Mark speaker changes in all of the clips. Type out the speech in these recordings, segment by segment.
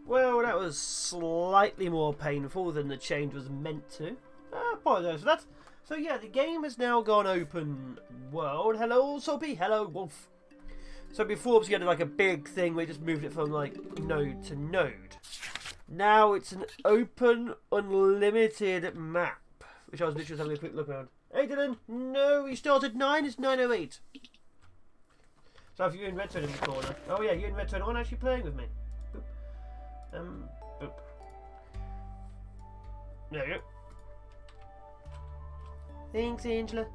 Speaker 1: Well, that was slightly more painful than the change was meant to. I apologise for that. So yeah, the game has now gone open world. Hello, Soapy. Hello, Wolf. So before we had like a big thing, we just moved it from like node to node. Now it's an open, unlimited map, which I was literally having a quick look around. Hey Dylan, no, we started 9, it's 9:08. So if you're in Red Zone in the corner. Oh yeah, you're in Red Zone 1 actually playing with me. Boop. Boop. There we go. Thanks, Angela.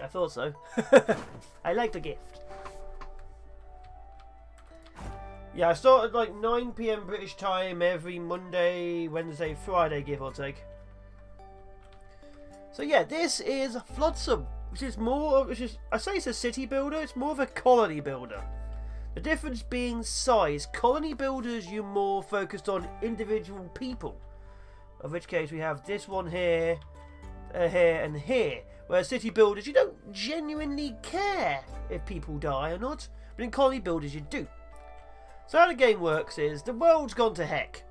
Speaker 1: I thought so. I like the gift. Yeah, I started like 9 PM British time every Monday, Wednesday, Friday, give or take. So yeah, this is FLOTSAM, I say it's a city builder, it's more of a colony builder. The difference being size. Colony builders, you're more focused on individual people. Of which case we have this one here, here and here. Whereas city builders, you don't genuinely care if people die or not. But in colony builders, you do. So how the game works is, the world's gone to heck.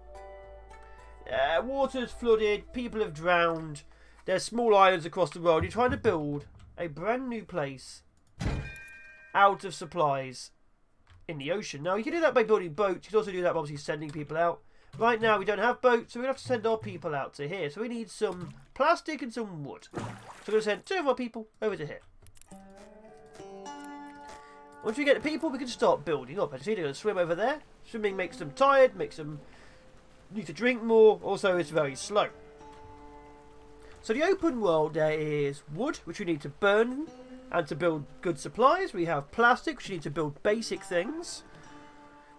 Speaker 1: Water's flooded, people have drowned. There's small islands across the world. You're trying to build a brand new place out of supplies in the ocean. Now, you can do that by building boats. You can also do that by obviously sending people out. Right now, we don't have boats, so we have to send our people out to here. So we need some plastic and some wood. So we're going to send 2 of our people over to here. Once we get the people, we can start building up. As you see, they're going to swim over there. Swimming makes them tired, makes them need to drink more. Also, it's very slow. So the open world, there is wood, which we need to burn and to build good supplies. We have plastic, which we need to build basic things.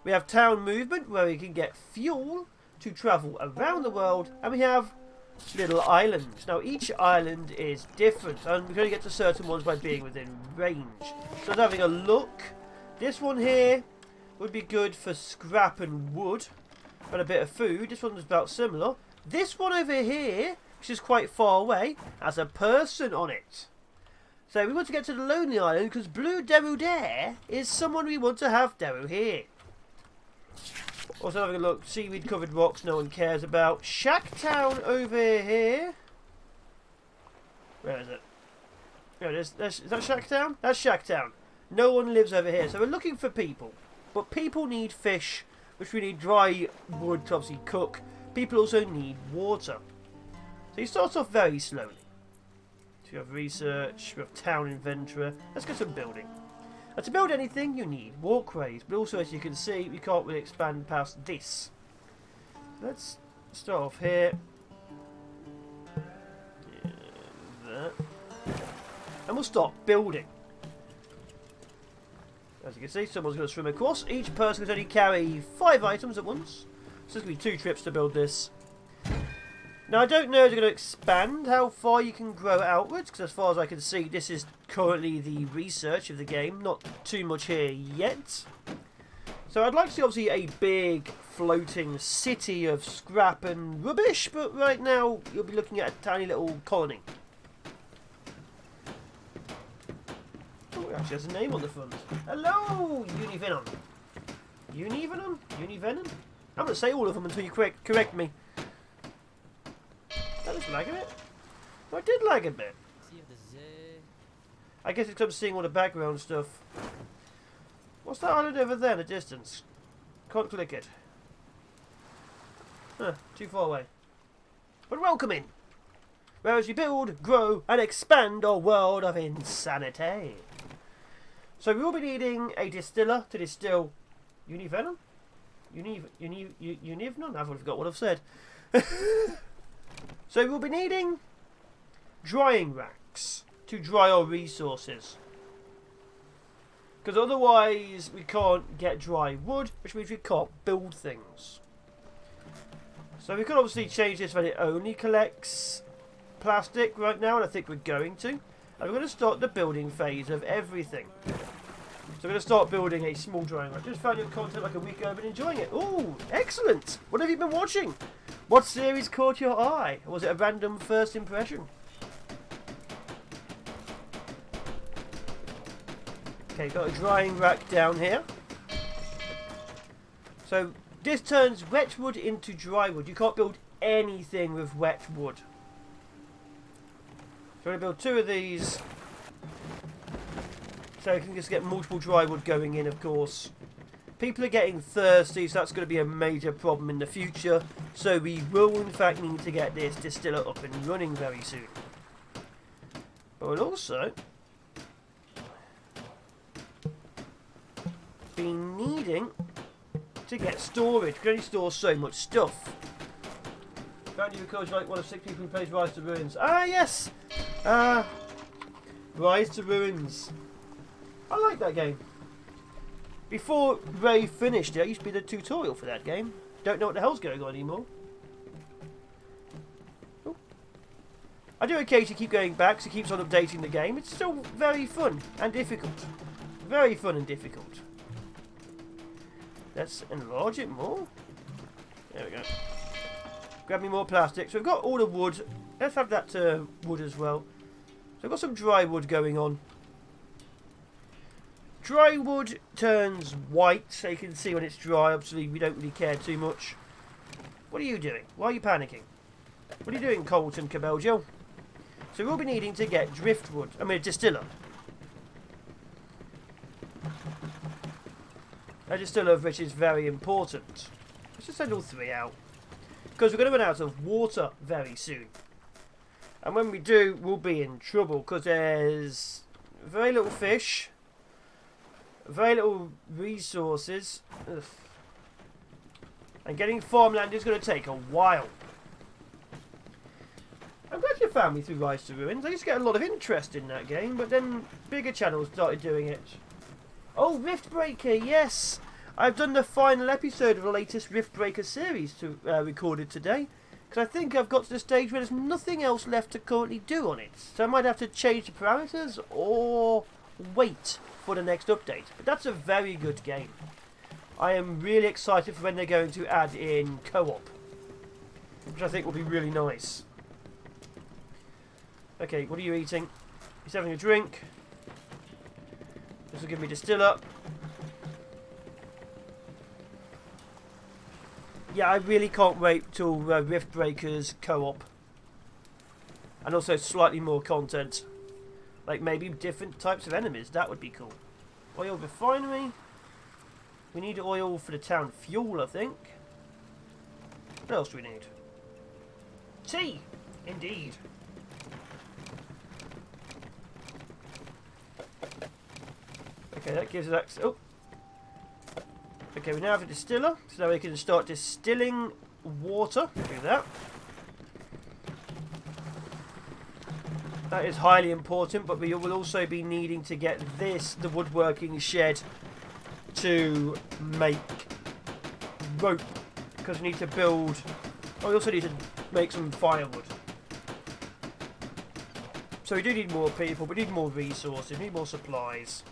Speaker 1: We have town movement, where we can get fuel to travel around the world. And we have little islands. Now, each island is different, and we can only get to certain ones by being within range. So, having a look, this one here would be good for scrap and wood, and a bit of food. This one's about similar. This one over here, which is quite far away, has a person on it. So we want to get to the Lonely Island because Blue Deru there is someone we want to have Deru here. Also having a look, seaweed covered rocks no one cares about. Shack Town over here. Where is it? There it is. Is that Shack Town? That's Shack Town. No one lives over here. So we're looking for people. But people need fish, which we need dry wood to obviously cook. People also need water. So you start off very slowly. So you have research, we have town inventory. Let's get some building. And to build anything, you need walkways. But also, as you can see, we can't really expand past this. Let's start off here. That. And we'll start building. As you can see, someone's going to swim across. Each person can only carry 5 items at once. So there's going to be 2 trips to build this. Now, I don't know if they're going to expand how far you can grow outwards, because as far as I can see, this is currently the research of the game. Not too much here yet. So I'd like to see, obviously, a big floating city of scrap and rubbish, but right now, you'll be looking at a tiny little colony. Oh, it actually has a name on the front. Hello, Univenom. Univenom? Univenom? I'm going to say all of them until you correct me. Did I just lag a bit? Oh, I did lag a bit. I guess it's because I'm seeing all the background stuff. What's that island over there in the distance? Can't click it. Huh, too far away. But welcome in! Whereas we build, grow, and expand our world of insanity. So we will be needing a distiller to distill Univenom? Univenom? I've forgot what I've said. So we'll be needing drying racks to dry our resources. Because otherwise we can't get dry wood, which means we can't build things. So we could obviously change this when it only collects plastic right now, and I think we're going to. And we're going to start the building phase of everything. So we're going to start building a small drying rack. Just found your content like a week ago and been enjoying it. Ooh, excellent! What have you been watching? What series caught your eye? Or was it a random first impression? Okay, got a drying rack down here. So this turns wet wood into dry wood. You can't build anything with wet wood. So I'm going to build 2 of these. So you can just get multiple dry wood going in, of course. People are getting thirsty, so that's going to be a major problem in the future. So we will, in fact, need to get this distiller up and running very soon. But we'll also be needing to get storage. We can only store so much stuff. Found you because you're like one of 6 people who plays Rise to Ruins. Ah, yes! Rise to Ruins. I like that game. Before Ray finished it, I used to be the tutorial for that game. Don't know what the hell's going on anymore. Ooh. I do occasionally keep going back, because it keeps on updating the game. It's still very fun and difficult. Very fun and difficult. Let's enlarge it more. There we go. Grab me more plastic. So we've got all the wood. Let's have that wood as well. So I've got some dry wood going on. Dry wood turns white, so you can see when it's dry. Obviously, we don't really care too much. What are you doing? Why are you panicking? What are you doing, Colton Cabello? So we'll be needing to get driftwood. I mean, a distiller. A distiller, which is very important. Let's just send all 3 out. Because we're going to run out of water very soon. And when we do, we'll be in trouble. Because there's very little fish. Very little resources. Ugh. And getting farmland is going to take a while. I'm glad you found me through Rise to Ruins. I used to get a lot of interest in that game, but then bigger channels started doing it. Oh, Riftbreaker, yes! I've done the final episode of the latest Riftbreaker series recorded today. Because I think I've got to the stage where there's nothing else left to currently do on it. So I might have to change the parameters or wait for the next update. But that's a very good game. I am really excited for when they're going to add in co-op, which I think will be really nice. Okay, what are you eating? He's having a drink. This will give me distiller. Yeah, I really can't wait till Riftbreaker's co-op. And also slightly more content. Like maybe different types of enemies. That would be cool. Oil refinery. We need oil for the town fuel, I think. What else do we need? Tea! Indeed. Okay, that gives us access. Oh! Okay, we now have a distiller. So now we can start distilling water. Do that. That is highly important, but we will also be needing to get this, the woodworking shed, to make rope. Because we need to build... Oh, we also need to make some firewood. So we do need more people, we need more resources, we need more supplies.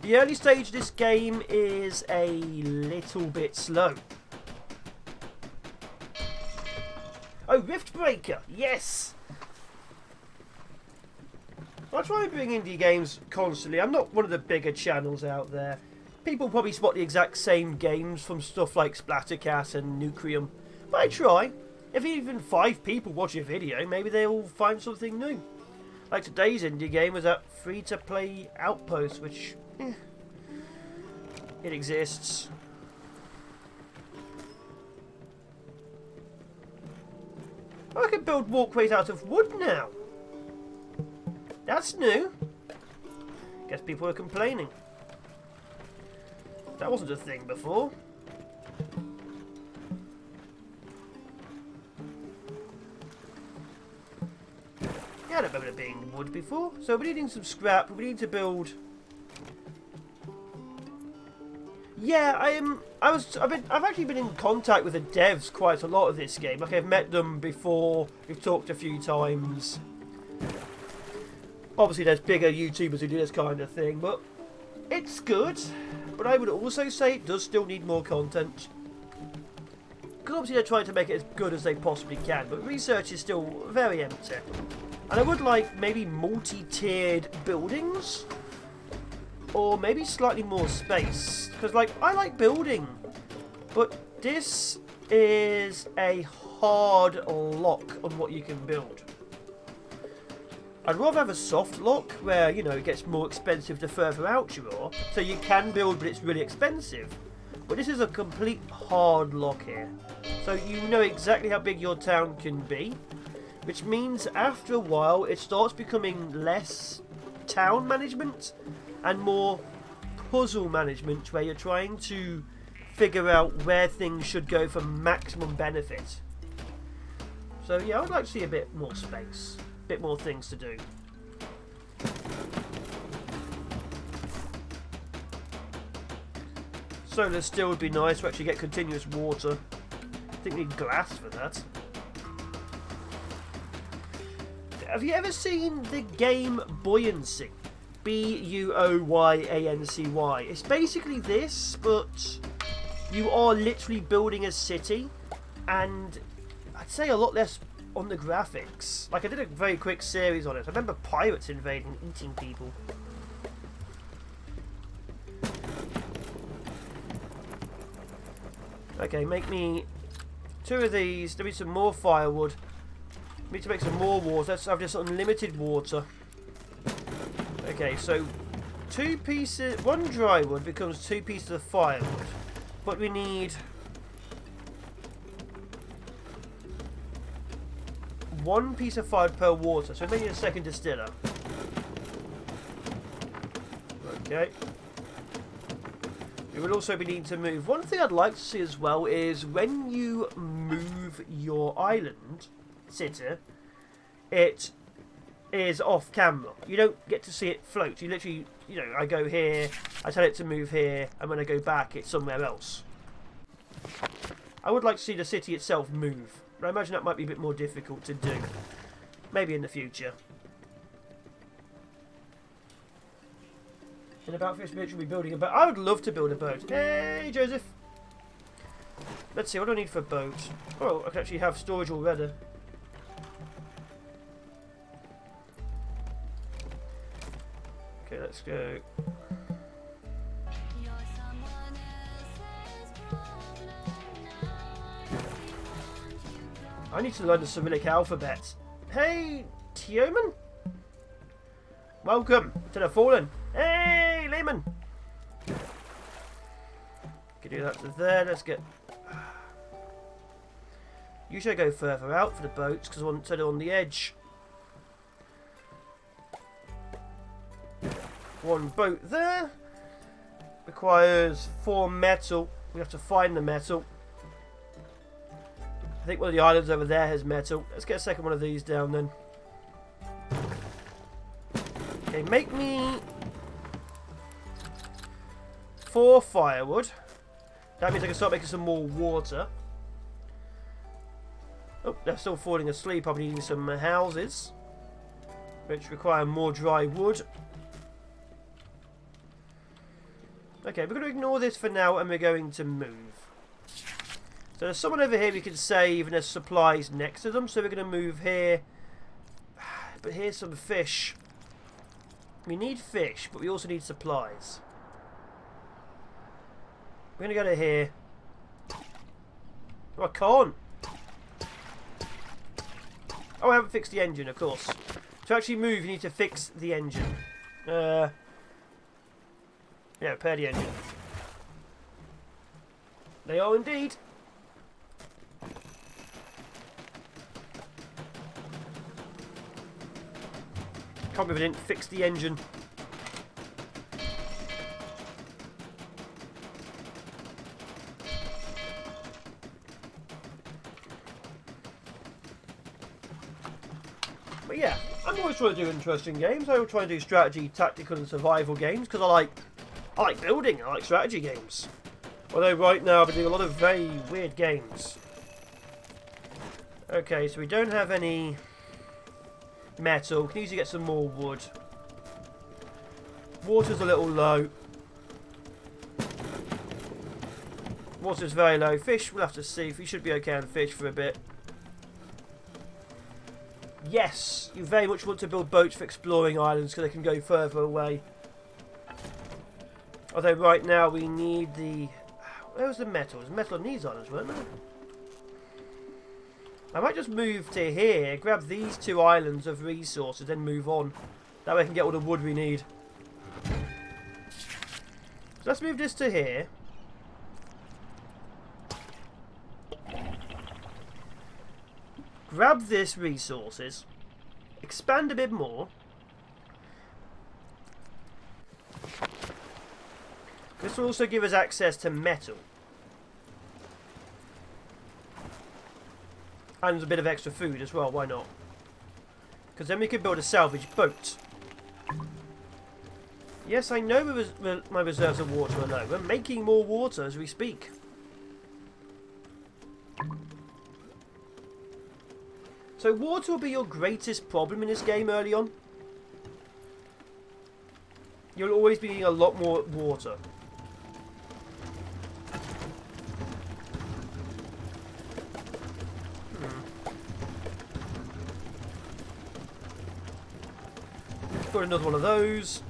Speaker 1: The early stage of this game is a little bit slow. Oh, Riftbreaker! Yes! I try and bring indie games constantly. I'm not one of the bigger channels out there. People probably spot the exact same games from stuff like Splattercat and Nucleum. But I try. If even 5 people watch a video, maybe they'll find something new. Like today's indie game was that free-to-play Outpost, which... it exists. Oh, I can build walkways out of wood now. That's new. Guess people are complaining. That wasn't a thing before. Yeah, I don't remember it being wood before. So we're needing some scrap. We need to build. Yeah, I've actually been in contact with the devs quite a lot of this game. Like I've met them before. We've talked a few times. Obviously, there's bigger YouTubers who do this kind of thing, but it's good. But I would also say it does still need more content. Because obviously they're trying to make it as good as they possibly can, but research is still very empty. And I would like maybe multi-tiered buildings. or maybe slightly more space. Because, like, I like building, but this is a hard lock on what you can build. I'd rather have a soft lock where, you know, it gets more expensive the further out you are. So you can build, but it's really expensive. But this is a complete hard lock here. So you know exactly how big your town can be. Which means after a while it starts becoming less town management and more puzzle management, where you're trying to figure out where things should go for maximum benefit. So yeah, I'd like to see a bit more space. Bit more things to do. Solar steel would be nice to actually get continuous water. I think we need glass for that. Have you ever seen the game Buoyancy? Buoyancy. It's basically this, but you are literally building a city, and I'd say a lot less on the graphics. Like, I did a very quick series on it. I remember pirates invading and eating people. Okay, make me 2 of these. There be some more firewood. Need to make some more water. Let's have just unlimited water. Okay, so 2 pieces, 1 dry wood becomes 2 pieces of firewood. But we need 1 piece of fire per water, so maybe a second distiller. Okay. We will also be needing to move. One thing I'd like to see as well is when you move your island, city, it is off camera. You don't get to see it float. You literally, you know, I go here, I tell it to move here, and when I go back, it's somewhere else. I would like to see the city itself move. But I imagine that might be a bit more difficult to do. Maybe in the future. In about 50 minutes we'll be building a boat. I would love to build a boat. Hey, Joseph! Let's see, what do I need for a boat? Oh, I can actually have storage already. Okay, let's go. I need to learn the Cyrillic alphabet. Hey, Tioman? Welcome to the Fallen. Hey, Lehman! Can do that to there. Let's get... Usually I go further out for the boats because I want to set it on the edge. 1 boat there. Requires 4 metal. We have to find the metal. I think one of the islands over there has metal. Let's get a second one of these down then. Okay, make me 4 firewood. That means I can start making some more water. Oh, they're still falling asleep. I'll be needing some houses, which require more dry wood. Okay, we're going to ignore this for now and we're going to move. So there's someone over here we can save and there's supplies next to them. So we're going to move here. But here's some fish. We need fish, but we also need supplies. We're going to go to here. Oh, I can't. Oh, I haven't fixed the engine, of course. To actually move, you need to fix the engine. Yeah, repair the engine. They are indeed. Can't believe I didn't fix the engine. But yeah, I'm always trying to do interesting games. I will try to do strategy, tactical and survival games because I like building, I like strategy games. Although right now I've been doing a lot of very weird games. Okay, so we don't have any metal. Can easily get some more wood. Water's a little low. Water's very low. Fish, we'll have to see. We should be okay on fish for a bit. Yes, you very much want to build boats for exploring islands so they can go further away. Although right now we need the... Where was the metal? There's metal on these islands, weren't there? I might just move to here, grab these 2 islands of resources, then move on. That way I can get all the wood we need. So let's move this to here. Grab this resources. Expand a bit more. This will also give us access to metal. And a bit of extra food as well, why not? Because then we could build a salvage boat. Yes, I know my reserves of water are low. We're making more water as we speak. So water will be your greatest problem in this game early on. You'll always be needing a lot more water. Got another one of those.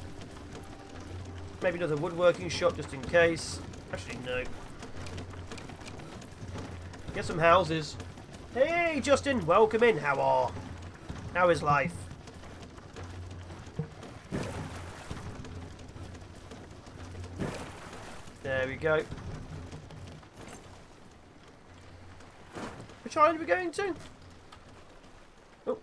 Speaker 1: Maybe another woodworking shop just in case. Actually, no. Get some houses. Hey, Justin, welcome in. How is life? There we go. Which island are we going to? Oh.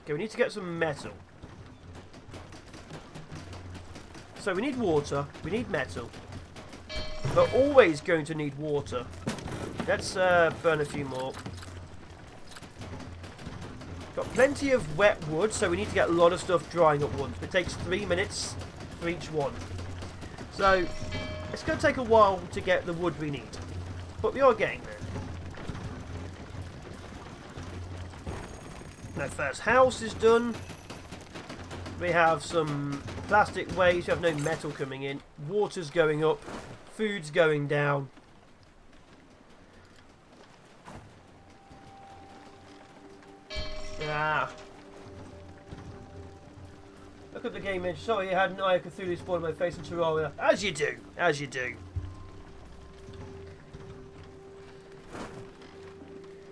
Speaker 1: Okay, we need to get some metal. So we need water, we need metal. We're always going to need water. Let's burn a few more. Got plenty of wet wood, so we need to get a lot of stuff drying at once. It takes 3 minutes for each one. So it's going to take a while to get the wood we need. But we are getting there. Our first house is done. We have some plastic waste. We have no metal coming in. Water's going up. Food's going down. Ah. Look at the game edge. Sorry, I had an Eye of Cthulhu spawn in my face in Terraria. As you do. As you do.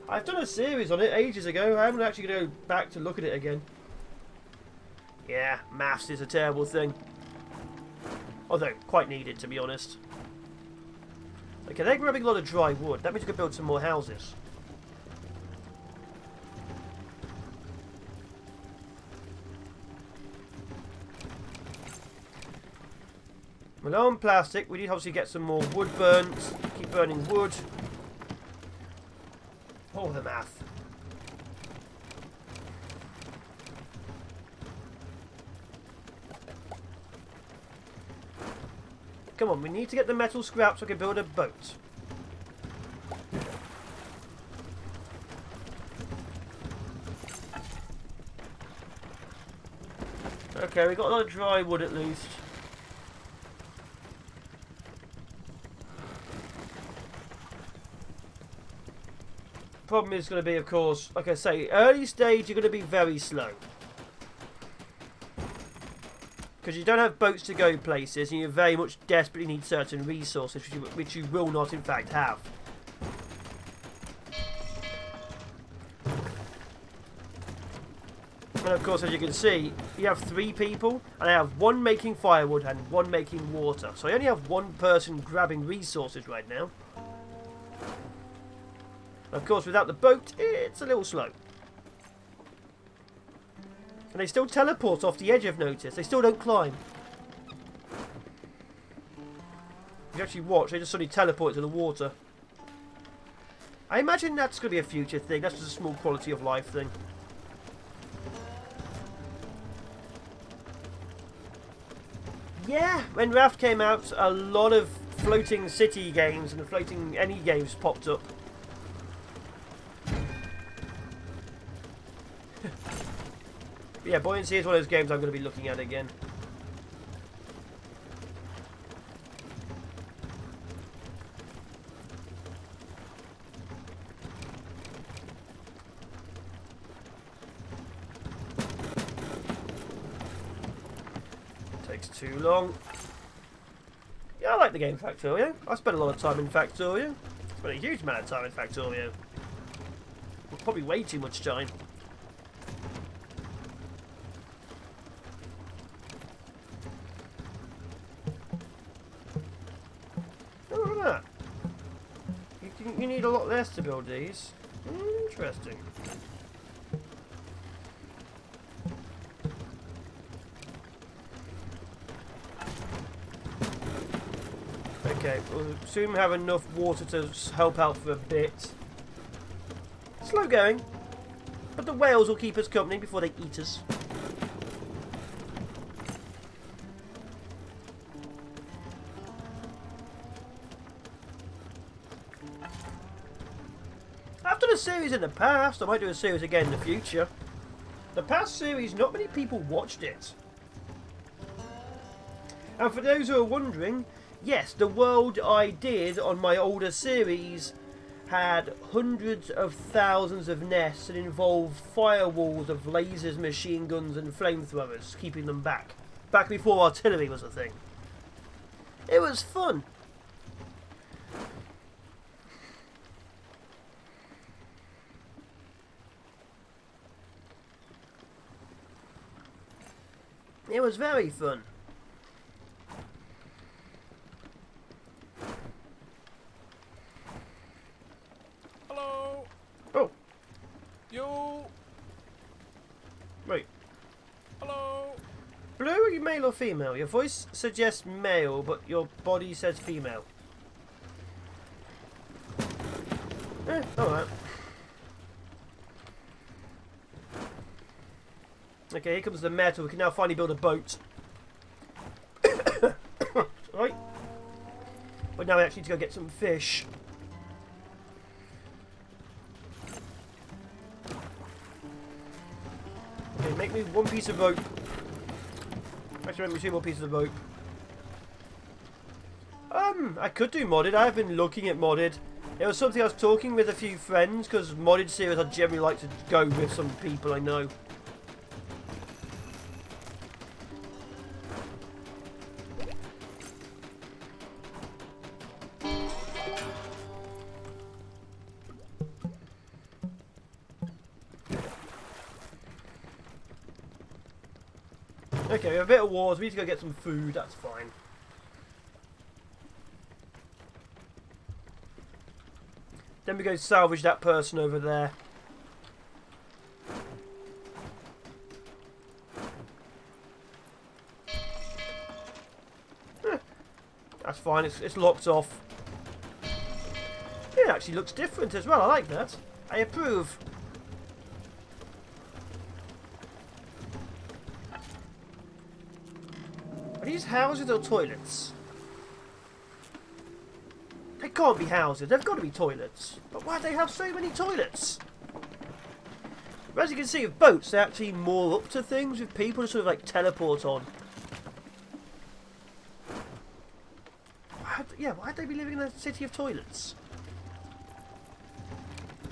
Speaker 1: I've done a series on it ages ago. I haven't actually going to go back to look at it again. Yeah, maths is a terrible thing. Although, quite needed, to be honest. Okay, they're grabbing a lot of dry wood. That means we can build some more houses. Well, on plastic, we need to obviously get some more wood burnt. Keep burning wood. Oh, the math. Come on, we need to get the metal scraps so I can build a boat. Okay, we got a lot of dry wood at least. Problem is going to be, of course, like I say, early stage you're going to be very slow. Because you don't have boats to go places and you very much desperately need certain resources which you will not in fact have. And of course, as you can see, you have 3 people and I have 1 making firewood and 1 making water. So I only have 1 person grabbing resources right now. And of course, without the boat, it's a little slow. And they still teleport off the edge, I've noticed. They still don't climb. If you actually watch, they just suddenly teleport to the water. I imagine that's going to be a future thing. That's just a small quality of life thing. Yeah, when Raft came out, a lot of floating city games and floating any games popped up. Yeah, Buoyancy is one of those games I'm going to be looking at again. too long. Yeah, I like the game Factorio. I spent a lot of time in Factorio. Spent a huge amount of time in Factorio. Probably way too much time. Oh, look at that. You need a lot less to build these. Interesting. Okay, we'll soon have enough water to help out for a bit. Slow going, but the whales will keep us company before they eat us. I've done a series in the past. I might do a series again in the future. The past series, not many people watched it. And for those who are wondering, yes, the world I did on my older series had hundreds of thousands of nests and involved firewalls of lasers, machine guns and flamethrowers, keeping them back. Back before artillery was a thing. It was fun. It was very fun.
Speaker 2: Hello.
Speaker 1: Oh.
Speaker 2: You.
Speaker 1: Wait.
Speaker 2: Hello.
Speaker 1: Blue, are you male or female? Your voice suggests male, but your body says female. Alright. Okay, here comes the metal. We can now finally build a boat. Right. But now we actually need to go get some fish. Okay, make me one piece of rope. Actually, make me two more pieces of rope. I could do modded. I have been looking at modded. It was something I was talking with a few friends, because modded series I generally like to go with some people I know. Okay, we have a bit of wars. We need to go get some food. That's fine. Then we go salvage that person over there. That's fine. It's locked off. It actually looks different as well. I like that. I approve. Are these houses or toilets? They can't be houses. They've got to be toilets. But why do they have so many toilets? But as you can see, with boats, they actually moor up to things with people to sort of like teleport on. Why'd they be living in a city of toilets?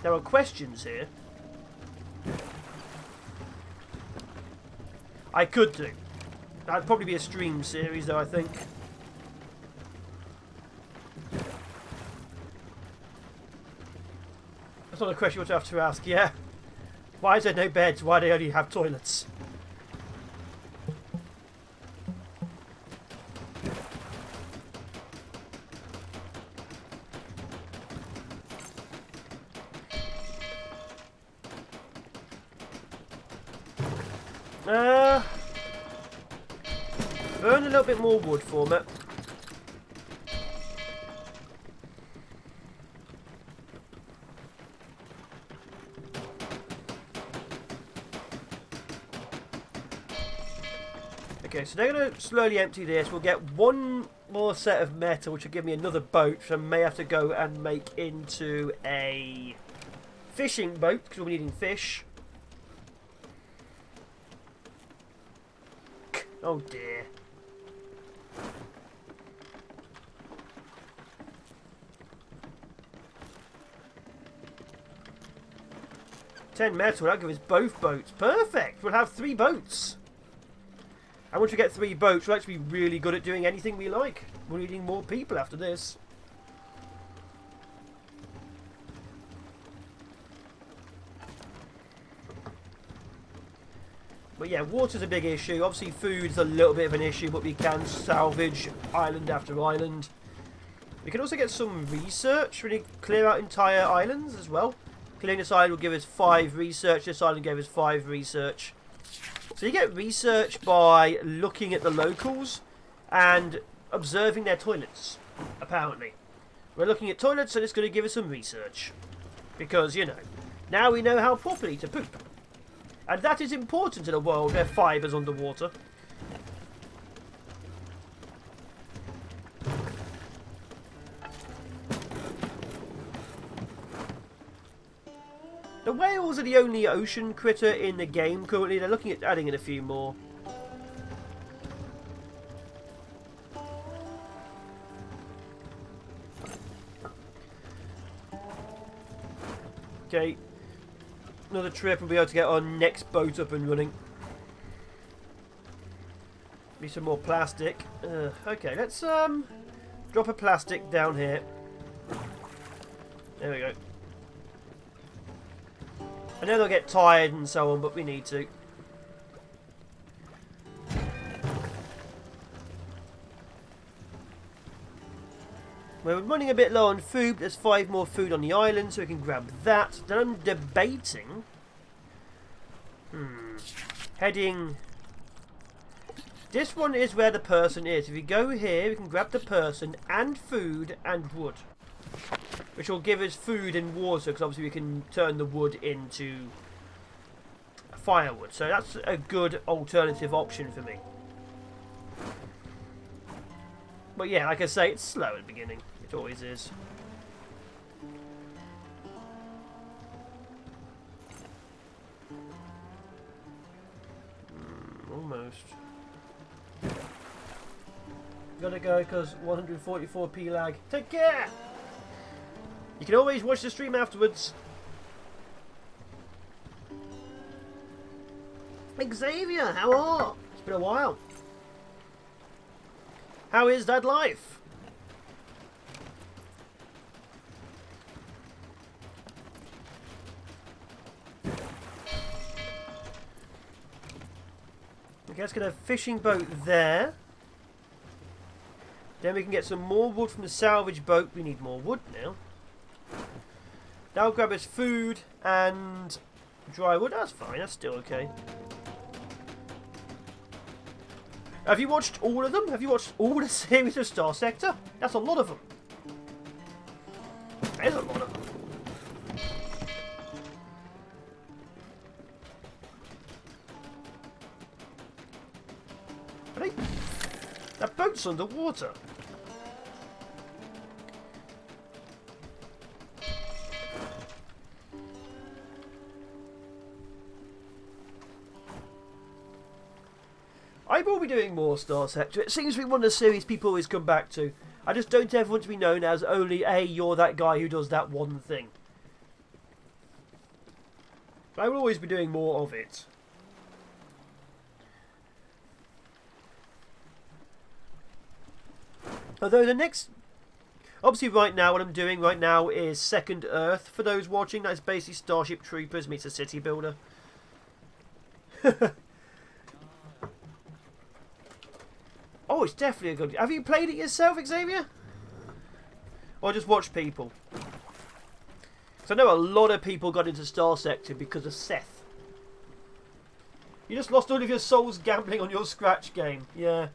Speaker 1: There are questions here. I could do. That'd probably be a stream series, though, I think. That's not a question you have to ask, yeah. Why is there no beds? Why do they only have toilets? Burn a little bit more wood for me. Okay, so they're going to slowly empty this. We'll get one more set of metal, which will give me another boat, which I may have to go and make into a fishing boat, because we'll be needing fish. Oh dear. $10 metal, that'll give us both boats. Perfect! We'll have 3 boats. And once we get 3 boats, we'll actually be really good at doing anything we like. We're needing more people after this. But yeah, water's a big issue. Obviously food's a little bit of an issue, but we can salvage island after island. We can also get some research. We need to clear out entire islands as well. Clearing this island will give us 5 research. This island gave us 5 research. So you get research by looking at the locals and observing their toilets, apparently. We're looking at toilets and it's going to give us some research. Because, you know, now we know how properly to poop. And that is important in a world where fiber's underwater. The whales are the only ocean critter in the game currently. They're looking at adding in a few more. Okay. Another trip and we'll be able to get our next boat up and running. Need some more plastic. Okay, let's drop a plastic down here. There we go. I know they'll get tired and so on, but we need to. We're running a bit low on food. There's 5 more food on the island, so we can grab that. Then I'm debating. Heading. This one is where the person is. If we go here, we can grab the person and food and wood. Which will give us food and water, because obviously we can turn the wood into firewood. So that's a good alternative option for me. But yeah, like I say, it's slow at the beginning. It always is. Almost. Gotta go because 144p lag. Take care! You can always watch the stream afterwards. Xavier, how are? It's been a while. How is that life? Okay, let's get a fishing boat there. Then we can get some more wood from the salvage boat. We need more wood now. That'll grab us food and dry wood. That's fine, that's still okay. Have you watched all of them? Have you watched all the series of Star Sector? That's a lot of them. That is a lot of them. Are they? That boat's underwater. I will be doing more Star Sector. It seems to be one of the series people always come back to. I just don't ever want to be known as only, hey, you're that guy who does that one thing. I will always be doing more of it. Although the next... Obviously right now, what I'm doing right now is Second Earth. For those watching, that's basically Starship Troopers meets a city builder. Oh, it's definitely a good... Have you played it yourself, Xavier? Or just watch people? Because I know a lot of people got into Star Sector because of Seth. You just lost all of your souls gambling on your scratch game. Yeah.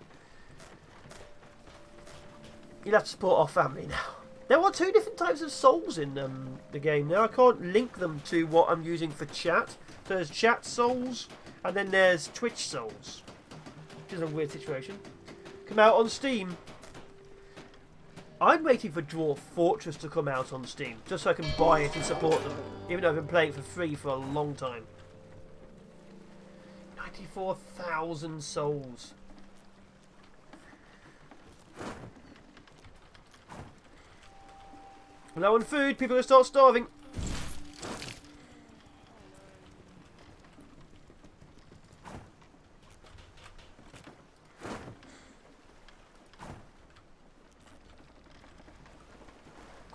Speaker 1: You'll have to support our family now. There are 2 different types of souls in the game now. I can't link them to what I'm using for chat. So there's chat souls, and then there's Twitch souls. Which is a weird situation. Come out on Steam. I'm waiting for Dwarf Fortress to come out on Steam, just so I can buy it and support them, even though I've been playing it for free for a long time. 94,000 souls. Low on food, people are going to start starving.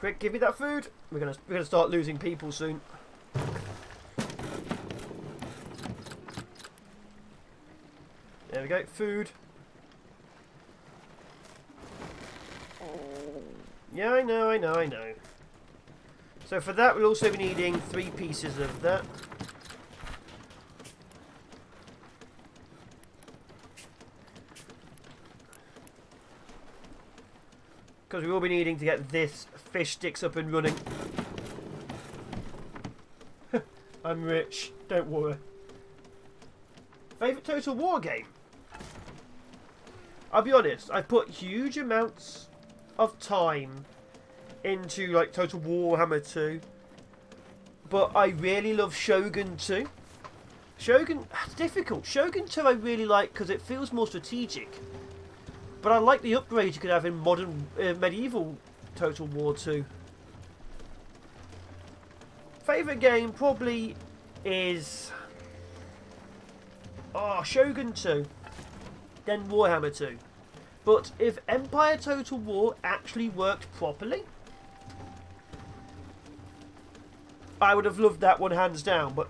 Speaker 1: Quick, give me that food. We're gonna start losing people soon. There we go, food. Yeah, I know. So for that, we'll also be needing 3 pieces of that. Because we will be needing to get this fish sticks up and running. I'm rich, don't worry. Favourite Total War game? I'll be honest, I've put huge amounts of time into like Total Warhammer 2. But I really love Shogun 2. Shogun, it's difficult. Shogun 2 I really like because it feels more strategic. But I like the upgrades you could have in modern medieval Total War 2. Favourite game probably is Shogun 2. Then Warhammer 2. But if Empire Total War actually worked properly, I would have loved that one hands down. But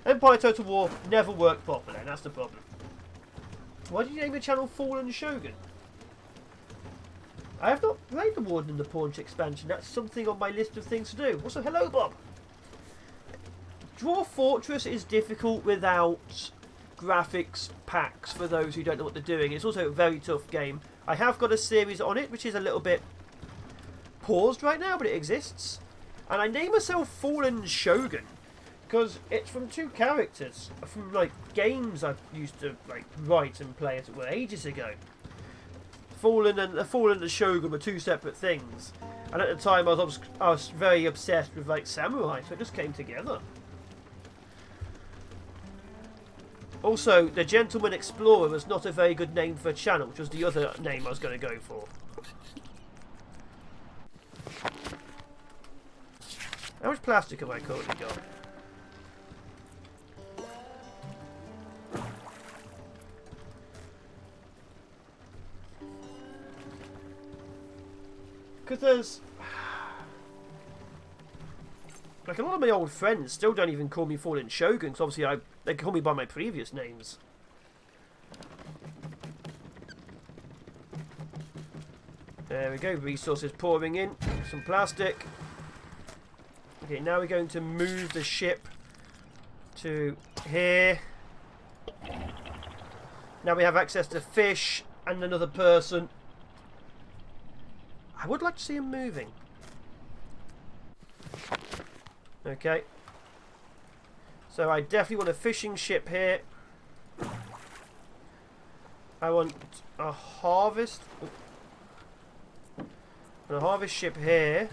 Speaker 1: Empire Total War never worked properly, and that's the problem. Why did you name the channel Fallen Shogun? I have not played the Warden and the Paunch expansion. That's something on my list of things to do. Also, hello Bob! Dwarf Fortress is difficult without graphics packs for those who don't know what they're doing. It's also a very tough game. I have got a series on it, which is a little bit paused right now, but it exists. And I name myself Fallen Shogun because it's from 2 characters from like games I used to like write and play, as it were, ages ago. Fallen and Shogun were 2 separate things, and at the time I was very obsessed with like samurai, so it just came together. Also, the Gentleman Explorer was not a very good name for a channel, which was the other name I was going to go for. How much plastic have I currently got? Because there's like a lot of my old friends still don't even call me Fallen Shogun, because obviously they call me by my previous names. There we go, resources pouring in. Some plastic. Okay, now we're going to move the ship to here. Now we have access to fish and another person. I would like to see him moving. Okay. So I definitely want a fishing ship here. I want a harvest. And a harvest ship here.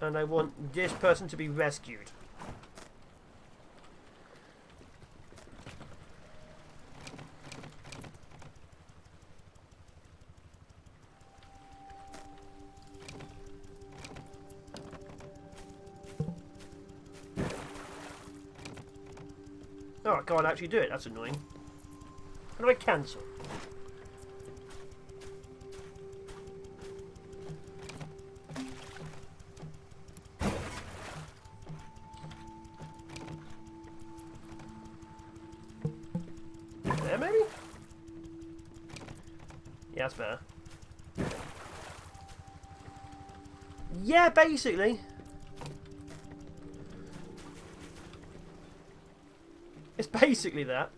Speaker 1: And I want this person to be rescued. Oh, I can't actually do it. That's annoying. How do I cancel? There, maybe? Yeah, that's better. Yeah, basically. It's basically that.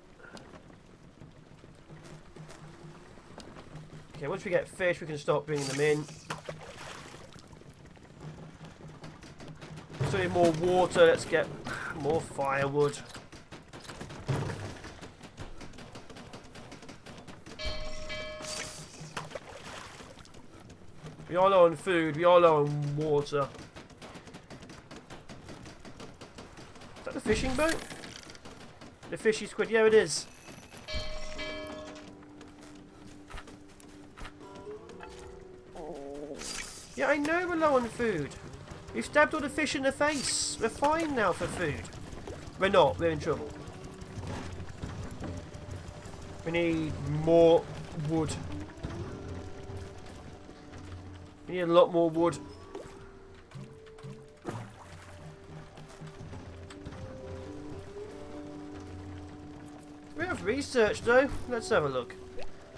Speaker 1: Okay, once we get fish, we can start bringing them in. So we need more water. Let's get more firewood. We are low on food. We are low on water. Is that the fishing boat? The fishy squid, yeah it is. Yeah, I know we're low on food. We've stabbed all the fish in the face. We're fine now for food. We're not, we're in trouble. We need more wood. We need a lot more wood. We have research though. Let's have a look.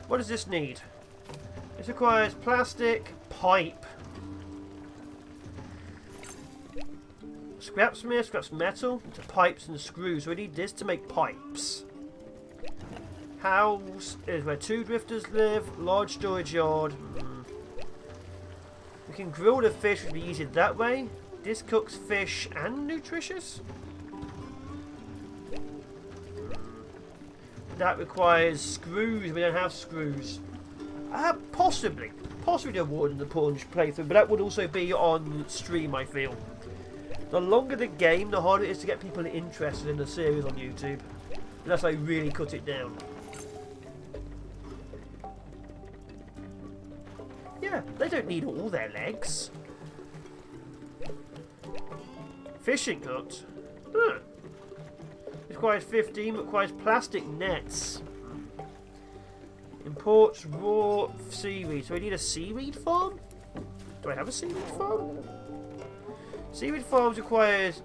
Speaker 1: What does this need? This requires plastic, pipe, scrap smear, scraps metal, to pipes and screws. So we need this to make pipes. House is where 2 drifters live. Large storage yard. We can grill the fish, which would be easier that way. This cooks fish and nutritious. That requires screws. We don't have screws. Possibly there would in the Punch playthrough, but that would also be on stream, I feel. The longer the game, the harder it is to get people interested in the series on YouTube. Unless I really cut it down. Yeah, they don't need all their legs. Fishing hook. Huh. Requires 15, requires plastic nets. Imports raw seaweed. So we need a seaweed farm? Do I have a seaweed farm? Seaweed farms requires...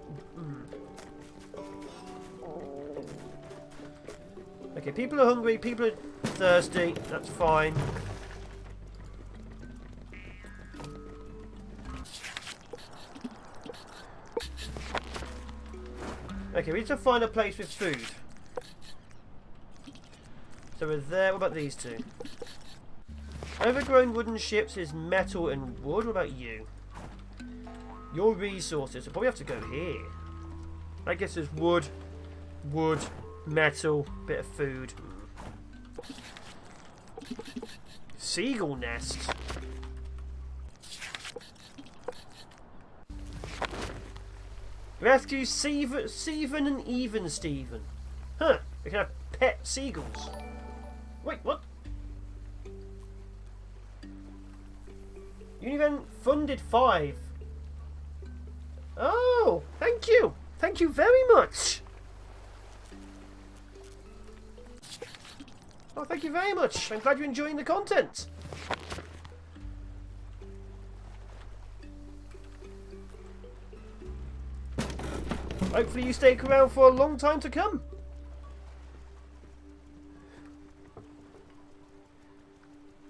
Speaker 1: Okay, people are hungry, people are thirsty. That's fine. Okay, we need to find a place with food. So we're there. What about these two? Overgrown wooden ships is metal and wood. What about you? Your resources. So probably have to go here. I guess there's wood, metal, bit of food. Seagull nest. Rescue Steven and Even Steven. Huh. We can have pet seagulls. Wait, what? Univen funded 5. Oh, thank you. Thank you very much. Oh, thank you very much. I'm glad you're enjoying the content. Hopefully you stay around for a long time to come.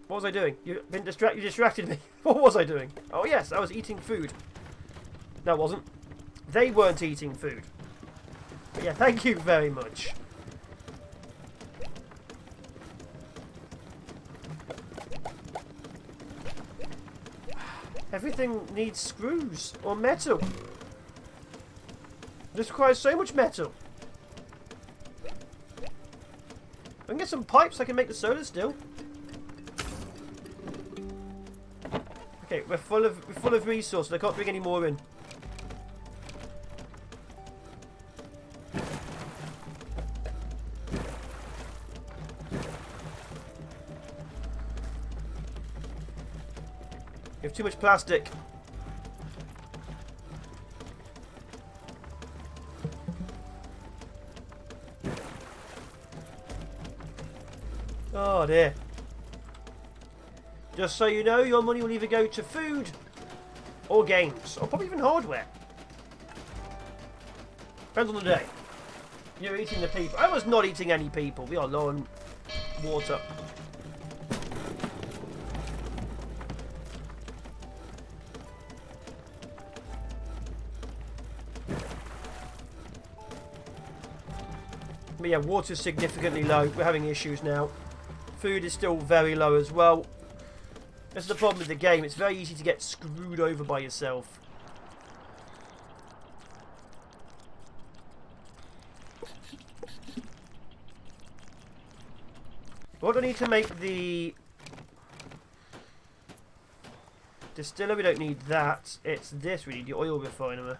Speaker 1: What was I doing? You distracted me. What was I doing? Oh yes, I was eating food. No, I wasn't. They weren't eating food. But yeah, thank you very much. Everything needs screws or metal. This requires so much metal. I can get some pipes. I can make the soda still. Okay, we're full of resources. I can't bring any more in. You have too much plastic. Oh dear. Just so you know, your money will either go to food or games, or probably even hardware. Depends on the day. You're eating the people. I was not eating any people. We are low on water. But yeah, water's significantly low. We're having issues now. Food is still very low as well. That's the problem with the game. It's very easy to get screwed over by yourself. What do I need to make the distiller? We don't need that. It's this we need, the oil refiner.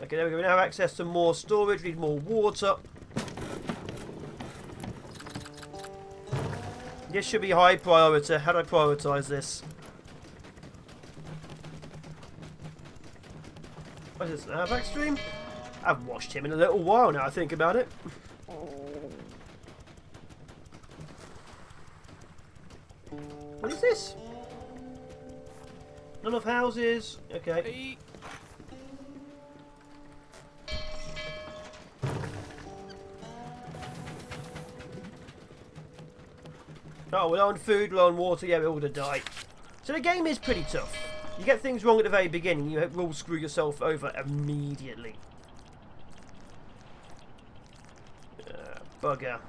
Speaker 1: Okay, there we go. We now have access to more storage. We need more water. This should be high priority. How do I prioritise this? What is this? Backstream? I haven't watched him in a little while now I think about it. What is this? None of houses. Okay.
Speaker 2: Hey.
Speaker 1: Oh, we're low on food, we're low on water, yeah, we're all gonna die. So the game is pretty tough. You get things wrong at the very beginning, you will screw yourself over immediately. Bugger.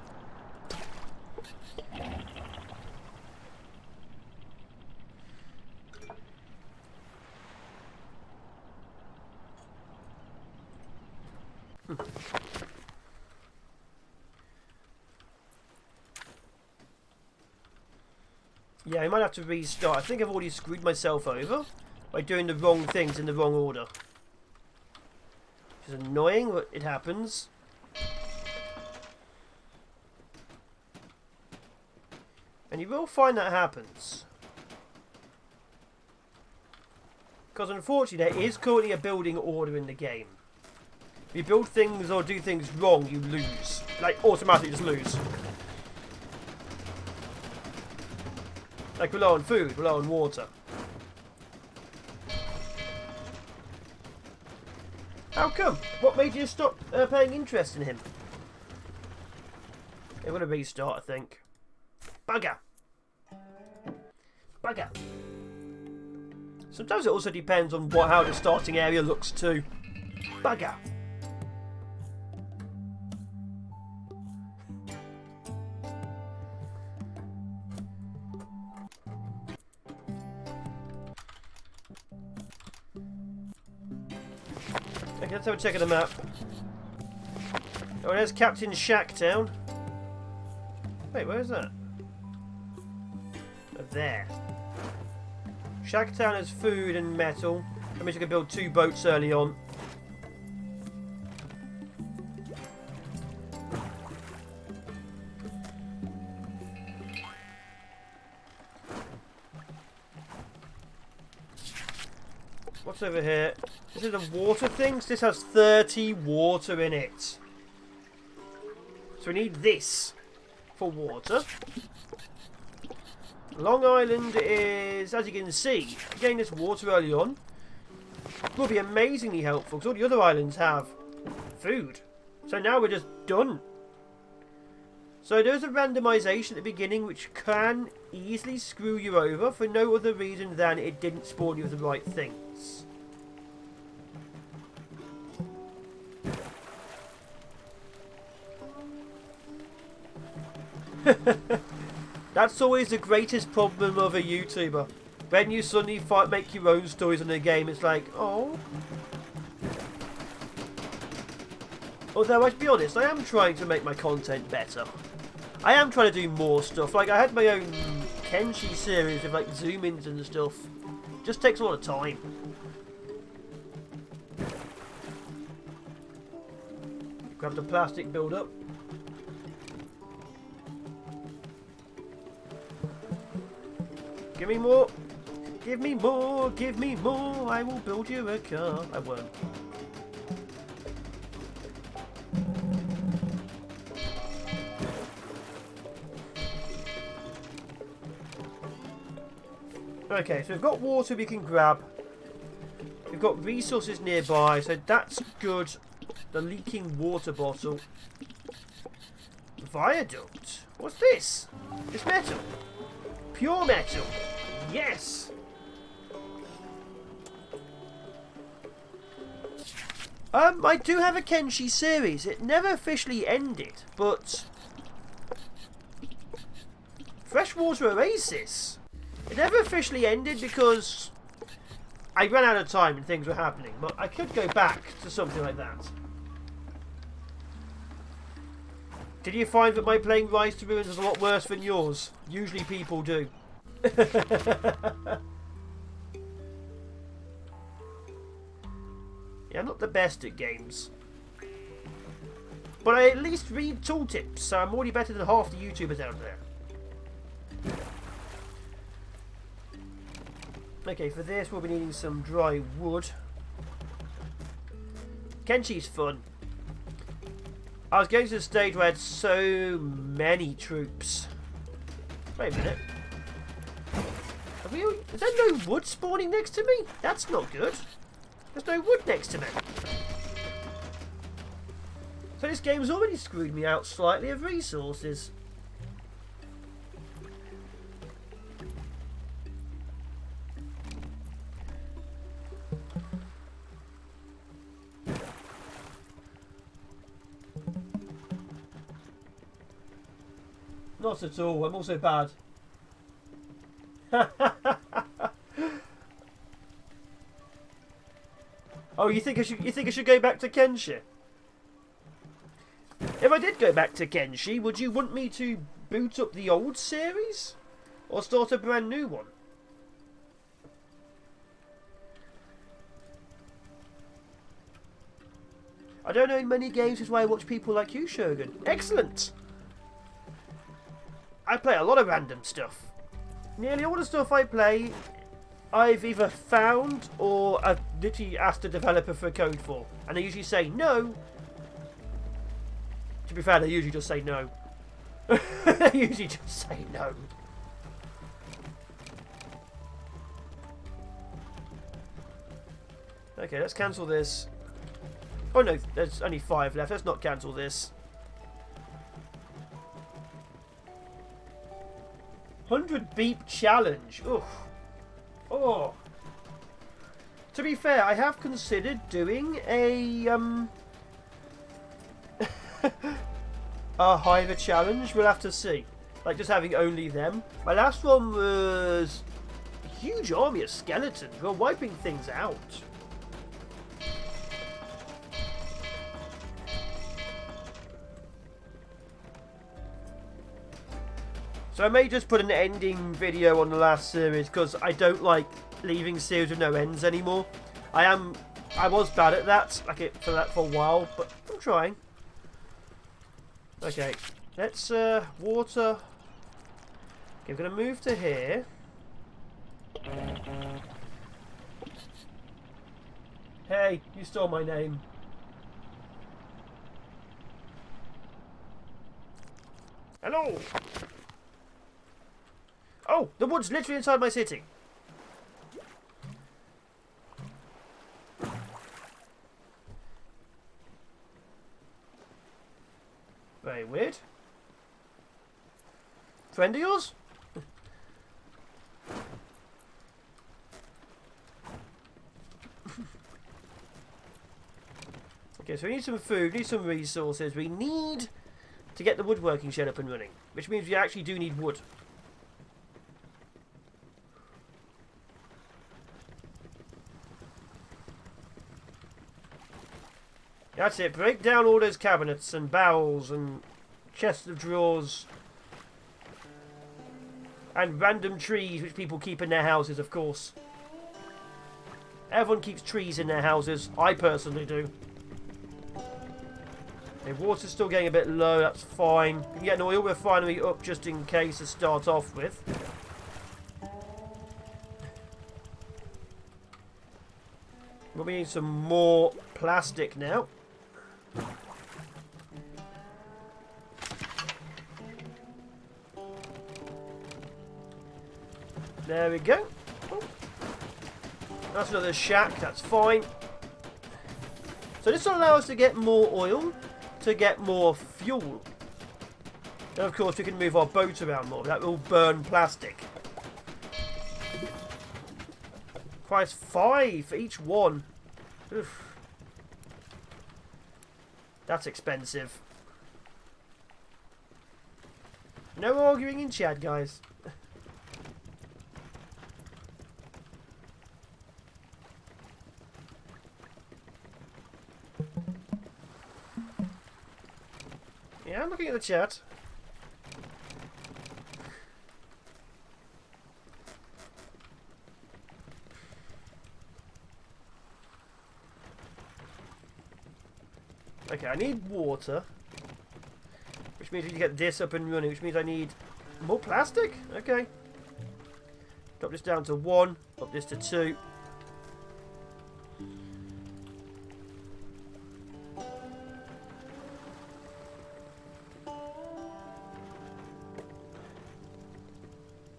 Speaker 1: Yeah, I might have to restart. I think I've already screwed myself over by doing the wrong things in the wrong order. Which is annoying, but it happens. And you will find that happens. Because unfortunately there is currently a building order in the game. If you build things or do things wrong, you lose. Like, automatically just lose. Like, we're low on food, we're low on water. How come? What made you stop paying interest in him? It would have restart, I think. Bugger! Bugger! Sometimes it also depends on how the starting area looks too. Bugger! Okay, let's have a check of the map. Oh, there's Captain Shacktown. Wait, where is that? Oh, there. Shacktown has food and metal. That means we can build 2 boats early on. What's over here? This is the water things. This has 30 water in it. So we need this for water. Long Island is, as you can see, getting this water early on will be amazingly helpful because all the other islands have food. So now we're just done. So there's a randomization at the beginning which can easily screw you over for no other reason than it didn't spawn you with the right things. That's always the greatest problem of a YouTuber. When you suddenly make your own stories in a game, it's like, oh. Although, to be honest, I am trying to make my content better. I am trying to do more stuff. Like, I had my own Kenshi series with, like, zoom-ins and stuff. Just takes a lot of time. Grab the plastic build-up. Give me more! Give me more! Give me more! I will build you a car. I won't. Okay, so we've got water we can grab. We've got resources nearby, so that's good. The leaking water bottle. Viaduct. What's this? It's metal. Pure metal. Yes. I do have a Kenshi series. It never officially ended, but Freshwater Oasis. It never officially ended because I ran out of time and things were happening, but I could go back to something like that. Did you find that my playing Rise to Ruins was a lot worse than yours? Usually people do. Yeah, I'm not the best at games. But I at least read tooltips, so I'm already better than half the YouTubers out there. Okay, for this we'll be needing some dry wood. Kenshi's fun. I was going to the stage where I had so many troops. Wait a minute. Is there no wood spawning next to me? That's not good. There's no wood next to me. So this game's already screwed me out slightly of resources. Not at all. I'm also bad. Oh, you think I should go back to Kenshi? If I did go back to Kenshi, would you want me to boot up the old series or start a brand new one? I don't know many games, is why I watch people like you, Shogun. Excellent. I play a lot of random stuff. Nearly all the stuff I play, I've either found or I've literally asked a developer for a code for. And they usually say no. To be fair, they usually just say no. They usually just say no. Okay, let's cancel this. Oh no, there's only 5 left. Let's not cancel this. 100 beep challenge. Oof. Oh. To be fair, I have considered doing a a hiver challenge. We'll have to see. Like just having only them. My last one was a huge army of skeletons. We're wiping things out. So I may just put an ending video on the last series because I don't like leaving series with no ends anymore. I was bad at that, for a while, but I'm trying. Okay, let's water. Okay, we're gonna move to here. Hey, you stole my name. Hello. Oh, the wood's literally inside my city. Very weird. Friend of yours? Okay, so we need some food, we need some resources. We need to get the woodworking shed up and running, which means we actually do need wood. That's it. Break down all those cabinets and barrels and chests of drawers and random trees which people keep in their houses, of course. Everyone keeps trees in their houses. I personally do. Okay, water's still getting a bit low. That's fine. We can get an oil refinery up just in case to start off with. But we need some more plastic now. There we go. Oh. That's another shack, that's fine. So this will allow us to get more oil, to get more fuel. And of course we can move our boat around more. That will burn plastic. Price 5 for each one. Oof. That's expensive. No arguing in chat, guys. Yeah, I'm looking at the chat. Okay, I need water. Which means we can get this up and running, which means I need more plastic? Okay. Drop this down to 1, up this to 2.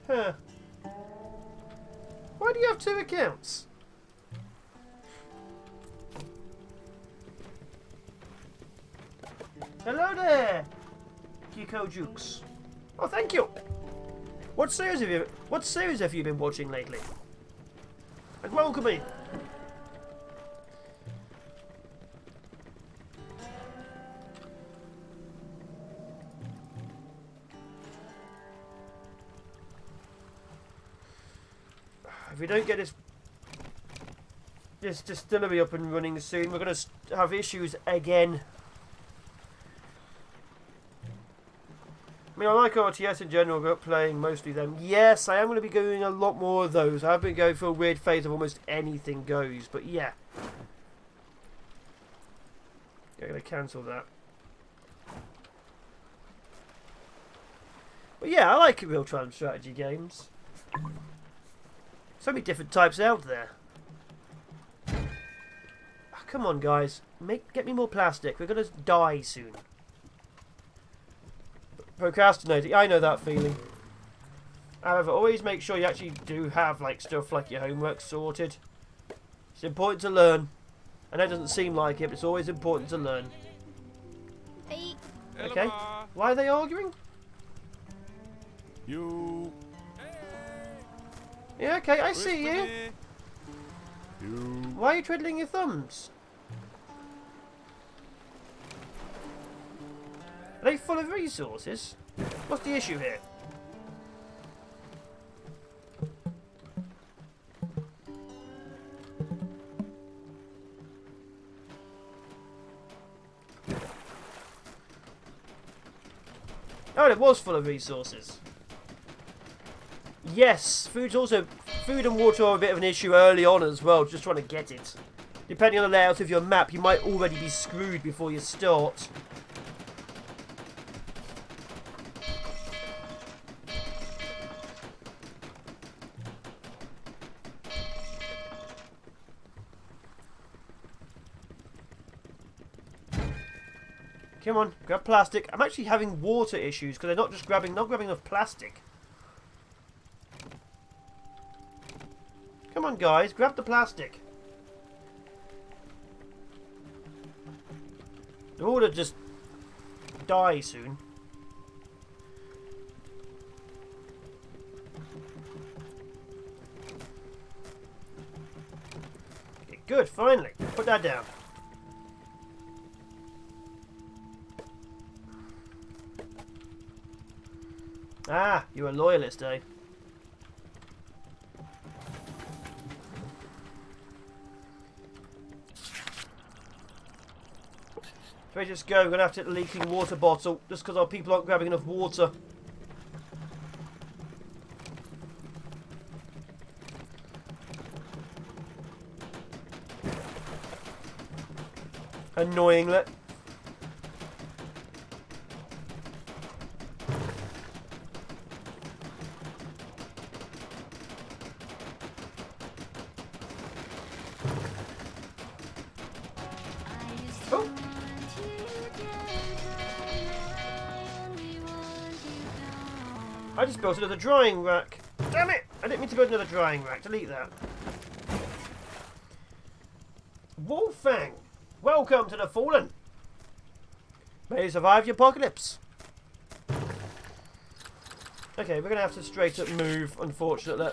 Speaker 1: Huh. Why do you have 2 accounts? Hello there, Kiko Jukes. Oh, thank you. What series have you been watching lately? And welcome in. If we don't get this distillery up and running soon, we're going to have issues again. I mean, I like RTS in general, but playing mostly them. Yes, I am going to be doing a lot more of those. I've been going through a weird phase of almost anything goes, but yeah. I'm going to cancel that. But yeah, I like real-time strategy games. So many different types out there. Oh, come on, guys. Get me more plastic. We're going to die soon. Procrastinating. I know that feeling. However, always make sure you actually do have stuff like your homework sorted. It's important to learn. I know it doesn't seem like it, but it's always important to learn.
Speaker 3: Hey.
Speaker 1: Okay. Why are they arguing?
Speaker 2: You.
Speaker 1: Yeah, okay, I see you.
Speaker 2: You.
Speaker 1: Why are you twiddling your thumbs? Are they full of resources? What's the issue here? Oh, it was full of resources. Yes, food and water are a bit of an issue early on as well, just trying to get it. Depending on the layout of your map, you might already be screwed before you start. Come on, grab plastic. I'm actually having water issues because they're not grabbing enough plastic. Come on, guys, grab the plastic. They're all to just die soon. Okay, good, finally. Put that down. Ah, you're a loyalist, eh? If we just go, we're going to have to hit the leaking water bottle just because our people aren't grabbing enough water. Annoyingly. Oh. I just built another drying rack. Damn it! I didn't mean to build another drying rack. Delete that. Wolfang! Welcome to the Fallen. May you survive the apocalypse. Okay, we're going to have to straight up move, unfortunately.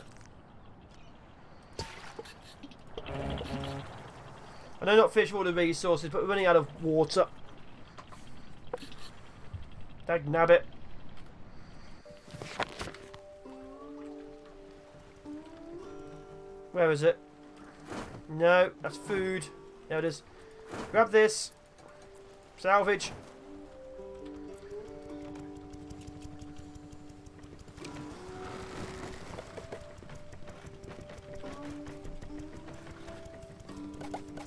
Speaker 1: I know not fish all the resources, but we're running out of water. Dag nabbit. Where is it? No, that's food. There it is. Grab this. Salvage.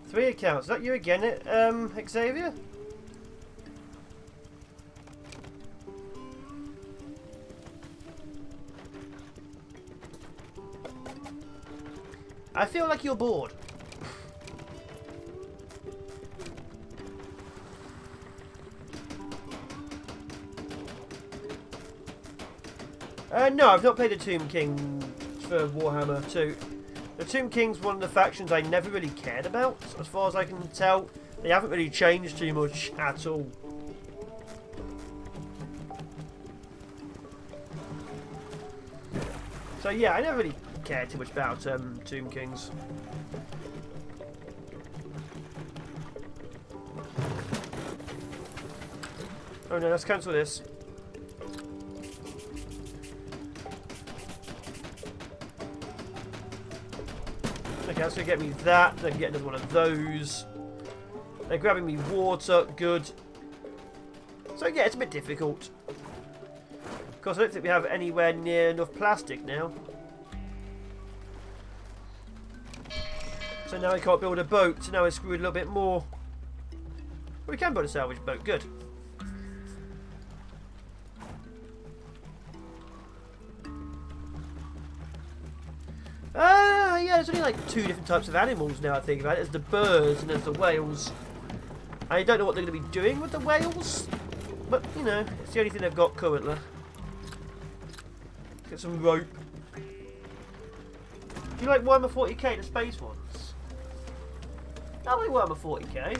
Speaker 1: Three accounts. Is that you again, Xavier? I feel like you're bored. No, I've not played the Tomb King for Warhammer 2. The Tomb King's one of the factions I never really cared about, as far as I can tell. They haven't really changed too much at all. So yeah, I never really cared too much about Tomb Kings. Oh no, let's cancel this. Okay, that's going to get me that. Then get another one of those. They're grabbing me water. Good. So yeah, it's a bit difficult. Of course, I don't think we have anywhere near enough plastic now. So now I can't build a boat. So now we're screwed a little bit more. But we can build a salvage boat. Good. Yeah, there's only like 2 different types of animals now I think about it. There's the birds and there's the whales. I don't know what they're going to be doing with the whales. But, you know, it's the only thing they've got currently. Let's get some rope. Do you like Warhammer 40k, the space ones? I like Warhammer 40k.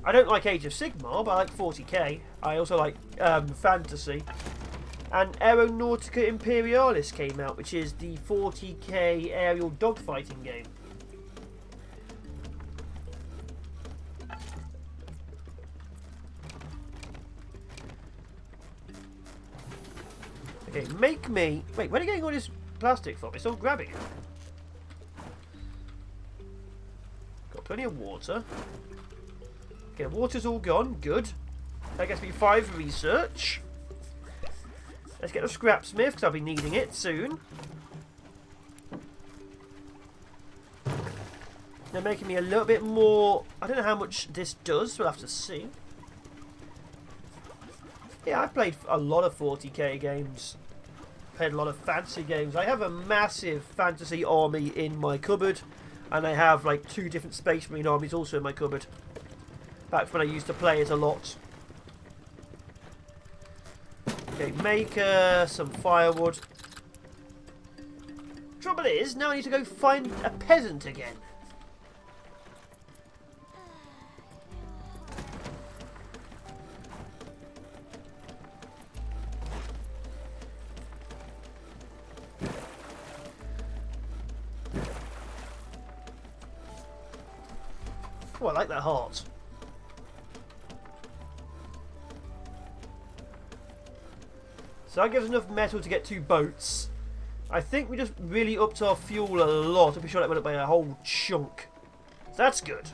Speaker 1: I don't like Age of Sigmar, but I like 40k. I also like fantasy. And Aeronautica Imperialis came out, which is the 40k aerial dogfighting game. Okay, make me... Wait, where are you getting all this plastic from? It's all grabbing it. Got plenty of water. Okay, water's all gone. Good. That gets me 5 research. Let's get a scrap smith, because I'll be needing it soon. They're making me a little bit more... I don't know how much this does, we'll have to see. Yeah, I've played a lot of 40k games. Played a lot of fantasy games. I have a massive fantasy army in my cupboard. And I have like 2 different Space Marine armies also in my cupboard. Back when I used to play it a lot. Okay, make some firewood. Trouble is, now I need to go find a peasant again. Oh, I like that heart. So that gives enough metal to get 2 boats. I think we just really upped our fuel a lot. I'm sure that went up by a whole chunk. So that's good.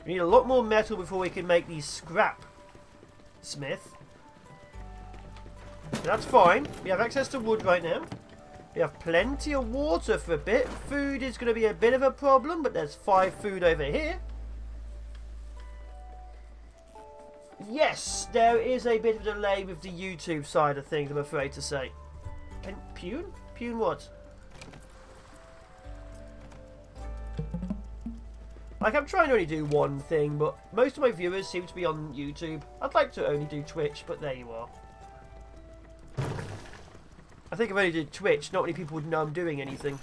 Speaker 1: We need a lot more metal before we can make these scrap smith. So that's fine. We have access to wood right now. We have plenty of water for a bit. Food is going to be a bit of a problem, but there's 5 food over here. Yes, there is a bit of a delay with the YouTube side of things, I'm afraid to say. And Pune? Pune what? Like, I'm trying to only do one thing, but most of my viewers seem to be on YouTube. I'd like to only do Twitch, but there you are. I think if I only did Twitch, not many people would know I'm doing anything.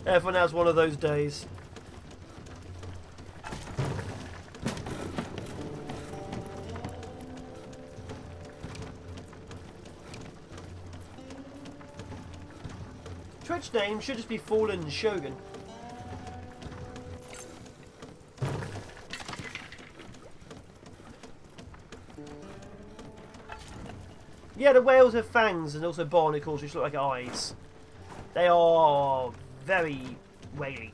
Speaker 1: Everyone has one of those days. Twitch name should just be Fallen Shogun. Yeah, the whales have fangs and also barnacles which look like eyes. They are very whaley.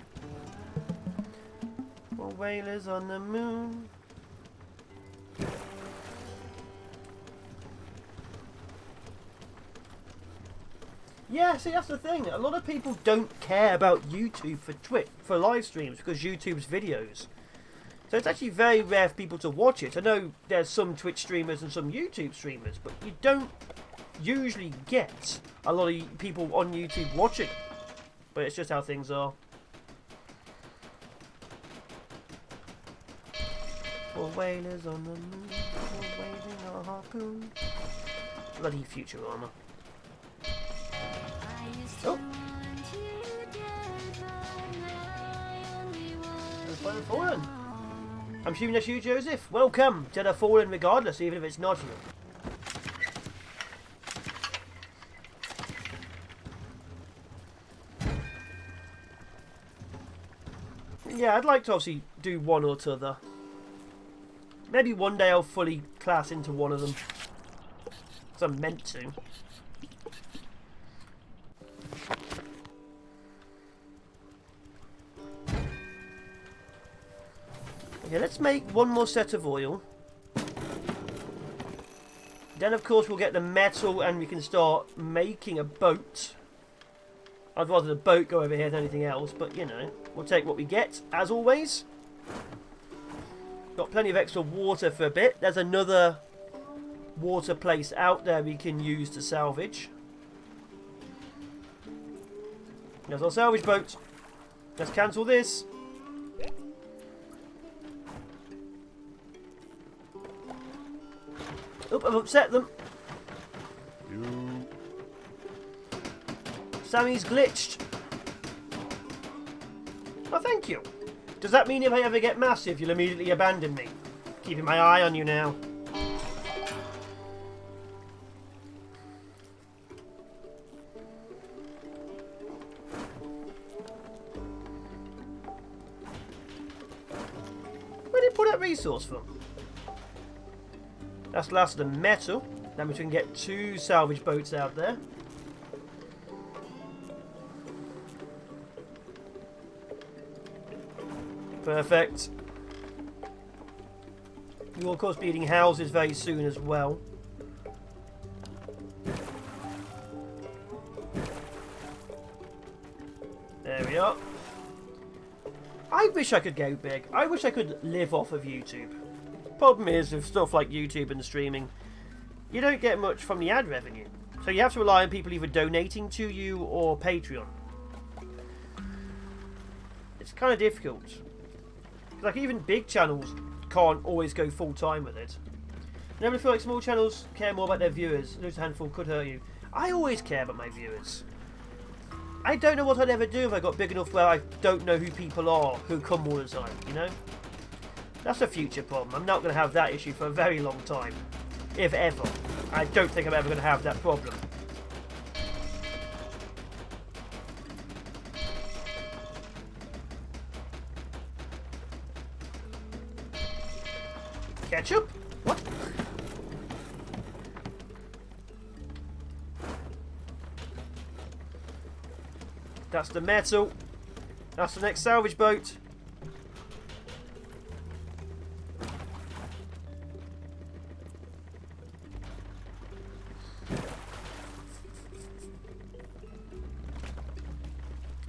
Speaker 1: Well, whalers on the moon. Yeah, see, that's the thing. A lot of people don't care about YouTube for live streams because YouTube's videos. So it's actually very rare for people to watch it. I know there's some Twitch streamers and some YouTube streamers, but you don't usually get a lot of people on YouTube watching. But it's just how things are. Four whalers on the moon, four waving a harpoon. Bloody future armor. Oh! There's Fallen. I'm assuming that's you, Joseph. Welcome to the Fallen regardless, even if it's not you. Yeah, I'd like to obviously do one or t'other. Maybe one day I'll fully class into one of them. Because I'm meant to. Okay, let's make one more set of oil. Then of course we'll get the metal and we can start making a boat. I'd rather the boat go over here than anything else, but you know, we'll take what we get, as always. Got plenty of extra water for a bit. There's another water place out there we can use to salvage. There's our salvage boat. Let's cancel this. Oh, I've upset them.
Speaker 2: You.
Speaker 1: Sammy's glitched. Oh, thank you. Does that mean if I ever get massive, you'll immediately abandon me? Keeping my eye on you now. Where did he pull that resource from? That's the last of the metal. That means we can get 2 salvage boats out there. Perfect. You will of course be needing houses very soon as well. There we are. I wish I could go big. I wish I could live off of YouTube. Problem is, with stuff like YouTube and streaming, you don't get much from the ad revenue. So you have to rely on people either donating to you or Patreon. It's kind of difficult. Like, even big channels can't always go full time with it. I never feel like small channels care more about their viewers. Lose a handful could hurt you. I always care about my viewers. I don't know what I'd ever do if I got big enough where I don't know who people are who come all the time, you know? That's a future problem. I'm not going to have that issue for a very long time. If ever. I don't think I'm ever going to have that problem. Ketchup? What? That's the metal. That's the next salvage boat.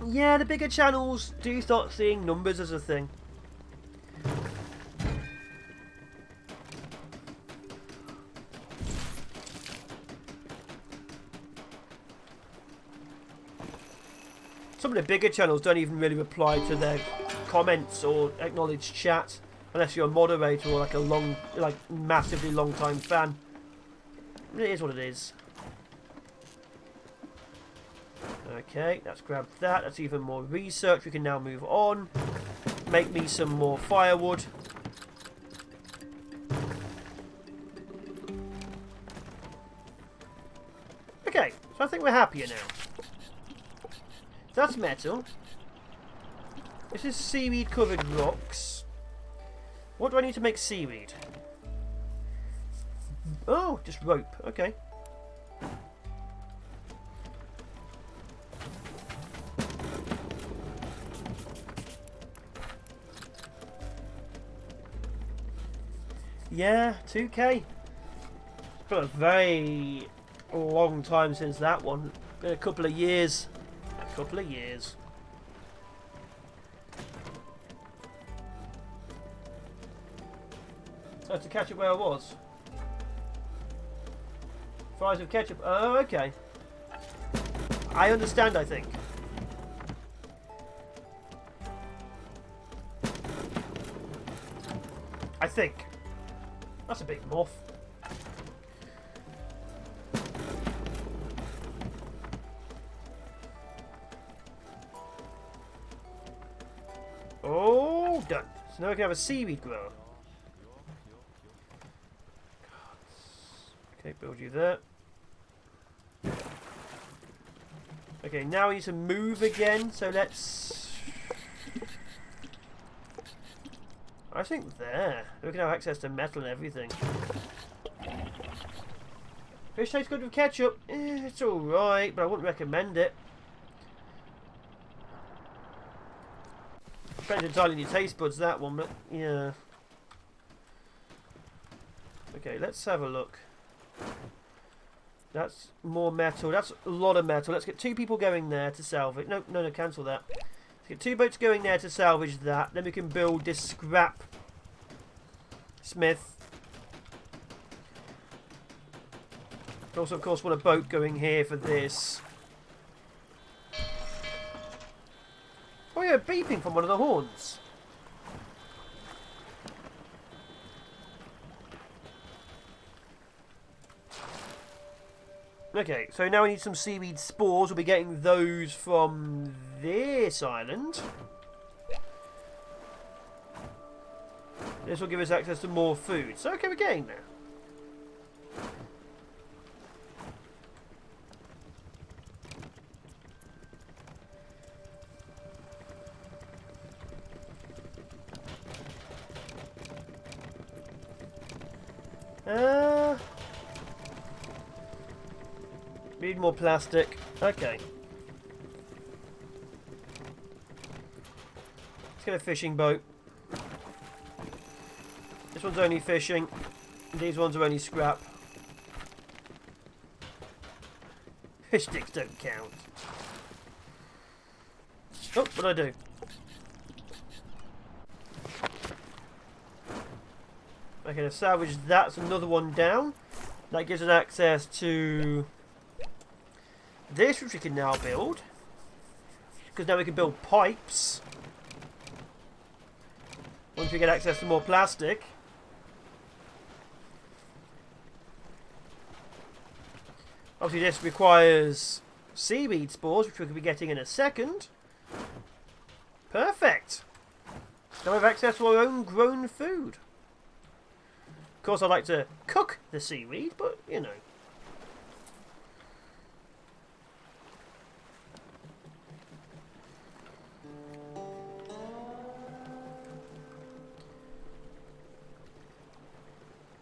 Speaker 1: Yeah, the bigger channels do start seeing numbers as a thing. Some of the bigger channels don't even really reply to their comments or acknowledge chat unless you're a moderator or like massively long time fan. It is what it is. Okay, let's grab that. That's even more research. We can now move on. Make me some more firewood. Okay, so I think we're happier now. That's metal. This is seaweed covered rocks. What do I need to make seaweed? Oh, just rope. Okay. Yeah, 2K. It's been a very long time since that one. Been a couple of years. A couple of years. So to catch up where I was. Fries with ketchup. Oh, okay. I understand, I think. I think. That's a big muff. Oh, done. So now we can have a seaweed grower. Okay, build you there. Okay, now we need to move again, so let's... I think there. We can have access to metal and everything. Fish tastes good with ketchup. It's alright, but I wouldn't recommend it. Depends entirely on your taste buds, that one, but yeah. Okay, let's have a look. That's more metal. That's a lot of metal. Let's get 2 people going there to salvage. No, cancel that. Let's get 2 boats going there to salvage that. Then we can build this scrap smith. Also, of course, want a boat going here for this. Oh yeah, beeping from one of the horns. Okay, so now we need some seaweed spores. We'll be getting those from this island. This will give us access to more food. So, okay, we're getting there. Need more plastic. Okay. Let's get a fishing boat. This one's only fishing. These ones are only scrap. Fish sticks don't count. Oh, what'd I do? Okay, to salvage that's another one down. That gives us access to this, which we can now build. Because now we can build pipes. Once we get access to more plastic. Obviously this requires seaweed spores, which we could be getting in a second. Perfect. Now we have access to our own grown food. Of course I like to cook the seaweed, but you know.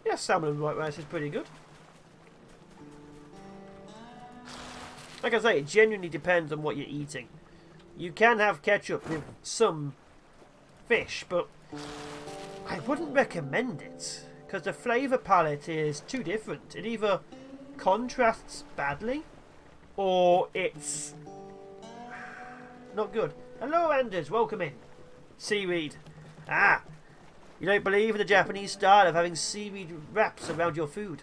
Speaker 1: Yeah, salmon and white rice is pretty good. Like I say, it genuinely depends on what you're eating. You can have ketchup with some fish, but I wouldn't recommend it. Because the flavour palette is too different. It either contrasts badly, or it's not good. Hello, Anders. Welcome in. Seaweed. Ah, you don't believe in the Japanese style of having seaweed wraps around your food?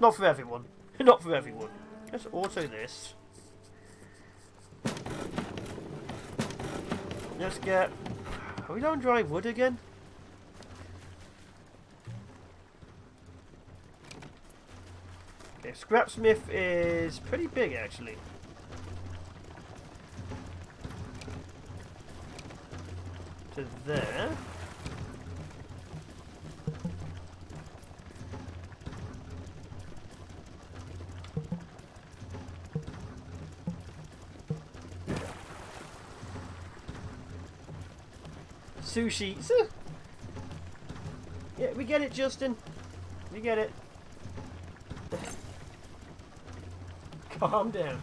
Speaker 1: Not for everyone. Not for everyone. Let's auto this. Let's get... Are we on dry wood again? Okay, Scrapsmith is pretty big actually. To there. Sushi. Yeah, we get it, Justin. We get it. Calm down.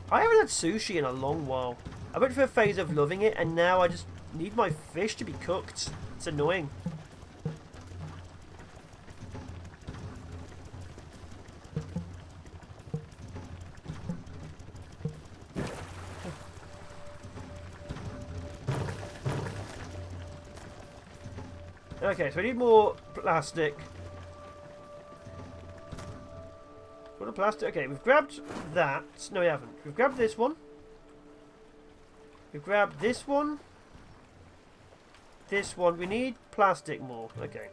Speaker 1: I haven't had sushi in a long while. I went through a phase of loving it, and now I just need my fish to be cooked. It's annoying. Okay, so we need more plastic. What a plastic. Okay, we've grabbed that. No, we haven't. We've grabbed this one. We've grabbed this one. This one. We need plastic more. Okay.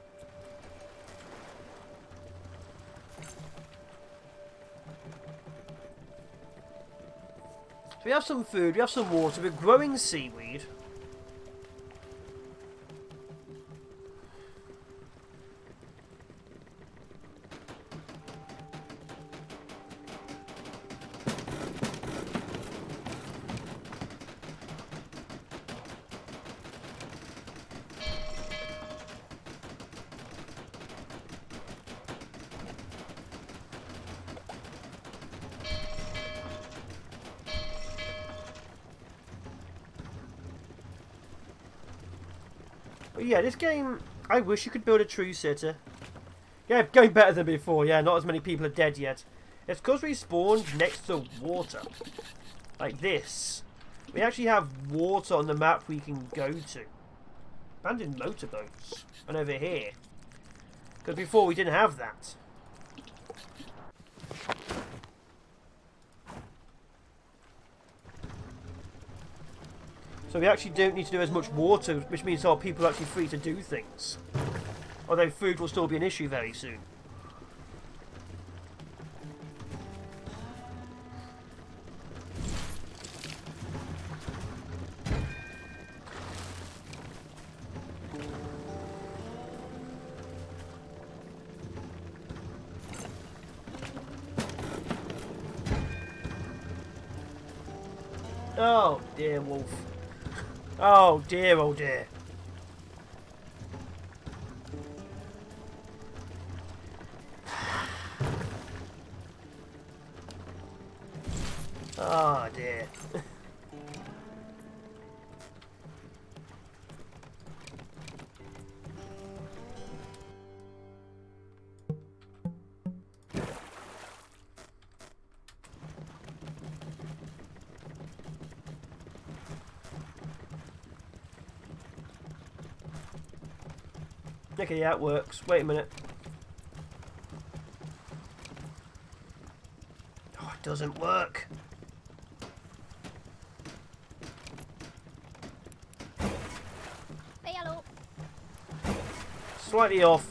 Speaker 1: So we have some food, we have some water, we're growing seaweed. But yeah, this game, I wish you could build a true sitter. Yeah, going better than before. Yeah, not as many people are dead yet. It's because we spawned next to water. Like this. We actually have water on the map we can go to. Abandoned motorboats. And over here. Because before we didn't have that. So we actually don't need to do as much water, which means our people are actually free to do things. Although food will still be an issue very soon. Oh dear, wolf. Oh dear, oh dear. Oh dear. Okay, yeah, it works. Wait a minute. Oh, it doesn't work.
Speaker 3: Hey, hello.
Speaker 1: Slightly off.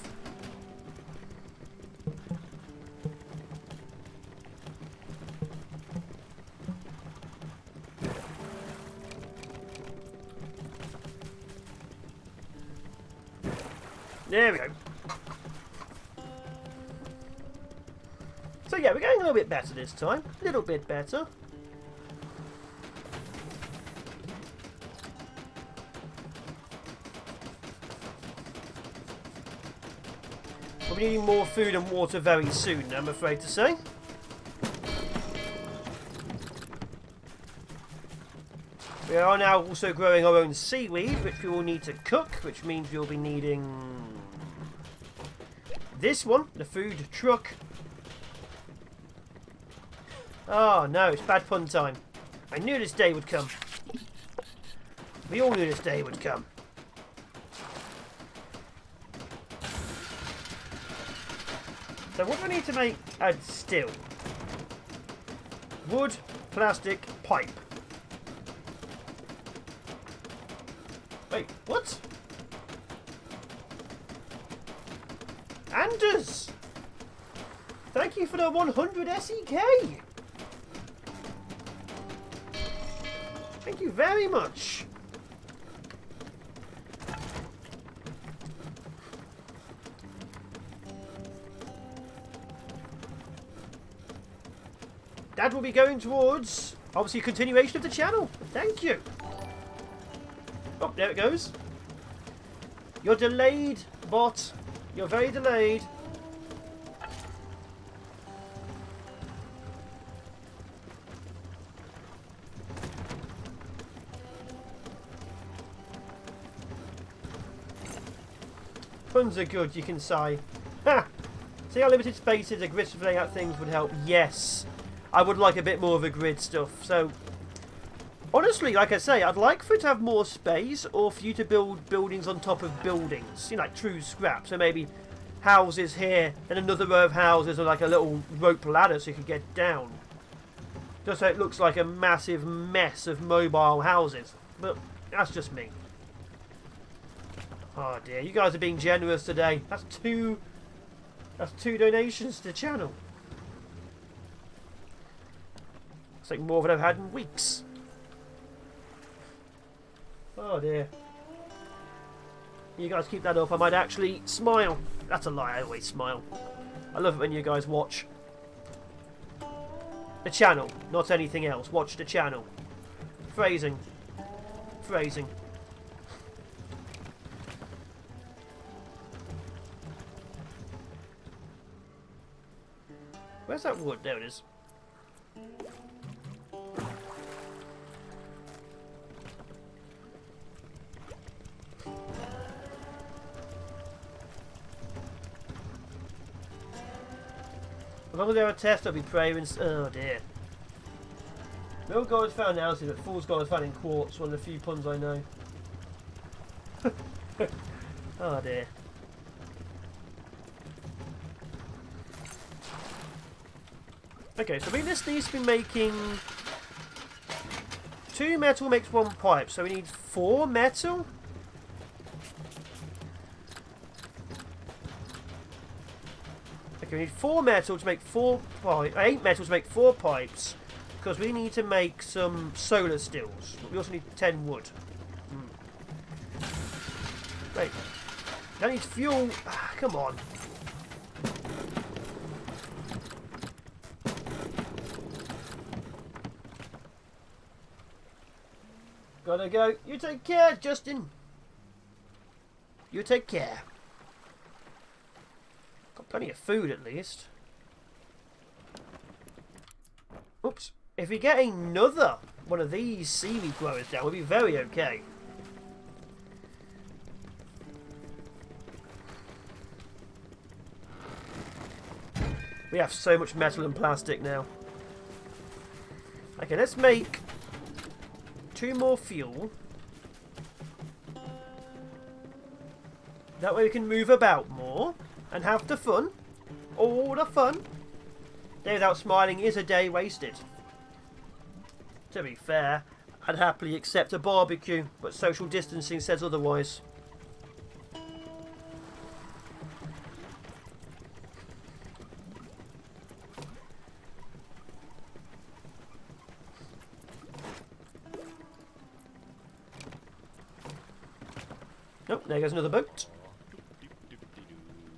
Speaker 1: There we go. So yeah, we're getting a little bit better this time. A little bit better. We'll be needing more food and water very soon, I'm afraid to say. We are now also growing our own seaweed, which we will need to cook, which means we'll be needing this one, the food truck. Oh no, it's bad pun time. I knew this day would come. We all knew this day would come. So what do I need to make a still? Wood, plastic, pipe. Wait, what? Anders! Thank you for the 100 SEK! Thank you very much! That will be going towards, obviously, continuation of the channel. Thank you! Oh, there it goes. You're delayed, bot. You're very delayed. Puns are good, you can say. Ha! See how limited spaces a grid for laying out things would help? Yes. I would like a bit more of a grid stuff. So, Honestly, like I say, I'd like for it to have more space, or for you to build buildings on top of buildings. You know, like true scrap. So maybe houses here, and another row of houses, or like a little rope ladder so you can get down. Just so it looks like a massive mess of mobile houses. But that's just me. Oh dear, you guys are being generous today. That's two donations to the channel. It's like more than I've had in weeks. Oh dear. You guys keep that up, I might actually smile. That's a lie, I always smile. I love it when you guys watch the channel, not anything else. Watch the channel. Phrasing. Phrasing. Where's that wood? There it is. As long as they have a test, I'll be praying. Oh dear. No gold is found in ounces, but fool's gold is found in quartz. One of the few puns I know. Oh dear. Okay, so I mean this needs to be making 2 metal makes 1 pipe, so we need 4 metal. Okay, we need 4 metal to make 4 pipes. 8 metal to make 4 pipes, because we need to make some solar stills. But we also need 10 wood. Wait, that needs fuel. Ah, come on. Gotta go. You take care, Justin. You take care. Got plenty of food at least. Oops. If we get another one of these seaweed growers down, we'll be very okay. We have so much metal and plastic now. Okay, let's make 2 more fuel. That way we can move about more and have the fun. All the fun. Day without smiling is a day wasted. To be fair, I'd happily accept a barbecue, but social distancing says otherwise. Oh, there goes another boat.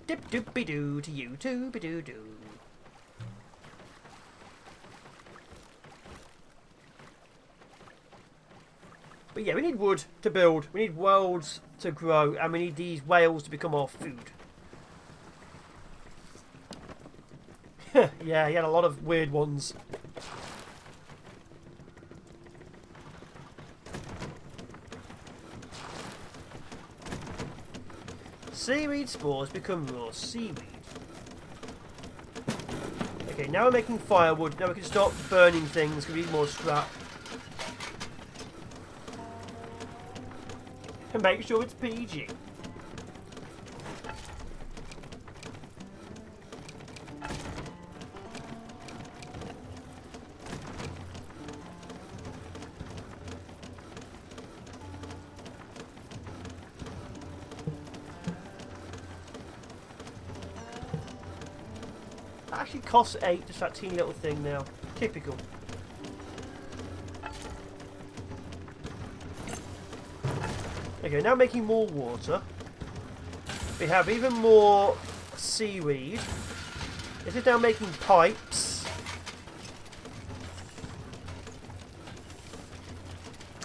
Speaker 1: Dip doopy doo to you too be doo doo. But yeah, we need wood to build, we need worlds to grow, and we need these whales to become our food. Yeah, he had a lot of weird ones. Seaweed spores become raw seaweed. Okay, now we're making firewood. Now we can start burning things. We need more scrap. And make sure it's PG. That actually costs 8, just that teeny little thing now. Typical. Okay, now making more water. We have even more seaweed. This is now making pipes.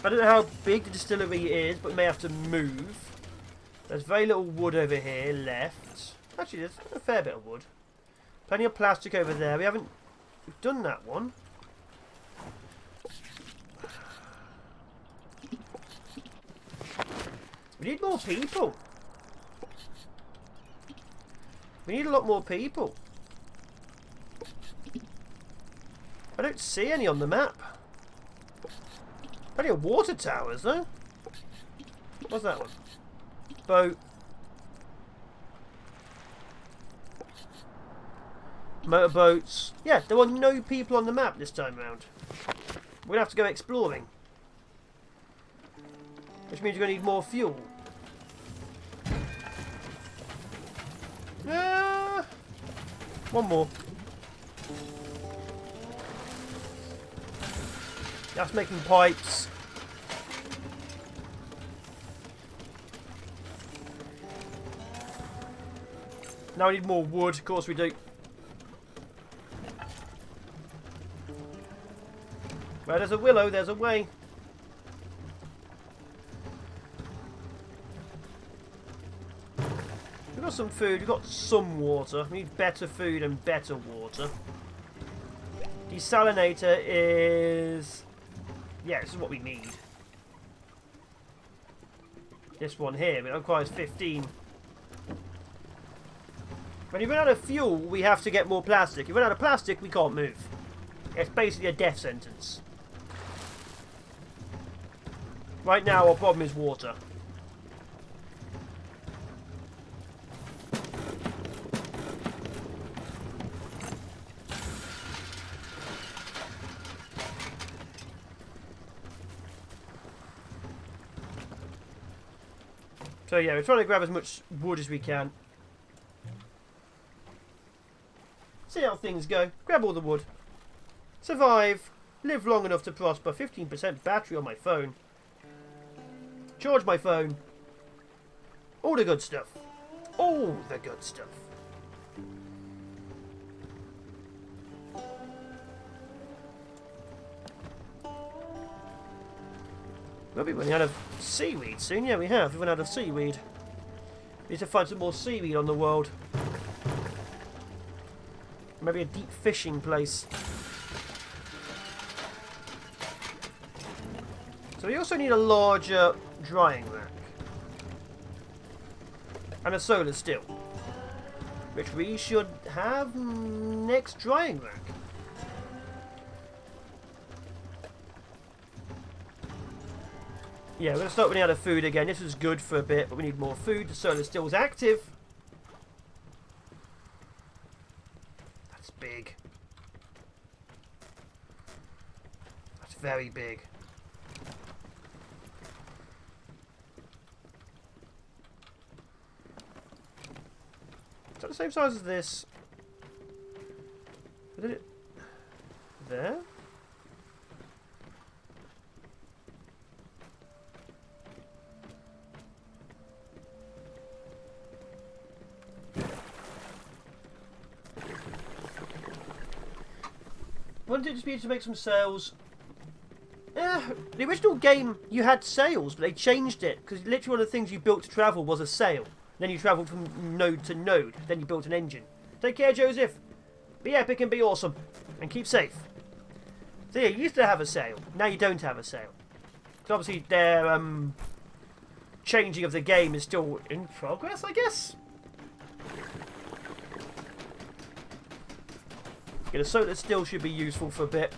Speaker 1: I don't know how big the distillery is, but we may have to move. There's very little wood over here left. Actually, there's a fair bit of wood. Plenty of plastic over there. We've done that one. We need more people. We need a lot more people. I don't see any on the map. Plenty of water towers, though. What's that one? Boat. Motorboats. Yeah, there were no people on the map this time around. We're going to have to go exploring. Which means you're going to need more fuel. One more. That's making pipes. Now we need more wood. Of course we do. Where there's a willow, there's a way. We've got some food, we've got some water. We need better food and better water. Desalinator is... yeah, this is what we need. This one here, it requires 15. When you run out of fuel, we have to get more plastic. If you run out of plastic, we can't move. It's basically a death sentence. Right now, our problem is water. So yeah, we're trying to grab as much wood as we can. See how things go. Grab all the wood. Survive. Live long enough to prosper. 15% battery on my phone. Charge my phone. All the good stuff. All the good stuff. We'll be running out of seaweed soon. Yeah, we have. We've run out of seaweed. We need to find some more seaweed on the world. Maybe a deep fishing place. So we also need a larger drying rack. And a solar still. Which we should have next drying rack. Yeah, we're going to start running out of food again. This was good for a bit, but we need more food. The solar still is active. That's big. That's very big. Is that the same size as this? Did it... there? Wouldn't it just be to make some sails? The original game, you had sails, but they changed it. Because literally one of the things you built to travel was a sail. Then you travelled from node to node. Then you built an engine. Take care, Joseph. Be epic and be awesome. And keep safe. So yeah, you used to have a sail. Now you don't have a sail. So obviously their changing of the game is still in progress, I guess? Yeah, the solar still should be useful for a bit.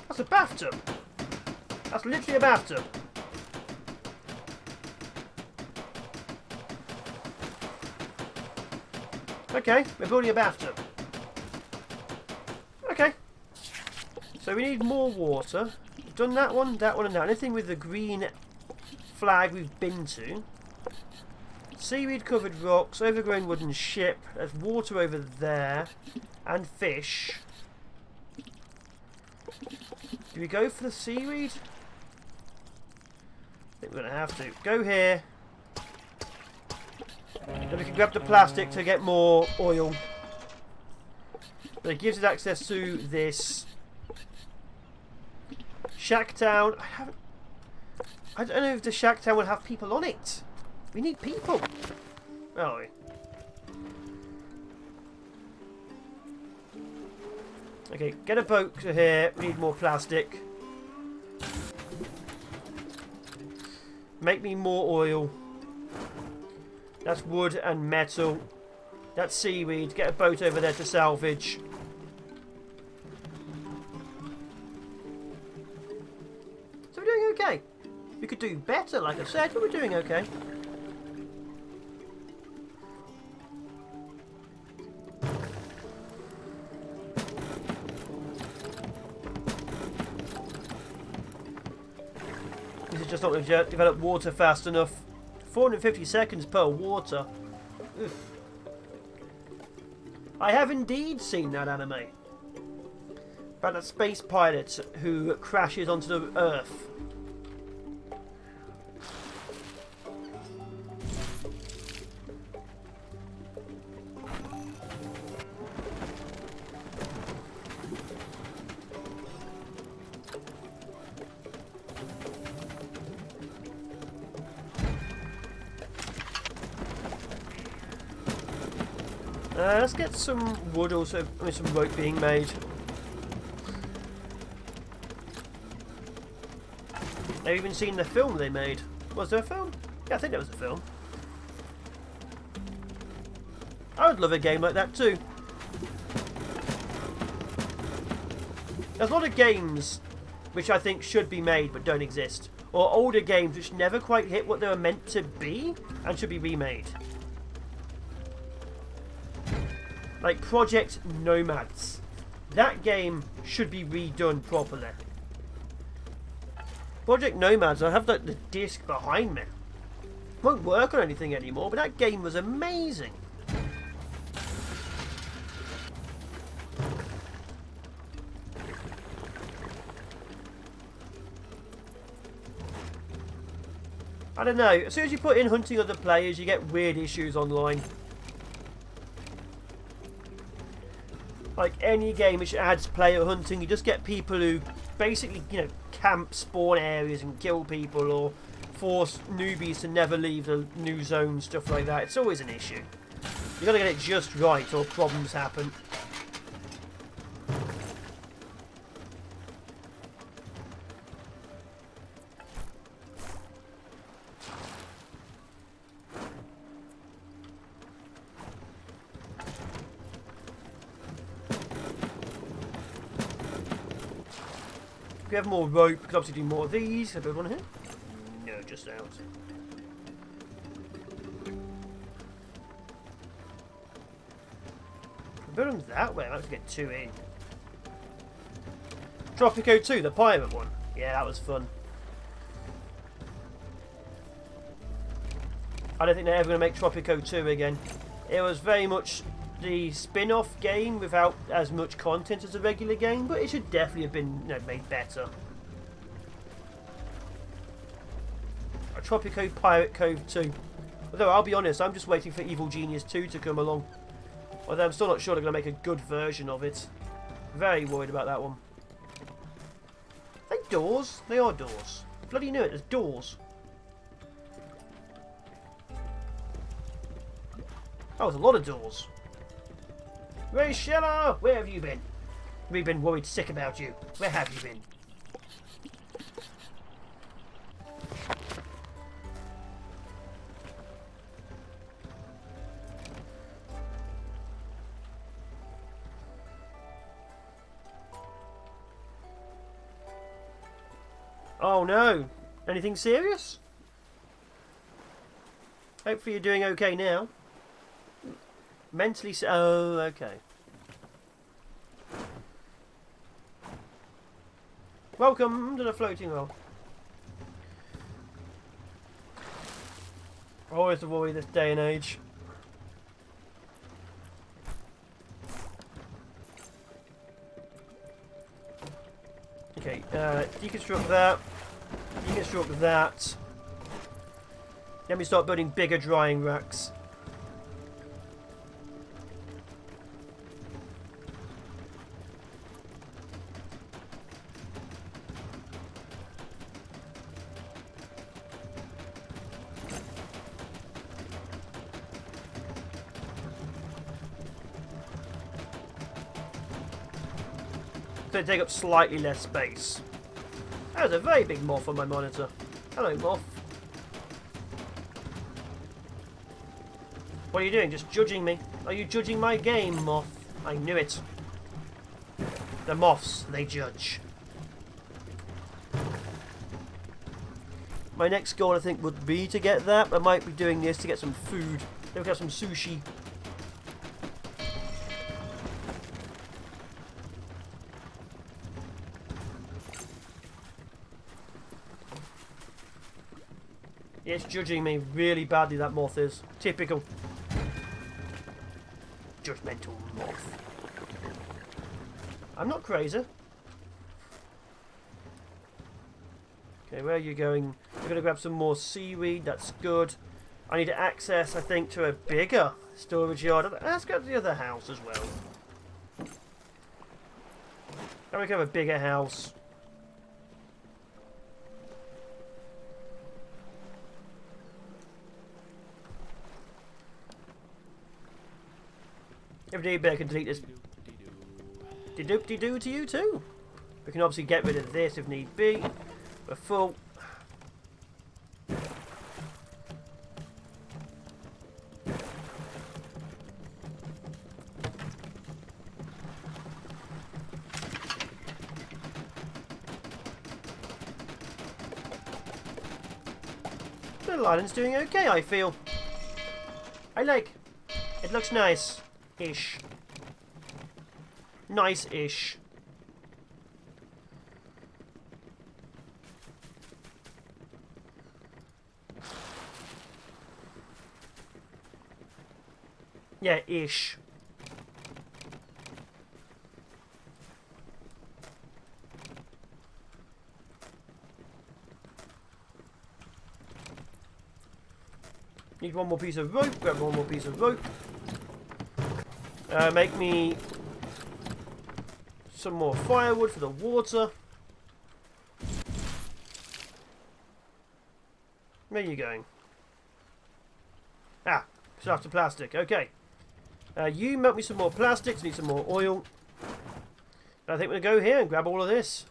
Speaker 1: That's a bathtub. That's literally a bathtub. Okay, we're building a bathtub. Okay. So we need more water. We've done that one, and that. Anything with the green flag we've been to. Seaweed covered rocks, overgrown wooden ship, there's water over there, and fish. Do we go for the seaweed? I think we're going to have to. Go here. Then we can grab the plastic to get more oil. But it gives us access to this. Shacktown. I don't know if the Shacktown will have people on it. We need people. Oh, we? Okay, get a boat to here. We need more plastic. Make me more oil. That's wood and metal. That's seaweed. Get a boat over there to salvage. okay. We could do better, like I said, but we're doing okay. This is just not developed water fast enough. 450 seconds per water. Oof. I have indeed seen that anime. About a space pilot who crashes onto the Earth. Let's get some wood also, I mean some rope being made. I've even seen the film they made. Was there a film? Yeah, I think there was a film. I would love a game like that too. There's a lot of games which I think should be made but don't exist. Or older games which never quite hit what they were meant to be and should be remade. Like Project Nomads. That game should be redone properly. Project Nomads, I have like the disc behind me. Won't work on anything anymore, but that game was amazing. I don't know, as soon as you put in hunting other players, you get weird issues online. Like any game which adds player hunting, you just get people who basically, you know, camp spawn areas and kill people or force newbies to never leave the new zone, stuff like that. It's always an issue. You gotta get it just right or problems happen. If we have more rope, we could obviously do more of these. Have we one here? No, just out. Build them that way. I might have to get 2 in. Tropico 2, the pirate one. Yeah, that was fun. I don't think they're ever going to make Tropico 2 again. It was very much the spin-off game without as much content as a regular game, but it should definitely have been, you know, made better. A Tropico Pirate Cove 2. Although I'll be honest, I'm just waiting for Evil Genius 2 to come along. Although I'm still not sure they're going to make a good version of it. Very worried about that one. Are they doors? They are doors. Bloody knew it, there's doors. That was a lot of doors. Ray Sheller, where have you been? We've been worried sick about you. Where have you been? Oh no! Anything serious? Hopefully you're doing okay now. Mentally... Oh, okay. Welcome to the floating world. Always the worry this day and age. Okay, deconstruct that. Deconstruct that. Let me start building bigger drying racks. They take up slightly less space. That was a very big moth on my monitor. Hello, moth. What are you doing? Just judging me? Are you judging my game, moth? I knew it. The moths, they judge. My next goal, I think, would be to get that. I might be doing this to get some food. Maybe we can have some sushi. Yeah, it's judging me really badly, that moth is. Typical. Judgmental moth. I'm not crazy. Okay, where are you going? We're going to grab some more seaweed. That's good. I need access, I think, to a bigger storage yard. Let's go to the other house as well. And we can have a bigger house. If need be, I can delete this. De-doop-de-doo to you too. We can obviously get rid of this if need be. We're full. The island's doing okay, I feel. I like. It looks nice-ish. Nice-ish. Yeah, ish. Need one more piece of rope. Grab one more piece of rope. Make me some more firewood for the water. Where are you going? Ah, still after plastic. Okay. You make me some more plastics. Need some more oil. I think we're going to go here and grab all of this.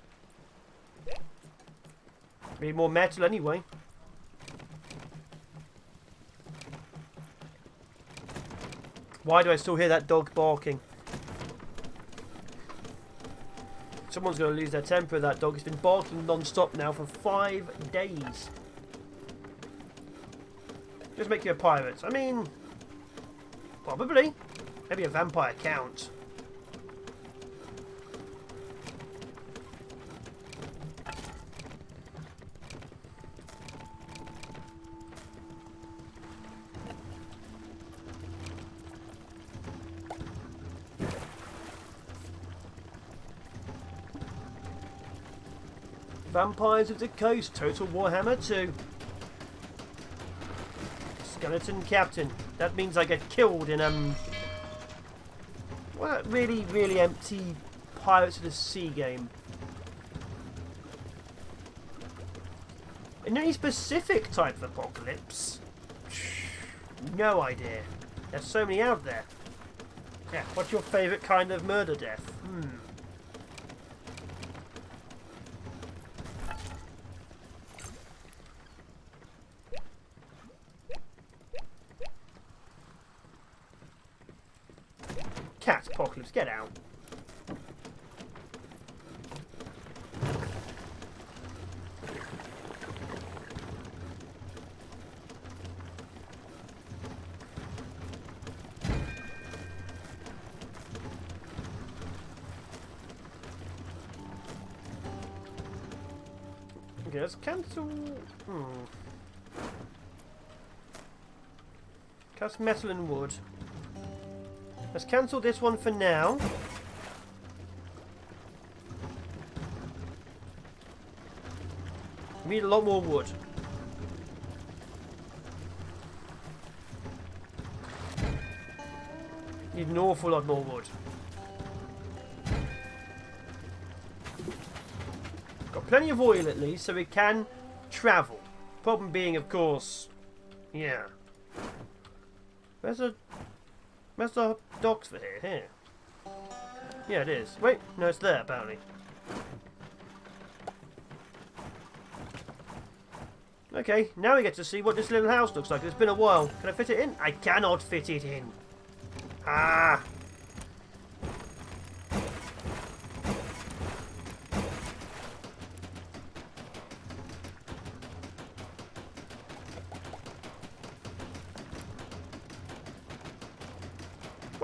Speaker 1: Need more metal anyway. Why do I still hear that dog barking? Someone's going to lose their temper, that dog. It's been barking non-stop now for 5 days. Just make you a pirate. I mean, probably. Maybe a vampire count. Vampires of the Coast, Total Warhammer 2. Skeleton Captain. That means I get killed in, well, that really, really empty Pirates of the Sea game. In any specific type of apocalypse? No idea. There's so many out there. Yeah, what's your favourite kind of murder death? Cat apocalypse, get out. Okay, let's cancel. Cast metal and wood. Let's cancel this one for now. We need a lot more wood. Need an awful lot more wood. Got plenty of oil at least, so we can travel. Problem being, of course, yeah. Where's the docks for here? Here. Yeah, it is. Wait, no, it's there apparently. Okay, now we get to see what this little house looks like. It's been a while. Can I fit it in? I cannot fit it in. Ah!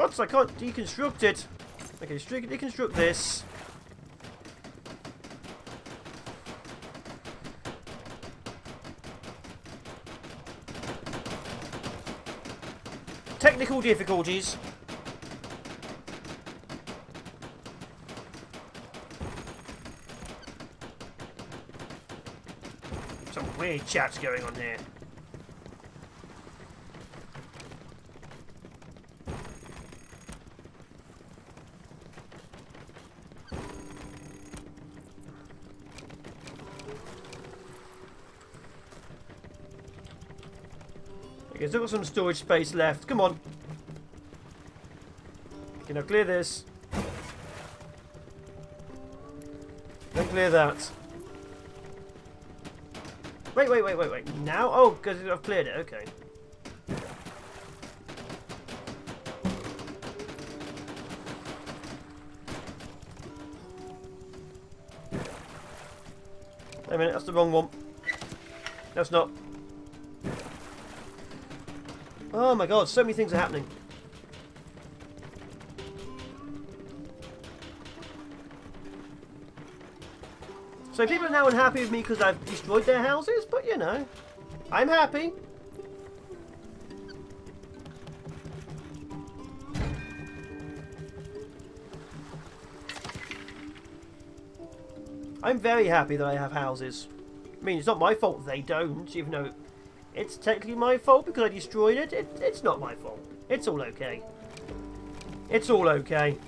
Speaker 1: What? I can't deconstruct it. Okay, deconstruct this. Technical difficulties. Some weird chat's going on here. Okay, still got some storage space left. Come on. Okay, now clear this. Then clear that. Wait. Now? Oh, because I've cleared it. Okay. Wait a minute, that's the wrong one. That's not. Oh my god, so many things are happening. So people are now unhappy with me because I've destroyed their houses, but you know, I'm happy. I'm very happy that I have houses. I mean, it's not my fault they don't, even though it's technically my fault because I destroyed it. It's not my fault. It's all okay. It's all okay.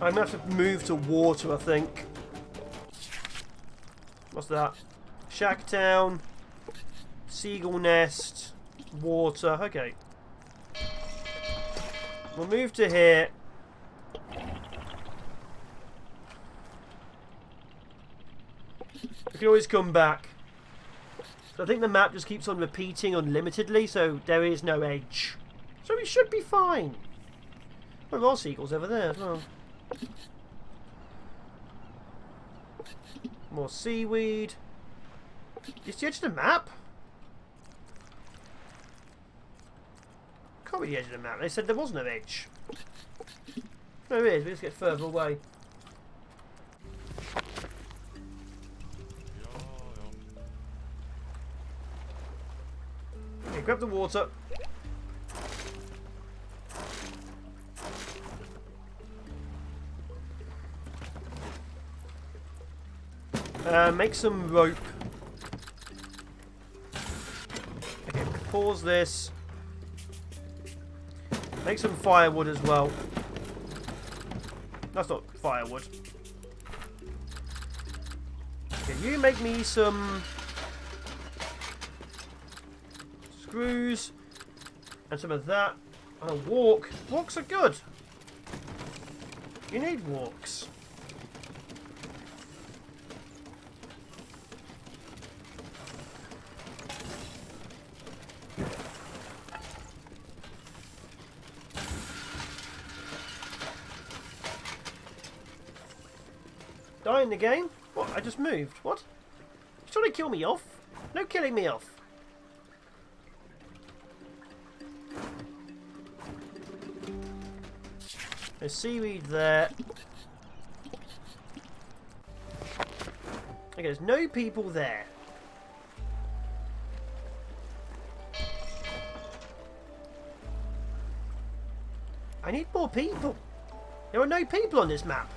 Speaker 1: I'm going to have to move to water, I think. What's that? Shack Town. Seagull Nest. Water. Okay. We'll move to here. We can always come back. So I think the map just keeps on repeating unlimitedly, so there is no edge. So we should be fine. Oh, there are seagulls over there as well. More seaweed. Is the edge of the map? Can't be the edge of the map. They said there was no edge. There is. We just get further away. Okay, grab the water. Make some rope. Okay, pause this. Make some firewood as well. That's not firewood. Okay, you make me some screws and some of that. And a walk. Walks are good. You need walks. Die in the game? What? I just moved. What? You trying to kill me off? No killing me off. There's seaweed there. Okay, there's no people there. I need more people. There are no people on this map.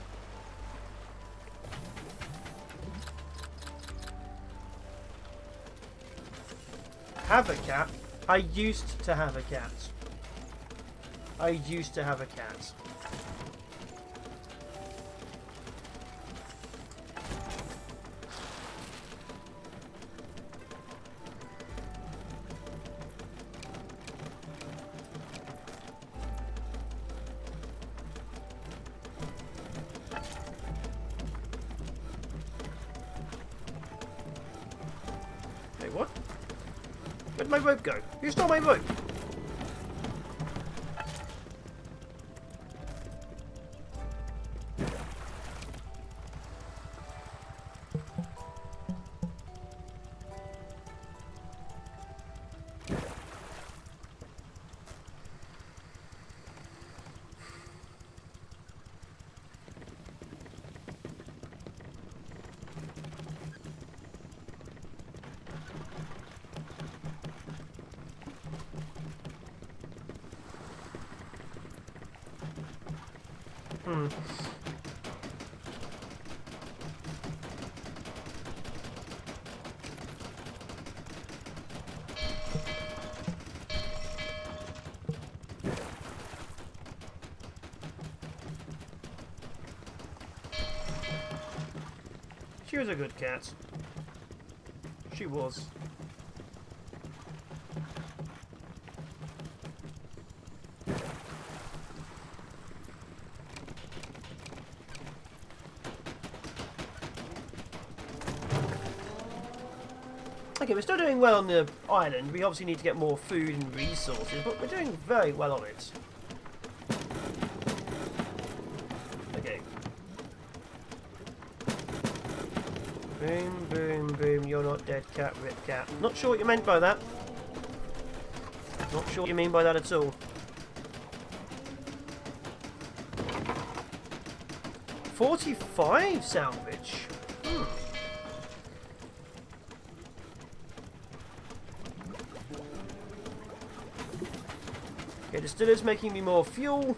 Speaker 1: Have a cat. I used to have a cat. I used to have a cat. my rope go? Who stole my rope? She was a good cat. She was. Okay, we're still doing well on the island. We obviously need to get more food and resources, but we're doing very well on it. Okay. Boom, boom, boom. You're not dead, cat, rip cat. Not sure what you meant by that. Not sure what you mean by that at all. 45 salvage. Okay, distiller's making me more fuel.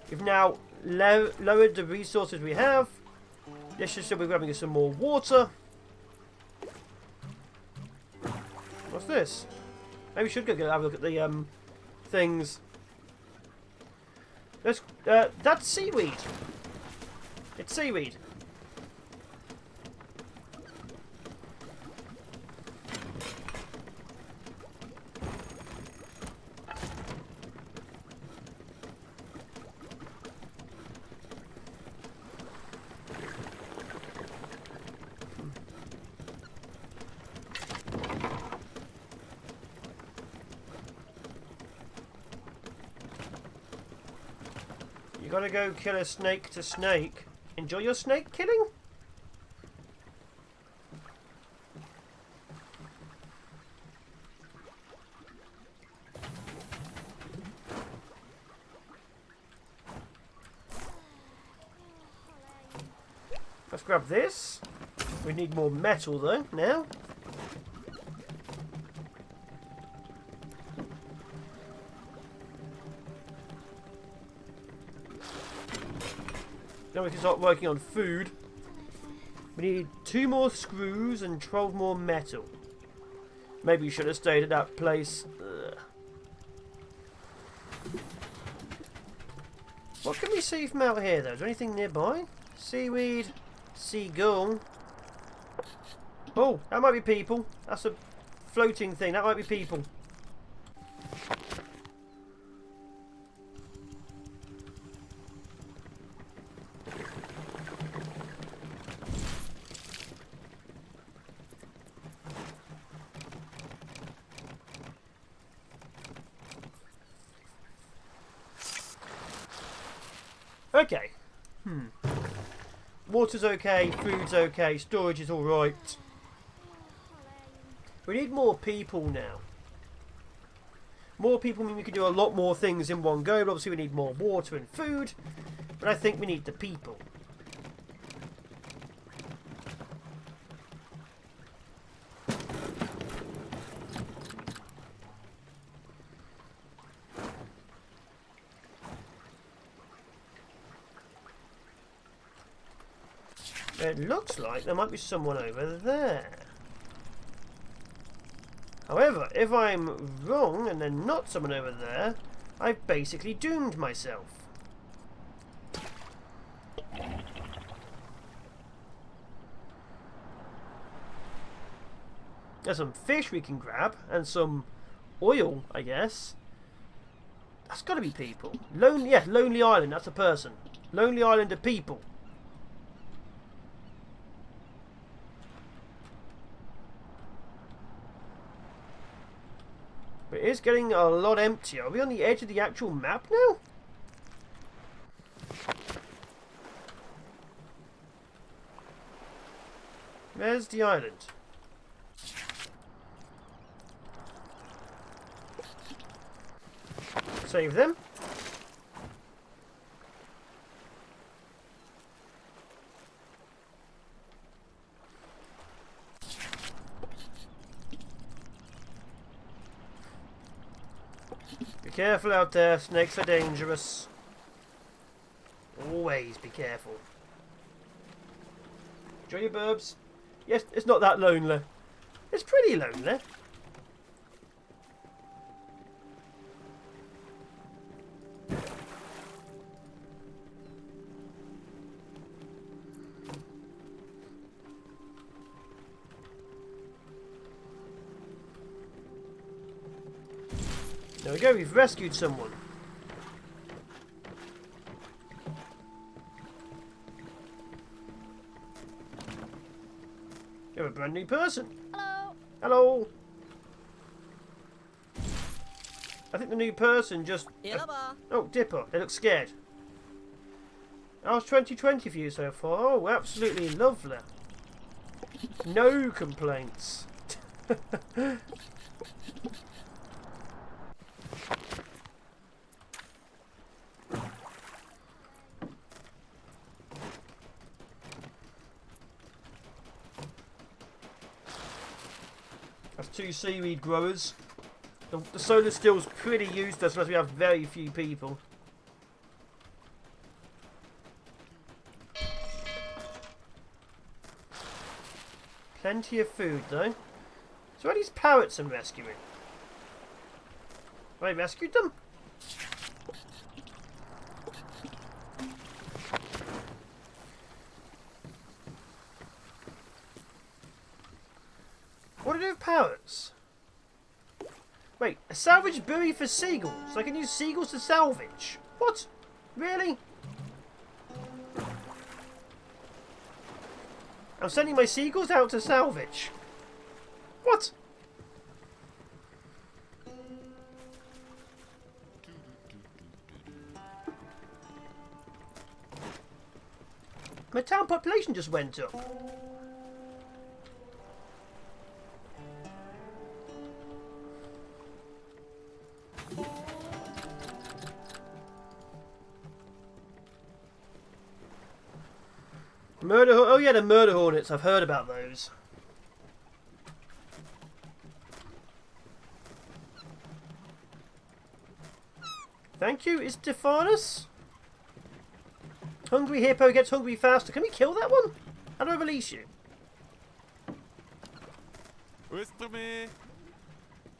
Speaker 1: We've now lowered the resources we have. This should be grabbing us some more water. What's this? Maybe we should go have a look at the things. Let's. That's seaweed. It's seaweed. You gotta go kill a snake to snake. Enjoy your snake killing? Let's grab this. We need more metal though, now. Now we can start working on food. We need 2 more screws and 12 more metal. Maybe we should have stayed at that place. Ugh. What can we see from out here though? Is there anything nearby? Seaweed, seagull. Oh, that might be people. That's a floating thing. That might be people. Okay. Water's okay, food's okay, storage is alright. We need more people now. More people mean we can do a lot more things in one go, but obviously we need more water and food. But I think we need the people. It looks like there might be someone over there. However, if I'm wrong and there's not someone over there, I've basically doomed myself. There's some fish we can grab and some oil, I guess. That's got to be people. Lonely Island, that's a person. Lonely Island are people. It is getting a lot emptier. Are we on the edge of the actual map now? Where's the island? Save them. Be careful out there, snakes are dangerous. Always be careful. Enjoy your burbs. Yes, it's not that lonely. It's pretty lonely. There we go, we've rescued someone. You're a brand new person.
Speaker 3: Hello.
Speaker 1: Hello. I think the new person just... oh, Dipper. They look scared. How's 2020 for you so far? Oh, absolutely lovely. No complaints. That's 2 seaweed growers. The solar steel's pretty useless unless we have very few people. Plenty of food though. So are these parrots I'm rescuing? Have I rescued them? What do I do with parrots? Wait, a salvage buoy for seagulls? I can use seagulls to salvage? What? Really? I'm sending my seagulls out to salvage. What? My town population just went up. Oh yeah, the murder hornets. I've heard about those. Thank you. Is Stephanus? Hungry hippo gets hungry faster. Can we kill that one? How do I release you?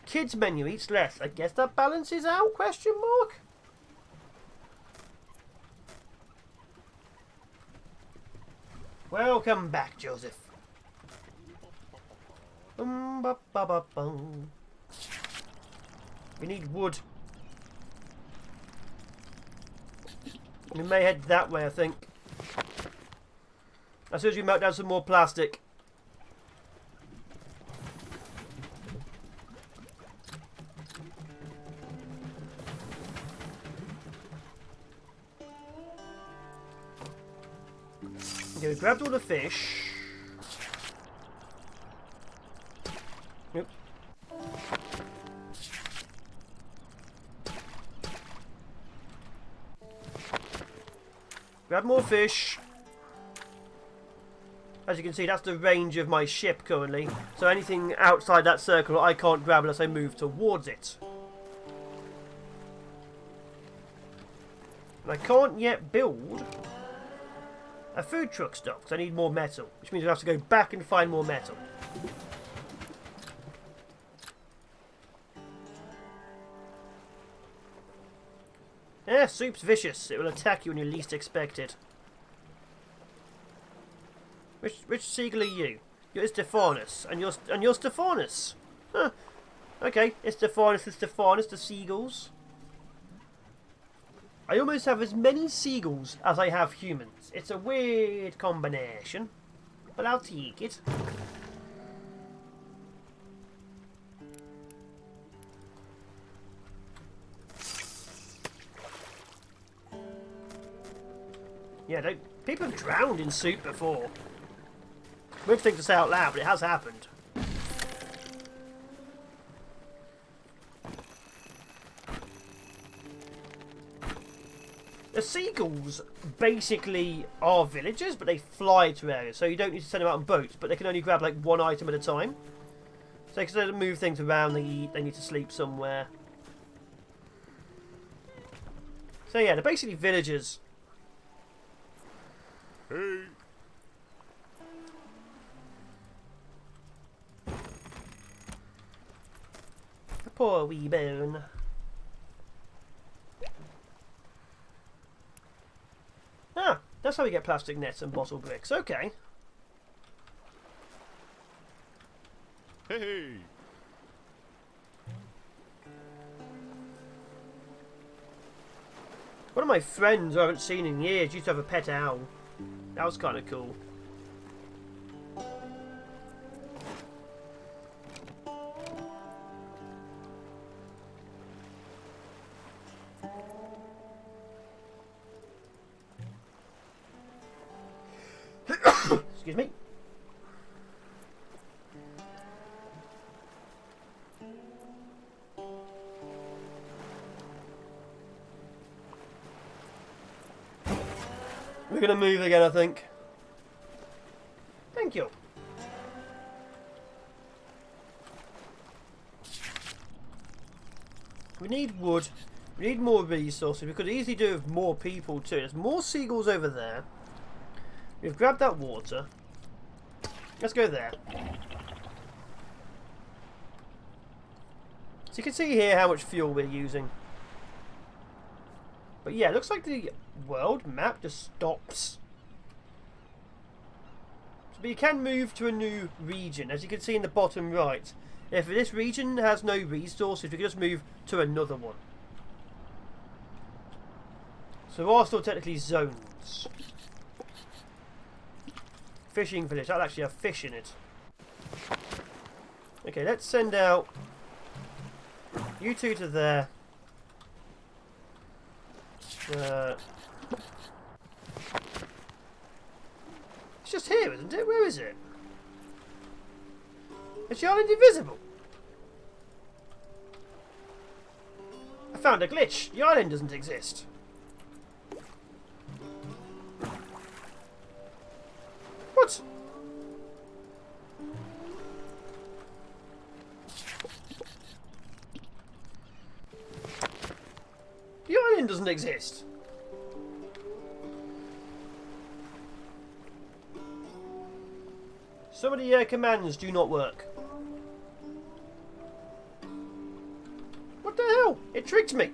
Speaker 1: Kids menu eats less. I guess that balances out? Question mark. Welcome back, Joseph. Ba, ba, ba, bum. We need wood. We may head that way, I think. As soon as we melt down some more plastic. Okay, we grabbed all the fish. Yep. Grab more fish. As you can see, that's the range of my ship currently. So anything outside that circle I can't grab unless I move towards it. And I can't yet build a food truck stop because I need more metal, which means I have to go back and find more metal. Yeah, soup's vicious. It will attack you when you least expect it. Which seagull are you? You're Stephanus, and you're Stephanus. Huh. Okay, it's Stephanus and Stephanus, the seagulls. I almost have as many seagulls as I have humans. It's a weird combination, but I'll take it. Yeah, people have drowned in soup before. Weird thing to say out loud, but it has happened. The seagulls basically are villagers, but they fly to areas, so you don't need to send them out on boats, but they can only grab like one item at a time. So because they can move things around, they eat, they need to sleep somewhere. So yeah, they're basically villagers.
Speaker 2: Hey.
Speaker 1: The poor wee bone. Ah, that's how we get plastic nets and bottle bricks. Okay.
Speaker 2: Hey.
Speaker 1: One of my friends I haven't seen in years used to have a pet owl. That was kind of cool. Excuse me. We're going to move again, I think. Thank you. We need wood. We need more resources. We could easily do with more people too. There's more seagulls over there. We've grabbed that water. Let's go there. So you can see here how much fuel we're using. But yeah, it looks like the world map just stops. But you can move to a new region, as you can see in the bottom right. If this region has no resources, we can just move to another one. So there are still technically zones. Fishing village, that'll actually have fish in it. Okay, let's send out you two to there. It's just here, isn't it? Where is it? Is the island invisible? I found a glitch. The island doesn't exist. What? The island doesn't exist. Some of the commands do not work. What the hell? It tricked me.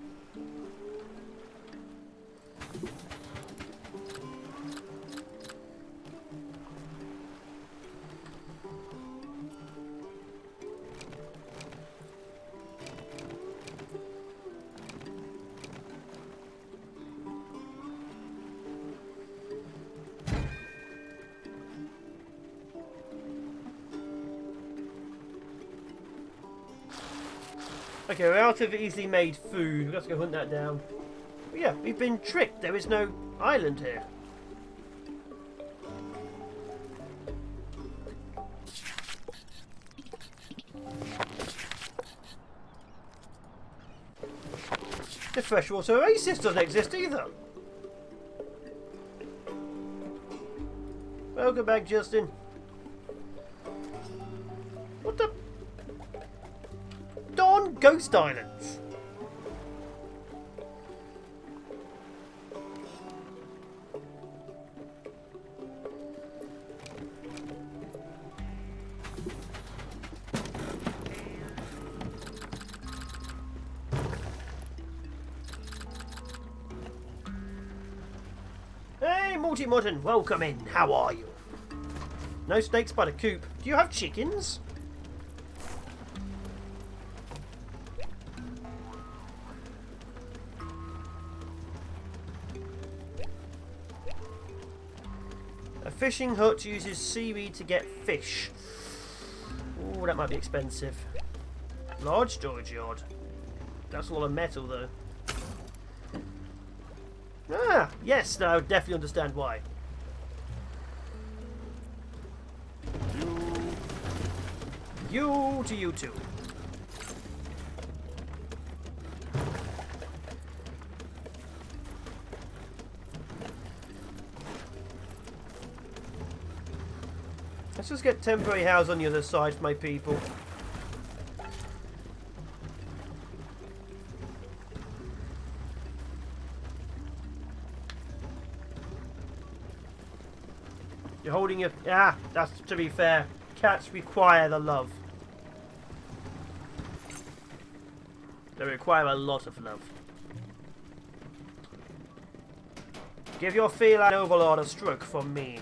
Speaker 1: Okay, we're out of easily made food. We've got to go hunt that down. But yeah, we've been tricked. There is no island here. The freshwater oasis doesn't exist either. Welcome back, Justin. What the? Darn ghost islands. Hey, Morty Mutton, welcome in. How are you? No snakes by the coop. Do you have chickens? A fishing hut uses seaweed to get fish. Ooh, that might be expensive. Large storage yard. That's a lot of metal though. Ah, yes, now I would definitely understand why. You to you two. Let's just get temporary house on the other side for my people. You're holding your... Ah, that's to be fair. Cats require the love. They require a lot of love. Give your feline overlord a stroke from me.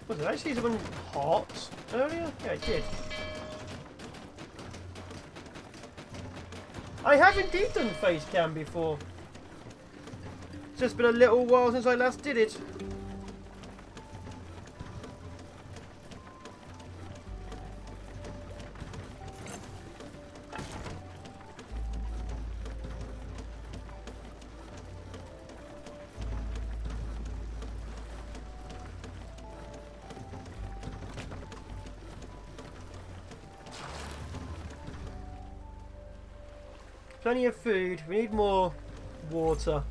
Speaker 1: Did I see someone hot earlier? Yeah, I did. I have indeed done face cam before. It's just been a little while since I last did it. Plenty of food. We need more water.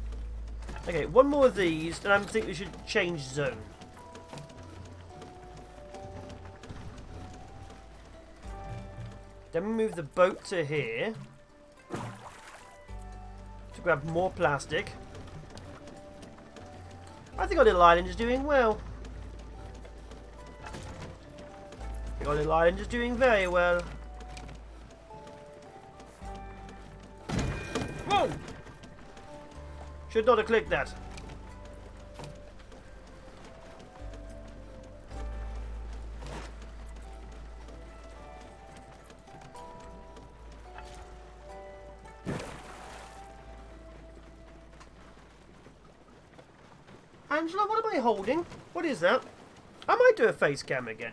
Speaker 1: Okay, one more of these, and I think we should change zone. Then we move the boat to here to grab more plastic. I think our little island is doing well. I think our little island is doing very well. Whoa! Should not have clicked that. Angela, what am I holding? What is that? I might do a face cam again.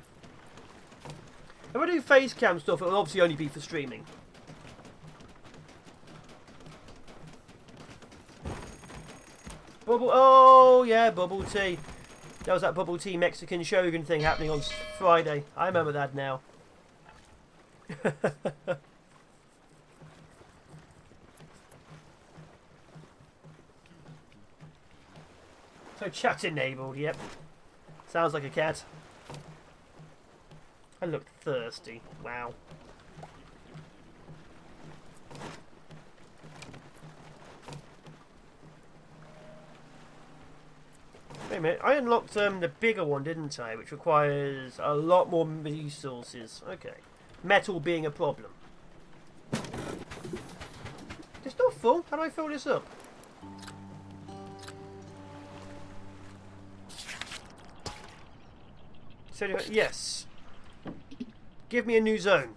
Speaker 1: If I do face cam stuff, it will obviously only be for streaming. Bubble, oh yeah, bubble tea. That was that bubble tea Mexican Shogun thing happening on Friday. I remember that now. So chat enabled, yep. Sounds like a cat. I look thirsty. Wow. Wait a minute, I unlocked the bigger one, didn't I? Which requires a lot more resources. Okay. Metal being a problem. It's not full. How do I fill this up? So, yes. Give me a new zone.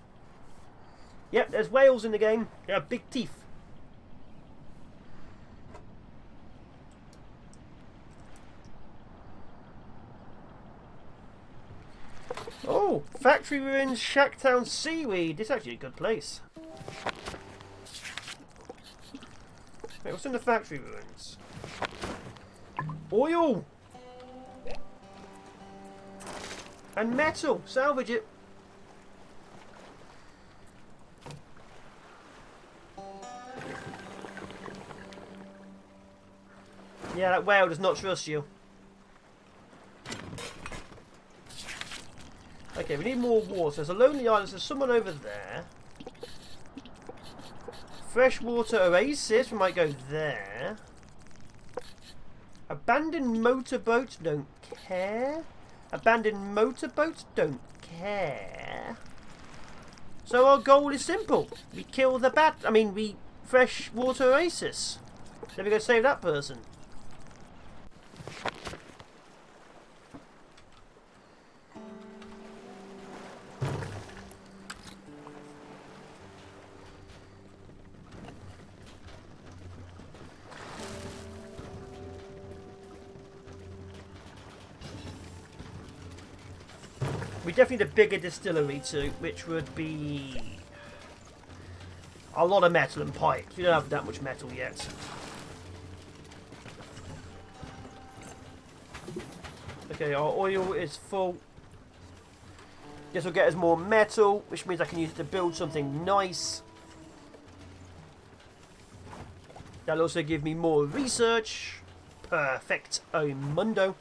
Speaker 1: Yep, there's whales in the game. They have big teeth. Oh, Factory Ruins, Shacktown Seaweed. This is actually a good place. Wait, what's in the Factory Ruins? Oil! And metal! Salvage it! Yeah, that whale does not trust you. Okay, we need more water. There's a lonely island. There's someone over there. Freshwater oasis. We might go there. Abandoned motorboat. Don't care. Abandoned motorboat. Don't care. So our goal is simple. We kill the we freshwater oasis. Then we go save that person. We definitely need a bigger distillery too, which would be A lot of metal and pipes. We don't have that much metal yet. Okay, our oil is full. This will get us more metal, which means I can use it to build something nice. That'll also give me more research. Perfect. Oh, mundo.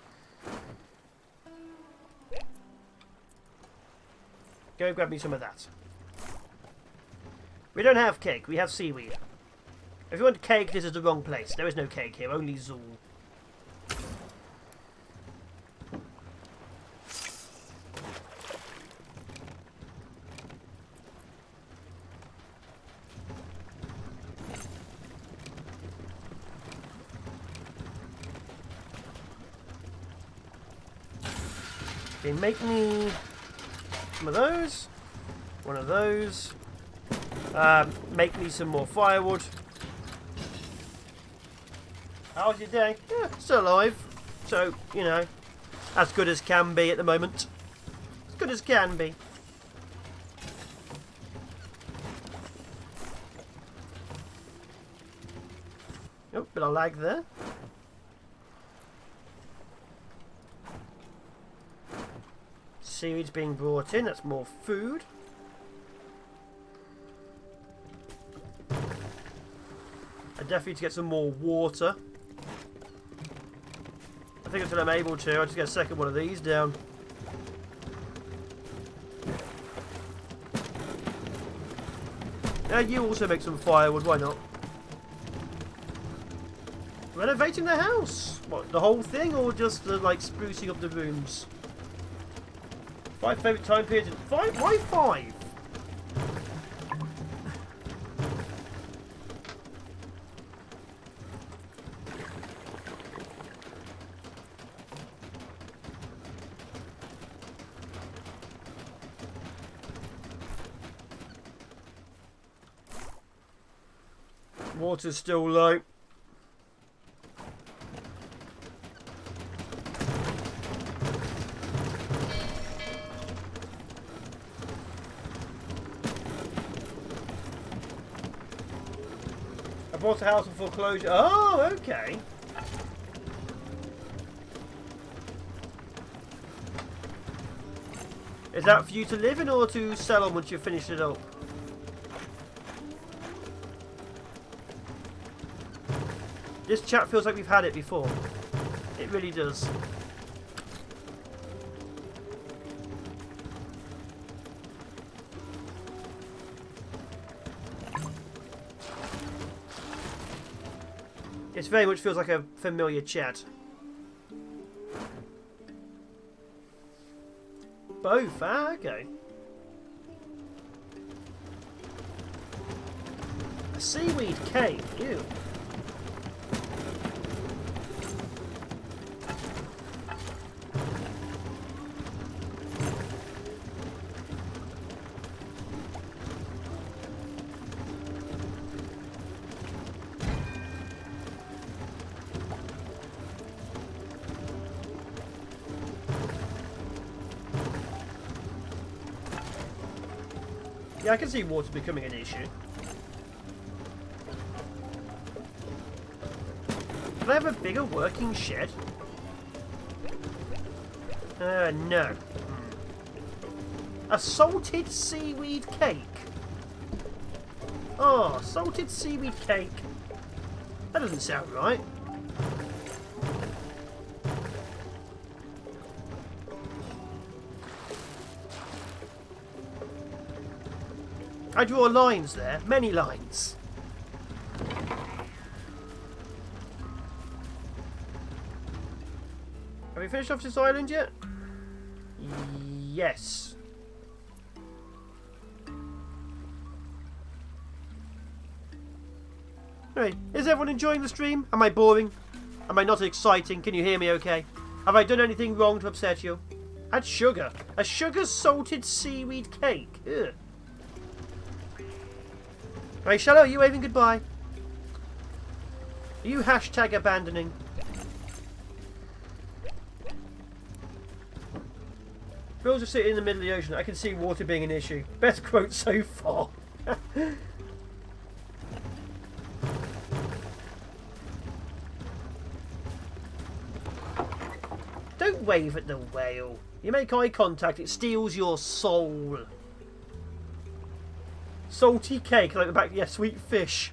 Speaker 1: Go grab me some of that. We don't have cake, we have seaweed. If you want cake, this is the wrong place. There is no cake here, only Zool. Okay, make me some of those. One of those. Make me some more firewood. How's your day? Yeah, still alive. So, you know, as good as can be at the moment. As good as can be. Oh, bit of lag there. Seaweed's being brought in. That's more food. I definitely need to get some more water. I think until I'm able to, I'll just get a second one of these down. Yeah, you also make some firewood, why not? Renovating the house! What, the whole thing, or just the, like, sprucing up the rooms? 5 favourite time periods in 5? Why 5? Water's still low. I bought a house in foreclosure. Oh, okay. Is that for you to live in or to sell on once you've finished it up? This chat feels like we've had it before. It really does. It very much feels like a familiar chat. Both? Ah, okay. A seaweed cave. Ew. Yeah, I can see water becoming an issue. Can I have a bigger working shed? No. A salted seaweed cake. Oh, salted seaweed cake. That doesn't sound right. I draw lines there, many lines. Have we finished off this island yet? Yes. Anyway, is everyone enjoying the stream? Am I boring? Am I not exciting? Can you hear me okay? Have I done anything wrong to upset you? Add sugar. A sugar salted seaweed cake. Ugh. Right, Shallow, are you waving goodbye? Are you hashtag abandoning? Bills are sitting in the middle of the ocean. I can see water being an issue. Best quote so far. wave at the whale. You make eye contact, it steals your soul. Salty cake, like the back, yeah, sweet fish.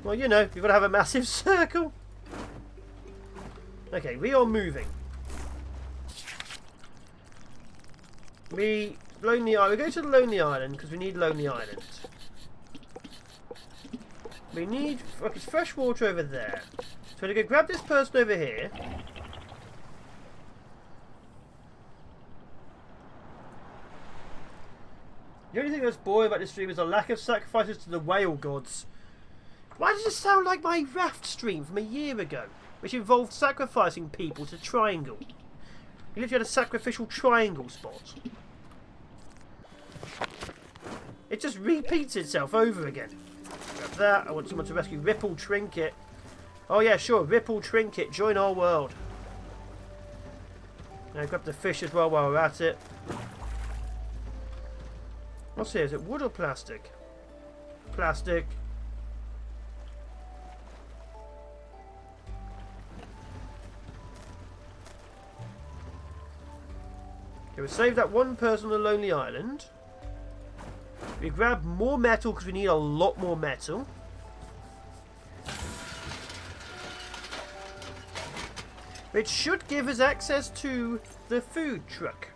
Speaker 1: Well, you know, you've got to have a massive circle. Okay, we are moving. We go to the Lonely Island because we need Lonely Island. We need fresh water over there. So we're going to go grab this person over here. The only thing that's boring about this stream is the lack of sacrifices to the whale gods. Why does it sound like my raft stream from a year ago, which involved sacrificing people to triangle? You literally had a sacrificial triangle spot. It just repeats itself over again. Grab that. I want someone to rescue Ripple Trinket. Oh yeah, sure. Ripple Trinket. Join our world. Now grab the fish as well while we're at it. What's here? Is it wood or plastic? Plastic. Okay, we save that one person on the Lonely Island. We grab more metal because we need a lot more metal. Which should give us access to the food truck.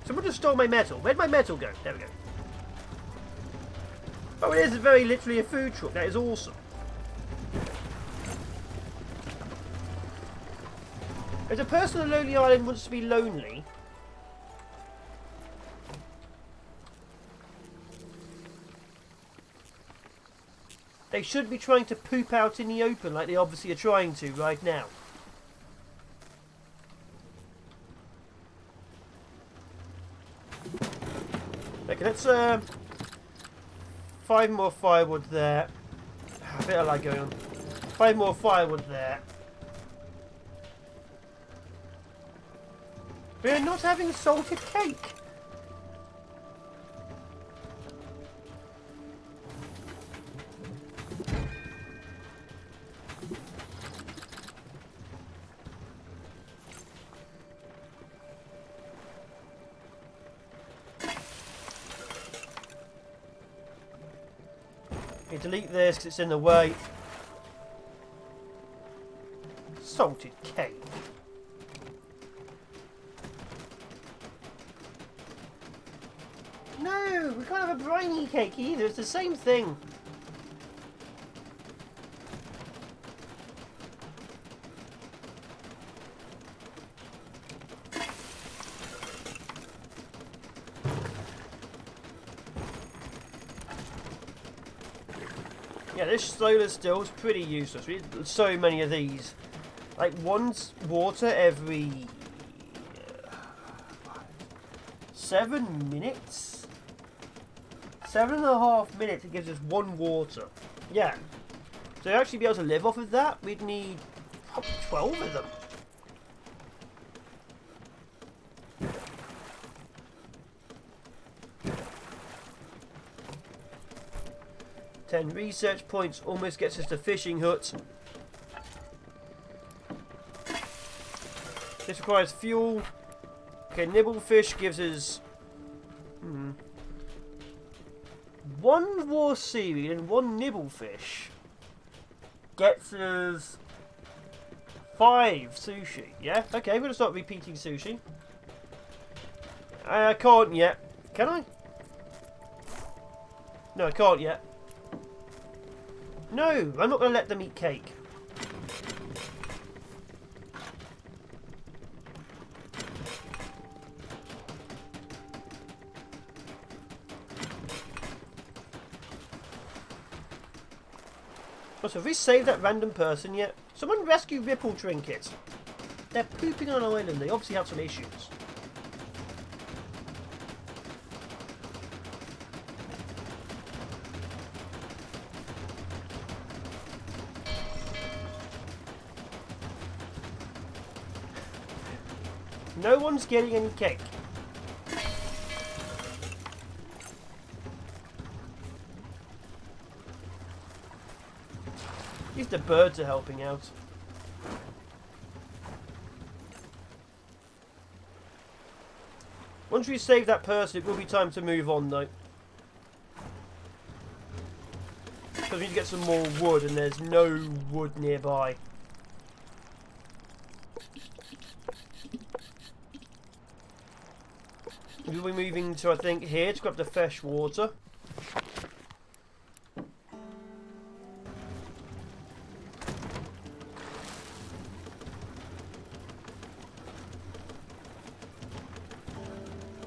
Speaker 1: Someone just stole my metal. Where'd my metal go? There we go. Oh, it is very literally a food truck. That is awesome. If a person on a lonely island wants to be lonely, they should be trying to poop out in the open like they obviously are trying to right now. Okay, let's 5 more firewood there. A bit of lag going on. 5 more firewood there. We're not having salted cake. Okay, delete this because it's in the way. Salted cake. No, we can't have a briny cake either. It's the same thing. Yeah, this solar still is pretty useless. We need so many of these. Like, one's water every 7 minutes? 7.5 minutes, it gives us 1 water. Yeah. So to actually be able to live off of that, we'd need 12 of them. Ten research points almost gets us to fishing huts. This requires fuel. Okay, nibblefish gives us 1 war seaweed and 1 nibblefish gets us 5 sushi. Yeah, okay, we're gonna start repeating sushi. I can't yet. Can I? No, I can't yet. No, I'm not gonna let them eat cake. Also, have we saved that random person yet? Someone rescue Ripple Trinket. They're pooping on an island. They obviously have some issues. No one's getting any cake. At least the birds are helping out. Once we save that person, it will be time to move on though. Because we need to get some more wood and there's no wood nearby. We'll be moving to, I think, here to grab the fresh water.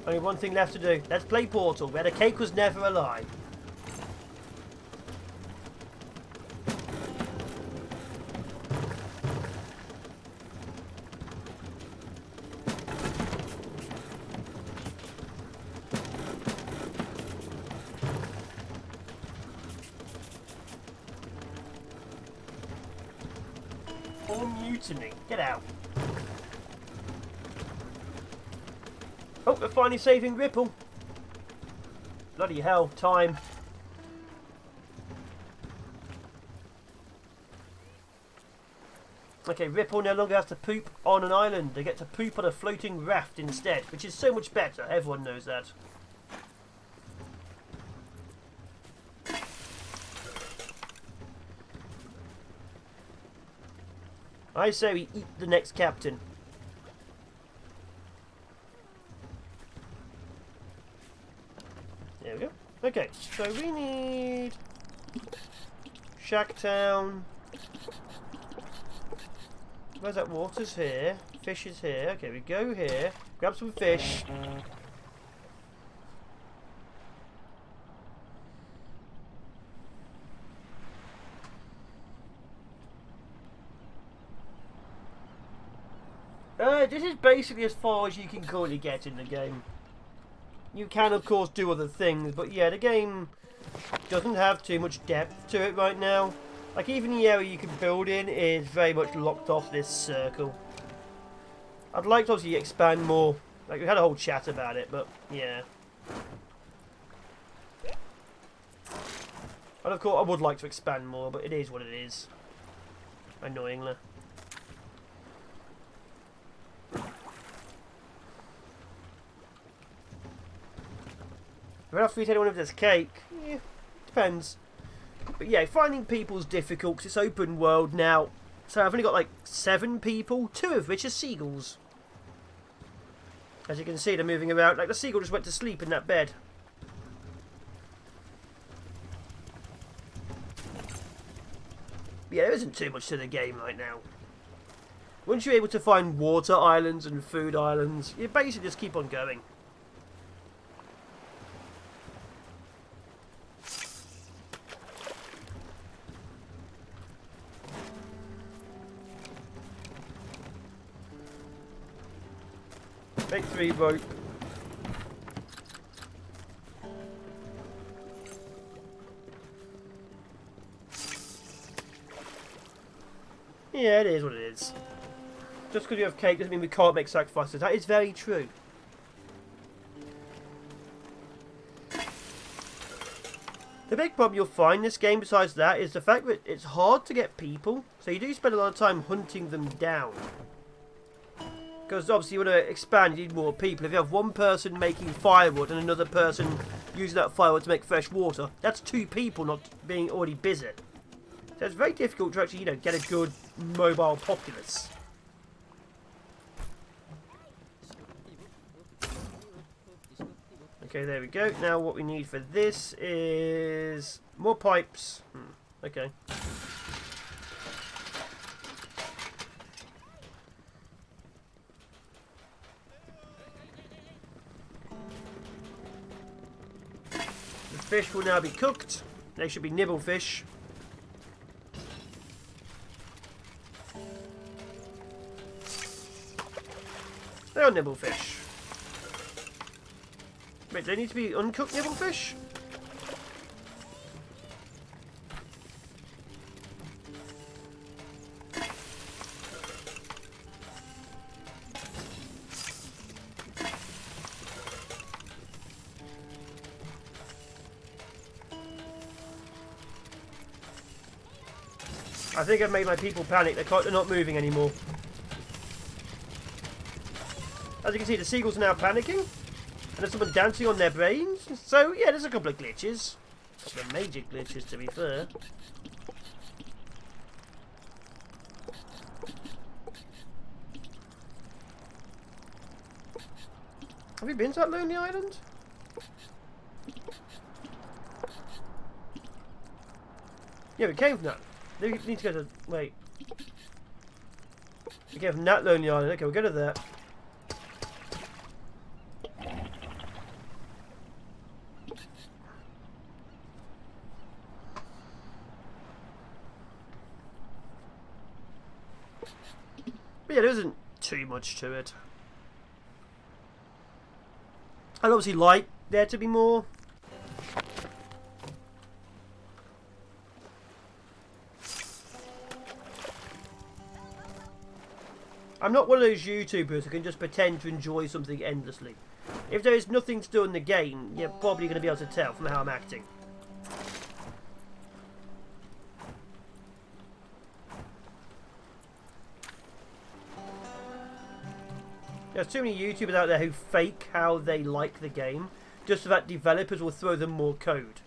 Speaker 1: Only one thing left to do. Let's play Portal, where the cake was never a lie. Or mutiny. Get out. Oh, we're finally saving Ripple. Bloody hell, time. Okay, Ripple no longer has to poop on an island. They get to poop on a floating raft instead, which is so much better. Everyone knows that. I say we eat the next captain. There we go. Okay, so we need Shacktown. Where's that? Water's here. Fish is here. Okay, we go here. Grab some fish. This is basically as far as you can currently get in the game. You can, of course, do other things, but yeah, the game doesn't have too much depth to it right now. Like, even the area you can build in is very much locked off this circle. I'd like to obviously expand more. Like, we had a whole chat about it, but yeah. And of course, I would like to expand more, but it is what it is. Annoyingly. If I have to eat anyone of this cake, yeah, depends. But yeah, finding people's difficult because it's open world now. So I've only got like 7 people, 2 of which are seagulls. As you can see, they're moving around. Like the seagull just went to sleep in that bed. But yeah, there isn't too much to the game right now. Once you're able to find water islands and food islands, you basically just keep on going. Make 3 rope. Yeah, it is what it is. Just because you have cake doesn't mean we can't make sacrifices. That is very true. The big problem you'll find in this game besides that is the fact that it's hard to get people. So you do spend a lot of time hunting them down. Because obviously you want to expand, you need more people. If you have one person making firewood and another person using that firewood to make fresh water, that's 2 people not being already busy. So it's very difficult to actually, you know, get a good mobile populace. Okay, there we go. Now what we need for this is more pipes. Okay. Fish will now be cooked. They should be nibble fish. They are nibble fish. Wait, do they need to be uncooked nibble fish? I think I've made my people panic. They're not moving anymore. As you can see, the seagulls are now panicking. And there's someone dancing on their brains. So, yeah, there's a couple of glitches. A couple of major glitches, to be fair. Have you been to that lonely island? Yeah, we came from that. We need to go to... Wait. We came from that lonely island. Okay, we'll go to that. But yeah, there isn't too much to it. I'd obviously like there to be more. I'm not one of those YouTubers who can just pretend to enjoy something endlessly. If there is nothing to do in the game, you're probably going to be able to tell from how I'm acting. There's too many YouTubers out there who fake how they like the game, just so that developers will throw them more code.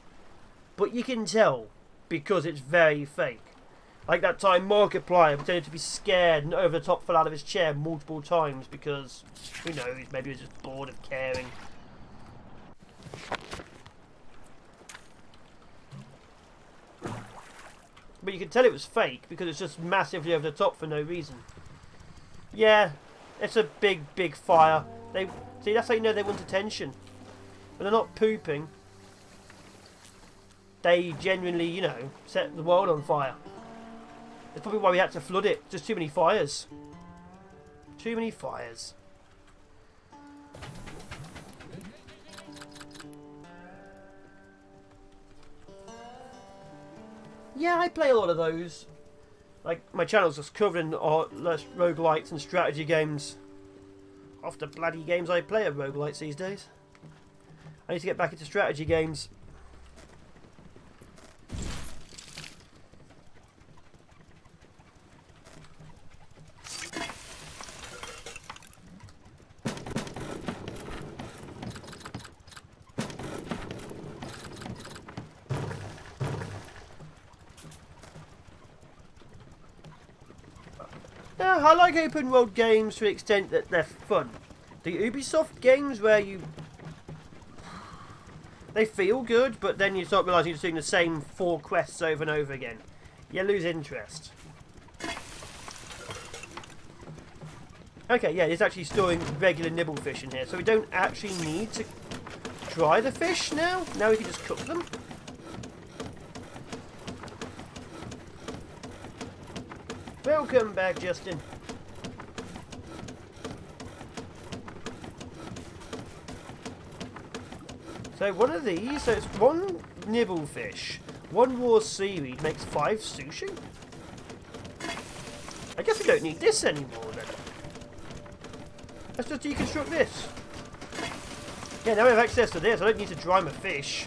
Speaker 1: But you can tell, because it's very fake. Like that time Markiplier pretended to be scared and over the top fell out of his chair multiple times because, who knows, maybe he was just bored of caring. But you can tell it was fake because it's just massively over the top for no reason. Yeah, it's a big fire. See, that's how you know they want attention. When they're not pooping, they genuinely, you know, set the world on fire. That's probably why we had to flood it. Just too many fires. Too many fires. Yeah, I play a lot of those. Like, my channel's just covering roguelites and strategy games. Half the bloody games I play are roguelites these days. I need to get back into strategy games. I like open world games to the extent that they're fun. The Ubisoft games where they feel good, but then you start realising you're just doing the same 4 quests over and over again. You lose interest. Okay, yeah, it's actually storing regular nibble fish in here, so we don't actually need to dry the fish now. Now we can just cook them. Welcome back, Justin. So one of these, so it's 1 nibble fish, 1 raw seaweed makes 5 sushi? I guess we don't need this anymore then. Let's just deconstruct this. Yeah, now we have access to this, I don't need to dry my fish.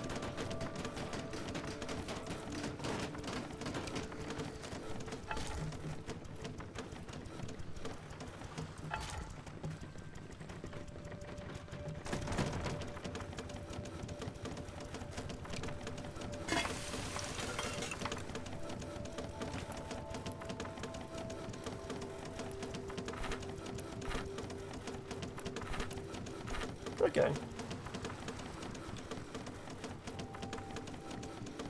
Speaker 1: Okay.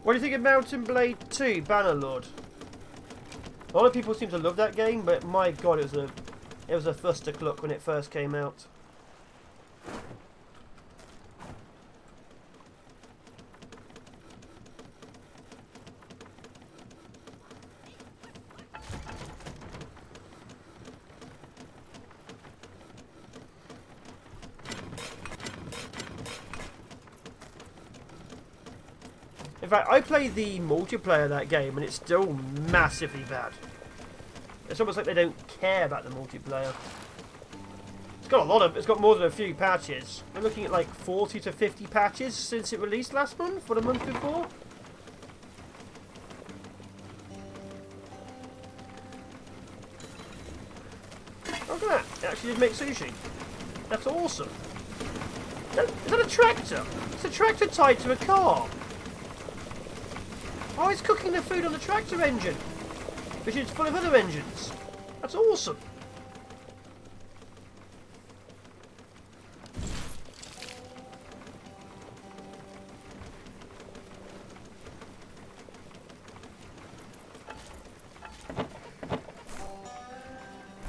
Speaker 1: What do you think of Mountain Blade 2, Bannerlord? A lot of people seem to love that game, but my god, it was a fustercluck when it first came out. In fact, I played the multiplayer of that game and it's still massively bad. It's almost like they don't care about the multiplayer. It's got more than a few patches. I'm looking at like 40 to 50 patches since it released last month or the month before. actually did make sushi. That's awesome. Is that a tractor? It's a tractor tied to a car. Oh, it's cooking the food on the tractor engine, which is full of other engines. That's awesome.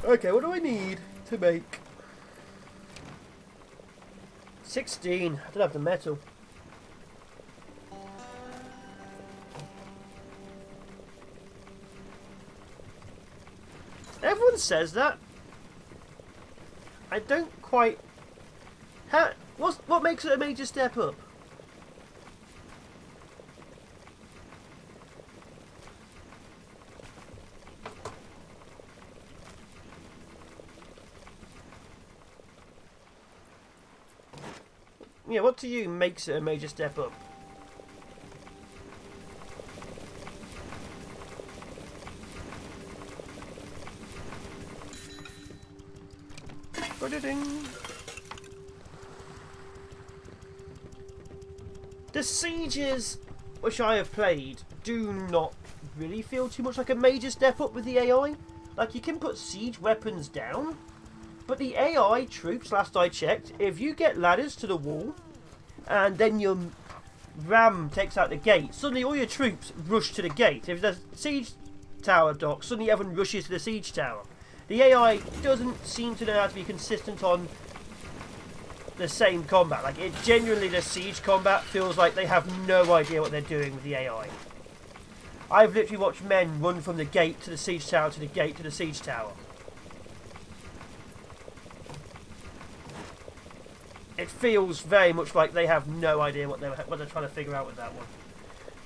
Speaker 1: Okay, what do I need to make 16? I don't have the metal. Everyone says that. I don't quite... What makes it a major step up? Yeah, what to you makes it a major step up? The sieges which I have played do not really feel too much like a major step up with the AI. Like, you can put siege weapons down, but the AI troops, last I checked, if you get ladders to the wall and then your ram takes out the gate, suddenly all your troops rush to the gate. If there's a siege tower dock, suddenly everyone rushes to the siege tower. The AI doesn't seem to know how to be consistent on the same combat. Like, it genuinely, the siege combat feels like they have no idea what they're doing with the AI. I've literally watched men run from the gate to the siege tower to the gate to the siege tower. It feels very much like they have no idea what they're trying to figure out with that one.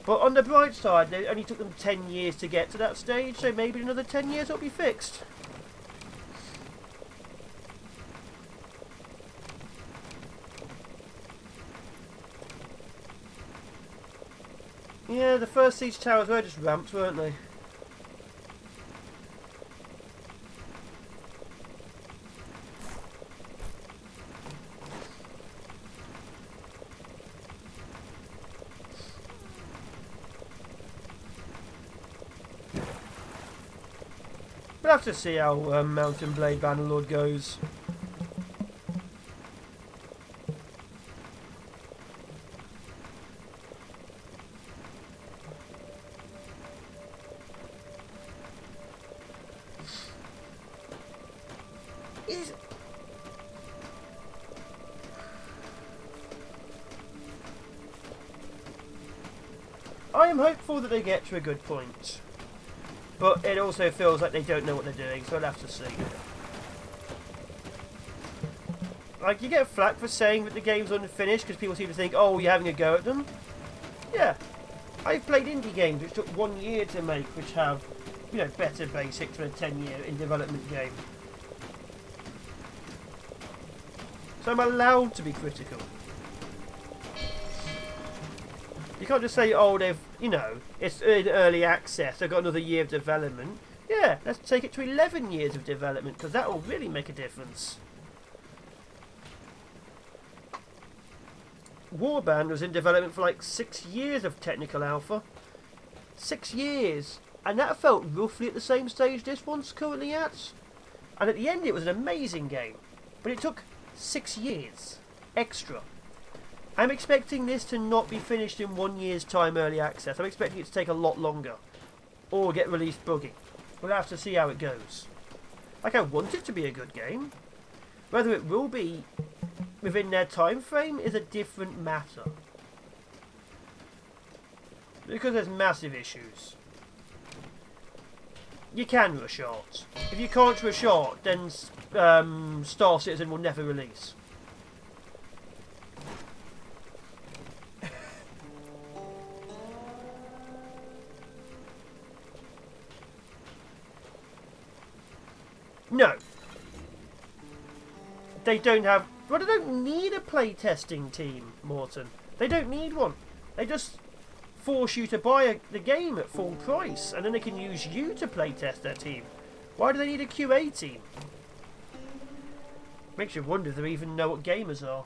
Speaker 1: But on the bright side, it only took them 10 years to get to that stage, so maybe in another 10 years it'll be fixed. Yeah, the first siege towers were just ramps, weren't they? We'll have to see how Mountain Blade Bannerlord goes. I am hopeful that they get to a good point. But it also feels like they don't know what they're doing, so I'll have to see. Like, you get flack for saying that the game's unfinished because people seem to think, oh, you're having a go at them. Yeah. I've played indie games which took 1 year to make, which have, you know, better basics for a 10-year in development game. So I'm allowed to be critical. You can't just say, oh, they've, you know, it's in early access, they've got another year of development. Yeah, let's take it to 11 years of development, because that will really make a difference. Warband was in development for like 6 years of technical alpha. 6 years. And that felt roughly at the same stage this one's currently at. And at the end it was an amazing game. But it took 6 years extra. I'm expecting this to not be finished in 1 year's time early access. I'm expecting it to take a lot longer. Or get released buggy. We'll have to see how it goes. Like, I want it to be a good game. Whether it will be within their time frame is a different matter. Because there's massive issues. You can rush art. If you can't rush art, then Star Citizen will never release. No. They don't have... Well, they don't need a playtesting team, Morton. They don't need one. They just force you to buy the game at full price, and then they can use you to playtest their team. Why do they need a QA team? Makes you wonder if they even know what gamers are.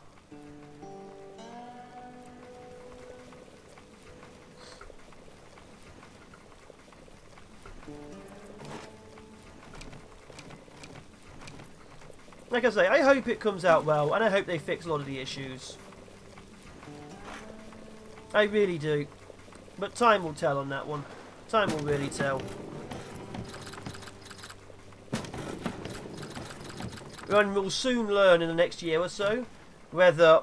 Speaker 1: Like I say, I hope it comes out well, and I hope they fix a lot of the issues. I really do. But time will tell on that one. Time will really tell. And we'll soon learn in the next year or so whether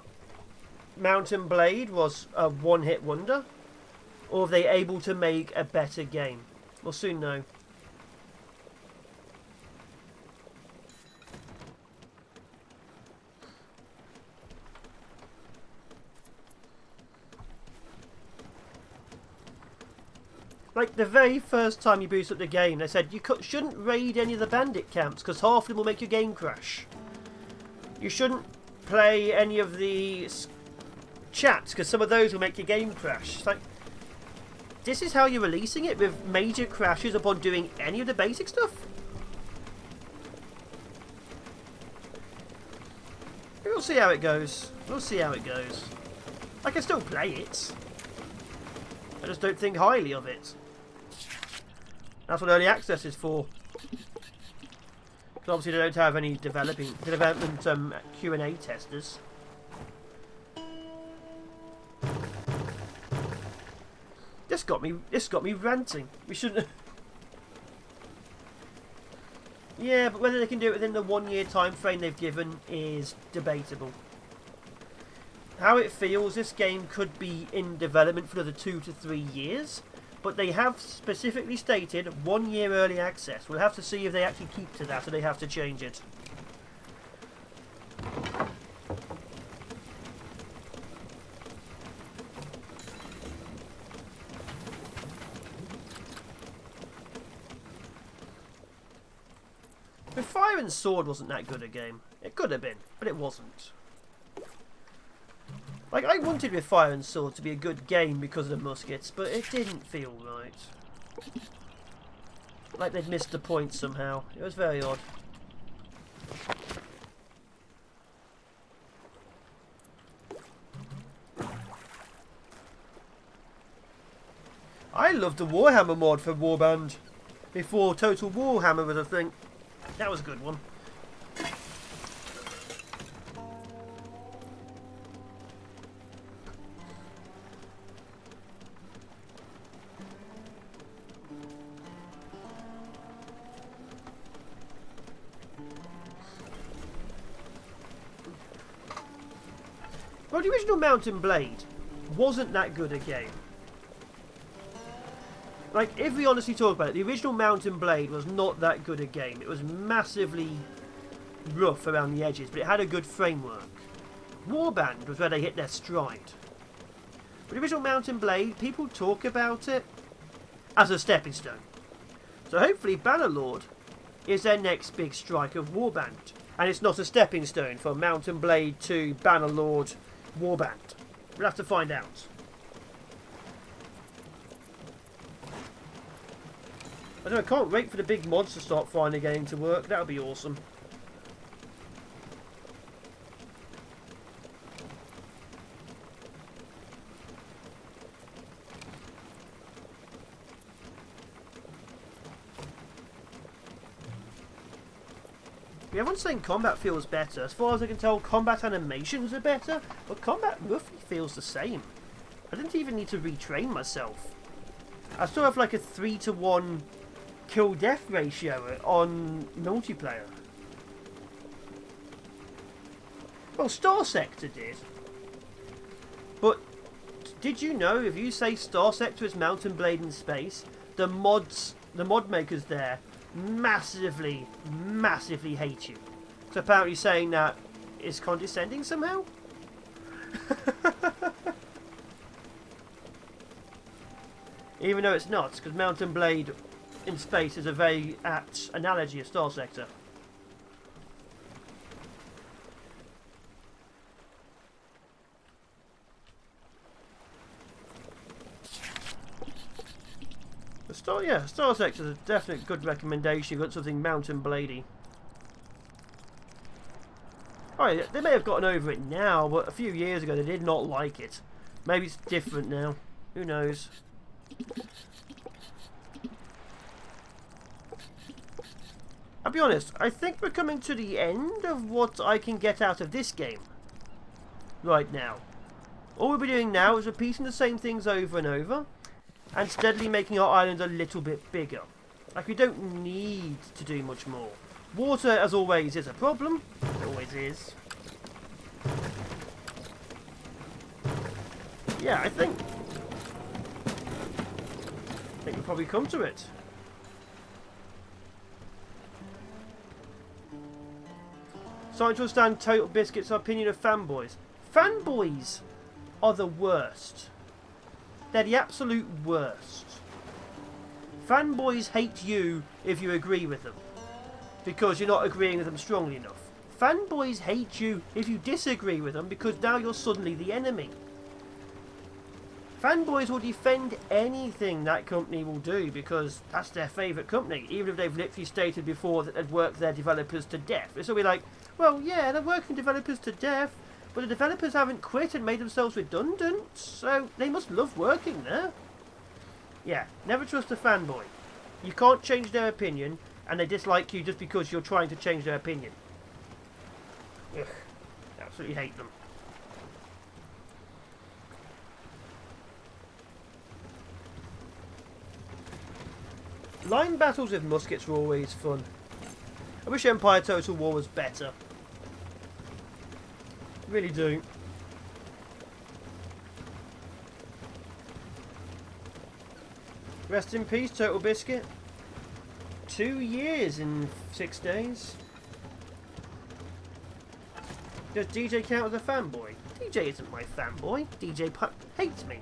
Speaker 1: Mountain Blade was a one-hit wonder or if they're able to make a better game. We'll soon know. Like, the very first time you boot up the game, they said you shouldn't raid any of the bandit camps because half of them will make your game crash. You shouldn't play any of the chats because some of those will make your game crash. It's like, this is how you're releasing it, with major crashes upon doing any of the basic stuff? We'll see how it goes. We'll see how it goes. I can still play it. I just don't think highly of it. That's what early access is for. Because obviously they don't have any development Q&A testers. This got me ranting. We shouldn't. Yeah, but whether they can do it within the 1 year time frame they've given is debatable. How it feels, this game could be in development for another 2 to 3 years, but they have specifically stated 1 year early access. We'll have to see if they actually keep to that or they have to change it. But Fire and Sword wasn't that good a game. It could have been, but it wasn't. Like, I wanted with Fire and Sword to be a good game because of the muskets, but it didn't feel right. Like they'd missed the point somehow. It was very odd. I loved the Warhammer mod for Warband before Total Warhammer was a thing. That was a good one. Well, the original Mountain Blade wasn't that good a game. Like, if we honestly talk about it, the original Mountain Blade was not that good a game. It was massively rough around the edges, but it had a good framework. Warband was where they hit their stride. But the original Mountain Blade, people talk about it as a stepping stone. So hopefully Bannerlord is their next big strike of Warband. And it's not a stepping stone from Mountain Blade to Bannerlord Warband. We'll have to find out. I don't know, I can't wait for the big mods to start finally getting to work. That would be awesome. Yeah, everyone's saying combat feels better. As far as I can tell, combat animations are better, but combat roughly feels the same. I didn't even need to retrain myself. I still have like a 3-to-1 kill-death ratio on multiplayer. Well, Star Sector did. But did you know, if you say Star Sector is Mountain Blade in space, the mod makers there massively hate you. So apparently saying that is condescending somehow? Even though it's not, because Mountain Blade in space is a very apt analogy of Star Sector. Star Sector is a definite good recommendation. You've got something Mountain Bladey. Oh, yeah, they may have gotten over it now, but a few years ago they did not like it. Maybe it's different now. Who knows? I'll be honest, I think we're coming to the end of what I can get out of this game. Right now. All we'll be doing now is repeating the same things over and over, and steadily making our island a little bit bigger. Like, we don't need to do much more. Water, as always, is a problem. It always is. Yeah, I think we'll probably come to it. Starting to understand Total Biscuit's opinion of fanboys. Fanboys are the worst. They're the absolute worst. Fanboys hate you if you agree with them, because you're not agreeing with them strongly enough. Fanboys hate you if you disagree with them, because now you're suddenly the enemy. Fanboys will defend anything that company will do because that's their favourite company, even if they've literally stated before that they'd work their developers to death. It'll be like, well, yeah, they're working developers to death, but the developers haven't quit and made themselves redundant, so they must love working there. Yeah, never trust a fanboy. You can't change their opinion, and they dislike you just because you're trying to change their opinion. Ugh, absolutely hate them. Line battles with muskets were always fun. I wish Empire Total War was better. Really do. Rest in peace, Total Biscuit. 2 years in 6 days. Does DJ count as a fanboy? DJ isn't my fanboy. DJ hates me.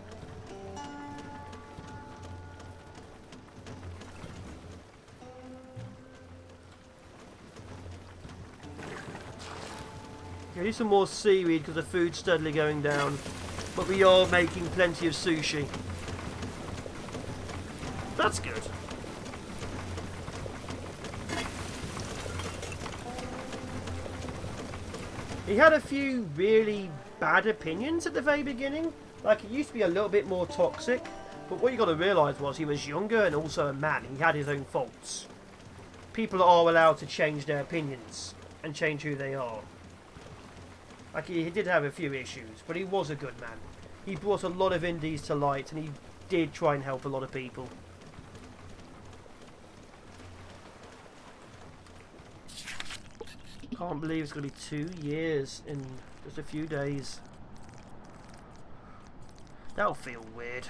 Speaker 1: I need some more seaweed because the food's steadily going down. But we are making plenty of sushi. That's good. He had a few really bad opinions at the very beginning. Like, it used to be a little bit more toxic. But what you got to realise was he was younger and also a man. He had his own faults. People are allowed to change their opinions and change who they are. Like, he did have a few issues, but he was a good man. He brought a lot of indies to light, and he did try and help a lot of people. Can't believe it's going to be 2 years in just a few days. That'll feel weird.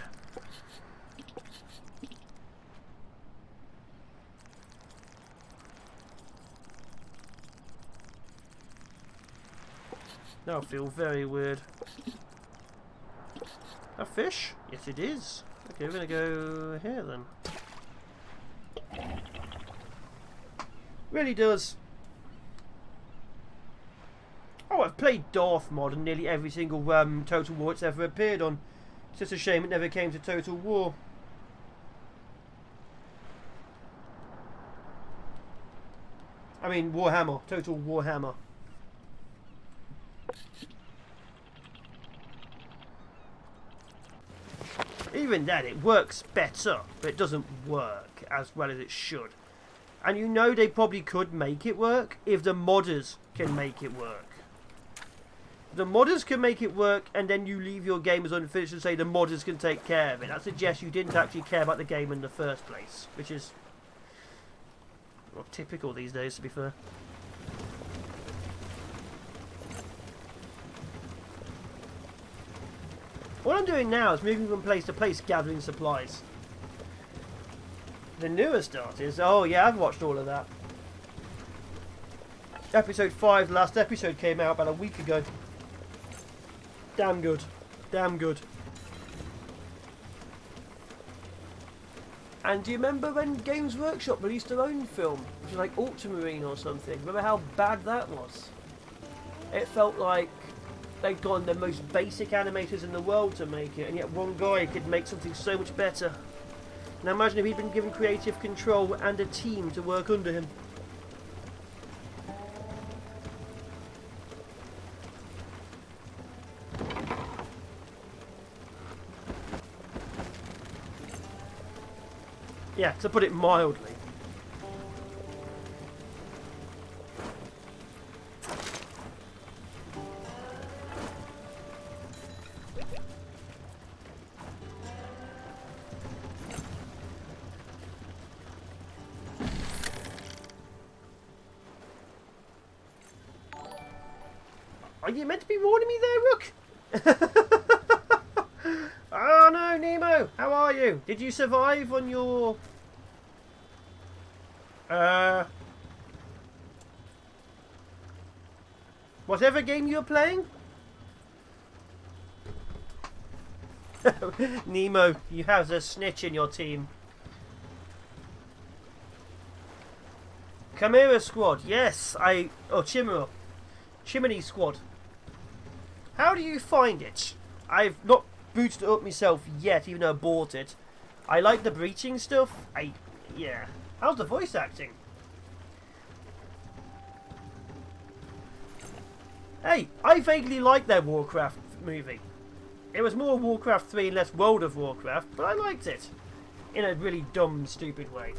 Speaker 1: That'll feel very weird. A fish? Yes, it is. Okay, we're going to go here then. Really does. Oh, I've played Darth mod on nearly every single Total War it's ever appeared on. It's just a shame it never came to Total War. I mean, Warhammer. Total Warhammer. Even then, it works better, but it doesn't work as well as it should. And you know they probably could make it work if the modders can make it work. The modders can make it work, and then you leave your game as unfinished and say the modders can take care of it. That suggests you didn't actually care about the game in the first place, which is, well, typical these days, to be fair. What I'm doing now is moving from place to place, gathering supplies. The newer start is, oh yeah, I've watched all of that. Episode 5, the last episode came out about a week ago. Damn good. Damn good. And do you remember when Games Workshop released their own film? Which was like Ultramarine or something. Remember how bad that was? It felt like they'd gone the most basic animators in the world to make it, and yet one guy could make something so much better. Now imagine if he'd been given creative control and a team to work under him. Yeah, to put it mildly. Are you meant to be warning me there, Rook? Oh no, Nemo! How are you? Did you survive on your... whatever game you're playing? Nemo, you have a snitch in your team. Chimera Squad, yes, oh, Chimera. Chimney Squad. How do you find it? I've not booted it up myself yet, even though I bought it. I like the breaching stuff. Yeah. How's the voice acting? Hey, I vaguely liked their Warcraft movie. It was more Warcraft 3 and less World of Warcraft, but I liked it. In a really dumb, stupid way.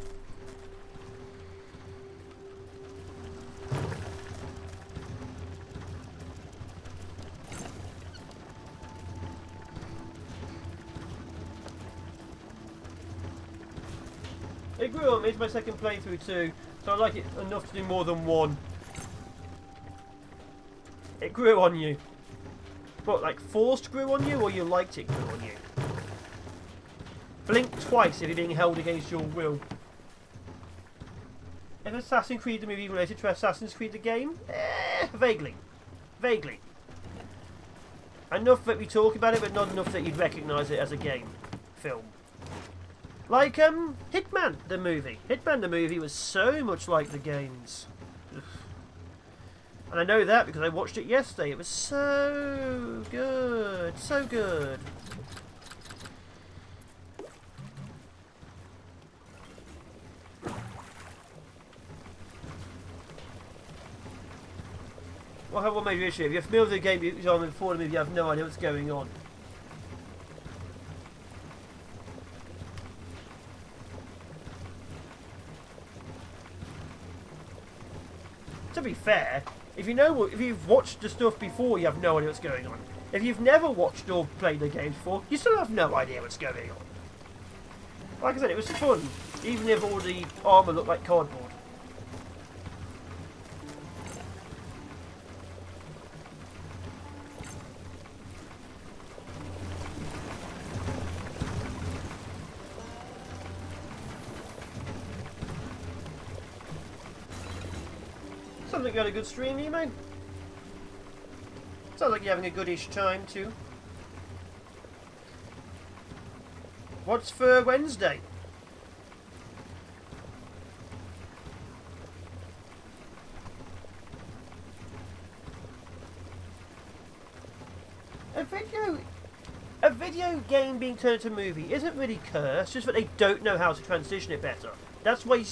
Speaker 1: It grew on me. It's my second playthrough too, so I like it enough to do more than one. It grew on you. What, like forced grew on you, or you liked it grew on you? Blink twice if you're being held against your will. Is Assassin's Creed the movie related to Assassin's Creed the game? Vaguely. Vaguely. Enough that we talk about it, but not enough that you'd recognise it as a game. Film. Like, Hitman the movie. Hitman the movie was so much like the games. Ugh. And I know that because I watched it yesterday. It was so good. So good. Well, I have one major issue. If you're familiar with the game you're on before the movie, you have no idea what's going on. To be fair, if you've watched the stuff before, you have no idea what's going on. If you've never watched or played the games before, you still have no idea what's going on. Like I said, it was fun, even if all the armour looked like cardboard. Sounds like you had a good stream, Nemo. Sounds like you're having a goodish time too. What's for Wednesday? A video game being turned into a movie isn't really cursed, just that they don't know how to transition it better. That's why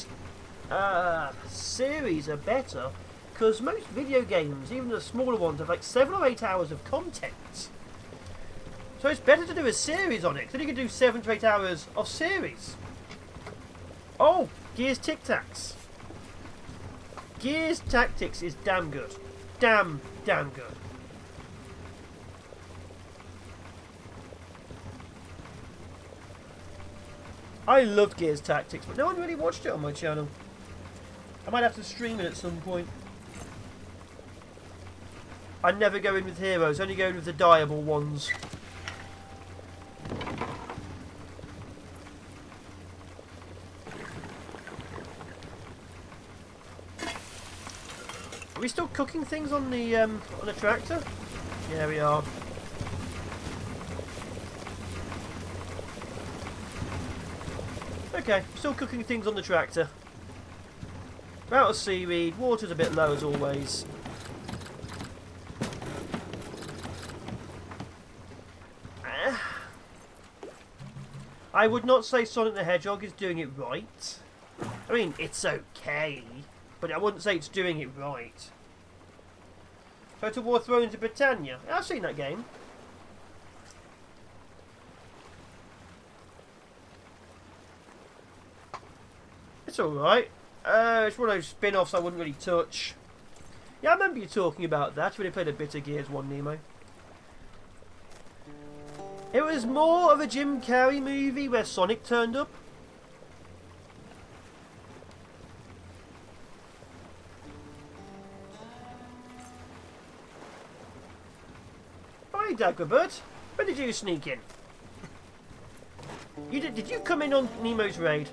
Speaker 1: series are better, because most video games, even the smaller ones, have like 7 or 8 hours of content. So it's better to do a series on it, because then you can do 7 to 8 hours of series. Oh, Gears Tic Tacs. Gears Tactics is damn good. Damn good. I loved Gears Tactics, but no one really watched it on my channel. I might have to stream it at some point. I never go in with heroes, only go in with the dieable ones. Are we still cooking things on the tractor? Yeah, we are. Okay, still cooking things on the tractor. We're out of seaweed, water's a bit low as always. I would not say Sonic the Hedgehog is doing it right. I mean, it's okay, but I wouldn't say it's doing it right. Total War Thrones of Britannia. I've seen that game. It's alright. It's one of those spin-offs I wouldn't really touch. Yeah, I remember you talking about that when you played a bit of Gears 1, Nemo. It was more of a Jim Carrey movie where Sonic turned up. Hi, Dagobert. When did you sneak in? Did you come in on Nemo's raid?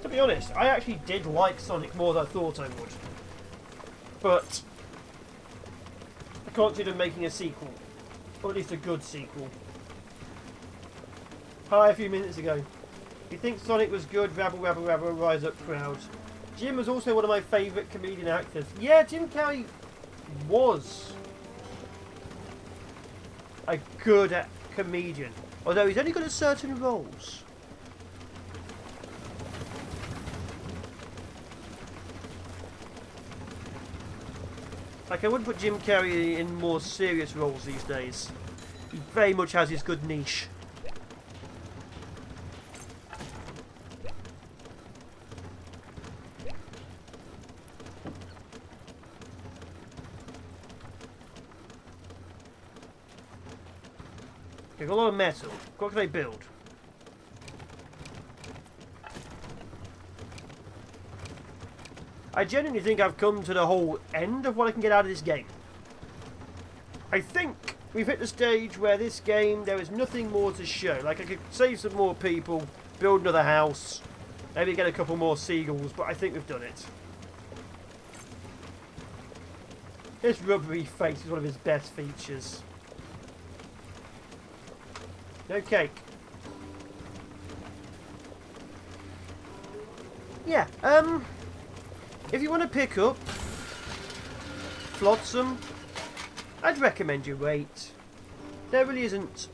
Speaker 1: To be honest, I actually did like Sonic more than I thought I would. But I can't see them making a sequel. Or at least a good sequel. Hi, a few minutes ago. You think Sonic was good? Rabble, rabble, rabble, rise up crowd. Jim was also one of my favourite comedian actors. Yeah, Jim Carrey was a good comedian. Although he's only good at certain roles. Like, I wouldn't put Jim Carrey in more serious roles these days. He very much has his good niche. Okay, got a lot of metal. What can I build? I genuinely think I've come to the whole end of what I can get out of this game. I think we've hit the stage where this game, there is nothing more to show. Like, I could save some more people, build another house, maybe get a couple more seagulls, but I think we've done it. His rubbery face is one of his best features. No cake. Yeah, if you want to pick up FLOTSAM, I'd recommend you wait. There really isn't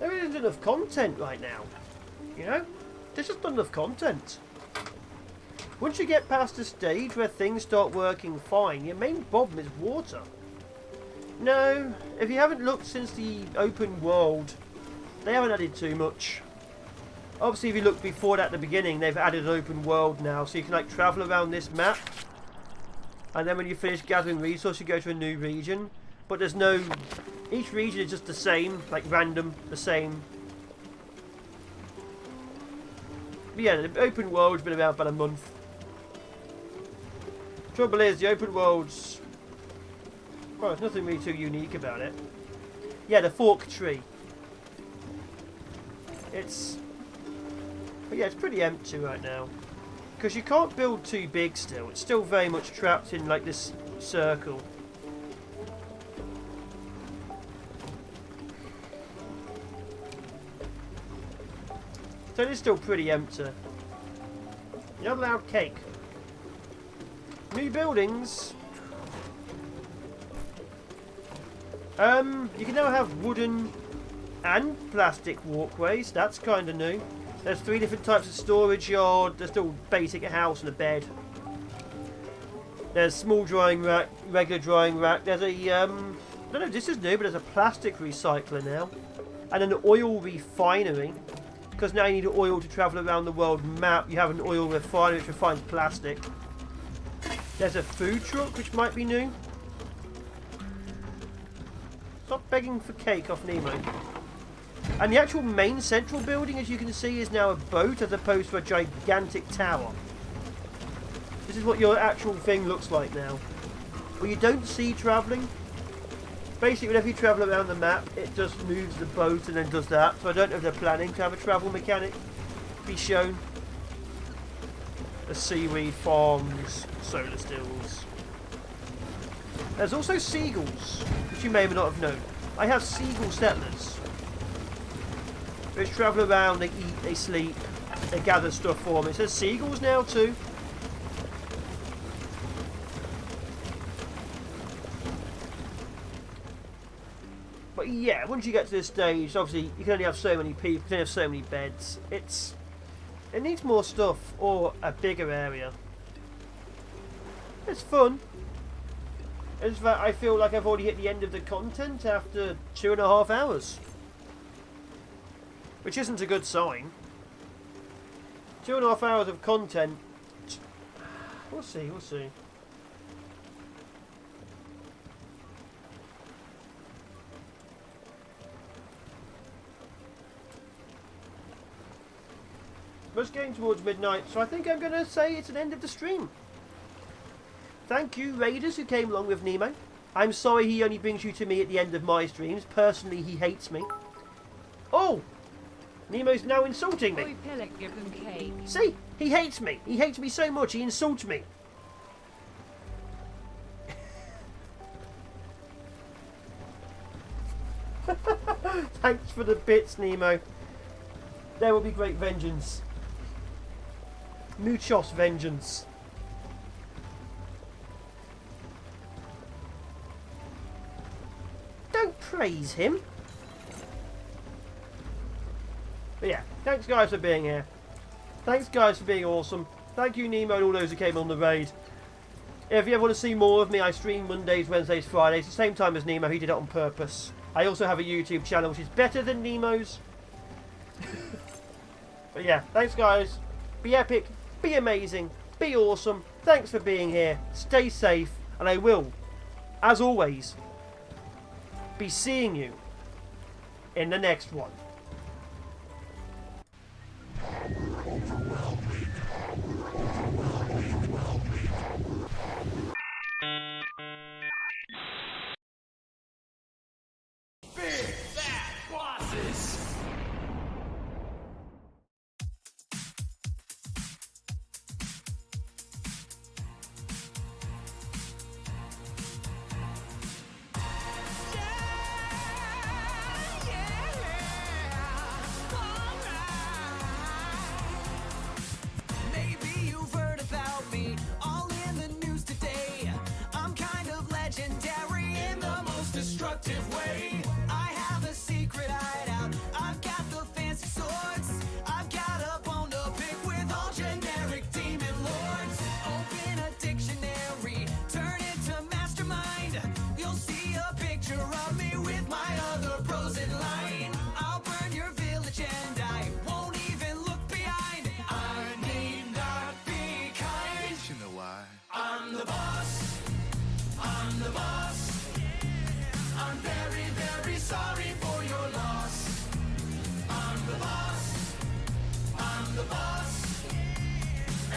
Speaker 1: enough content right now. You know? There's just not enough content. Once you get past the stage where things start working fine, your main problem is water. No, if you haven't looked since the open world, they haven't added too much. Obviously, if you look before that at the beginning, they've added an open world now, so you can like travel around this map. And then when you finish gathering resources, you go to a new region. But there's no... Each region is just the same, like random, the same. But yeah, the open world's been around about a month. Trouble is, the open world's... Well, there's nothing really too unique about it. Yeah, the fork tree. But yeah, it's pretty empty right now. Because you can't build too big still. It's still very much trapped in like this circle. So it is still pretty empty. You're not allowed cake. New buildings. You can now have wooden and plastic walkways. That's kind of new. There's 3 different types of storage yard. There's still basic house and a bed. There's small drying rack, regular drying rack. There's a I don't know if this is new, but there's a plastic recycler now, and an oil refinery. Because now you need oil to travel around the world map. You have an oil refinery which refines plastic. There's a food truck which might be new. Stop begging for cake off Nemo. And the actual main central building, as you can see, is now a boat as opposed to a gigantic tower. This is what your actual thing looks like now. Well, you don't see travelling. Basically, whenever you travel around the map, it just moves the boat and then does that. So I don't know if they're planning to have a travel mechanic be shown. The seaweed farms, solar stills. There's also seagulls, which you may or may not have known. I have seagull settlers. They travel around, they eat, they sleep, they gather stuff for me. It says seagulls now too. But yeah, once you get to this stage, obviously you can only have so many people, you can only have so many beds. It needs more stuff or a bigger area. It's fun. In fact, I feel like I've already hit the end of the content after 2.5 hours. Which isn't a good sign. 2.5 hours of content. We'll see, we'll see. But it's getting towards midnight, so I think I'm going to say it's an end of the stream. Thank you, Raiders, who came along with Nemo. I'm sorry he only brings you to me at the end of my streams. Personally, he hates me. Oh! Nemo's now insulting me.
Speaker 4: Boy Pillock, give them cake.
Speaker 1: See? He hates me. He hates me so much, he insults me. Thanks for the bits, Nemo. There will be great vengeance. Muchos vengeance. Don't praise him. But yeah, thanks guys for being here. Thanks guys for being awesome. Thank you Nemo and all those who came on the raid. If you ever want to see more of me, I stream Mondays, Wednesdays, Fridays, the same time as Nemo. He did it on purpose. I also have a YouTube channel which is better than Nemo's. But yeah, thanks guys. Be epic, be amazing, be awesome. Thanks for being here. Stay safe, and I will, as always, be seeing you in the next one.
Speaker 5: Big fat bosses. Maybe you've heard about me all in the news today. I'm kind of legendary in the most destructive way. I have a secret hideout. I've got the fancy swords. I've got a bone to pick with all generic demon lords. Open a dictionary, turn it to mastermind. You'll see a picture of me with my other bros in line. I'll burn your village and I won't even look behind. I need not be kind.
Speaker 2: You know why?
Speaker 5: I'm the boss. I'm the boss. I'm very, very sorry for your loss. I'm the boss. I'm the boss.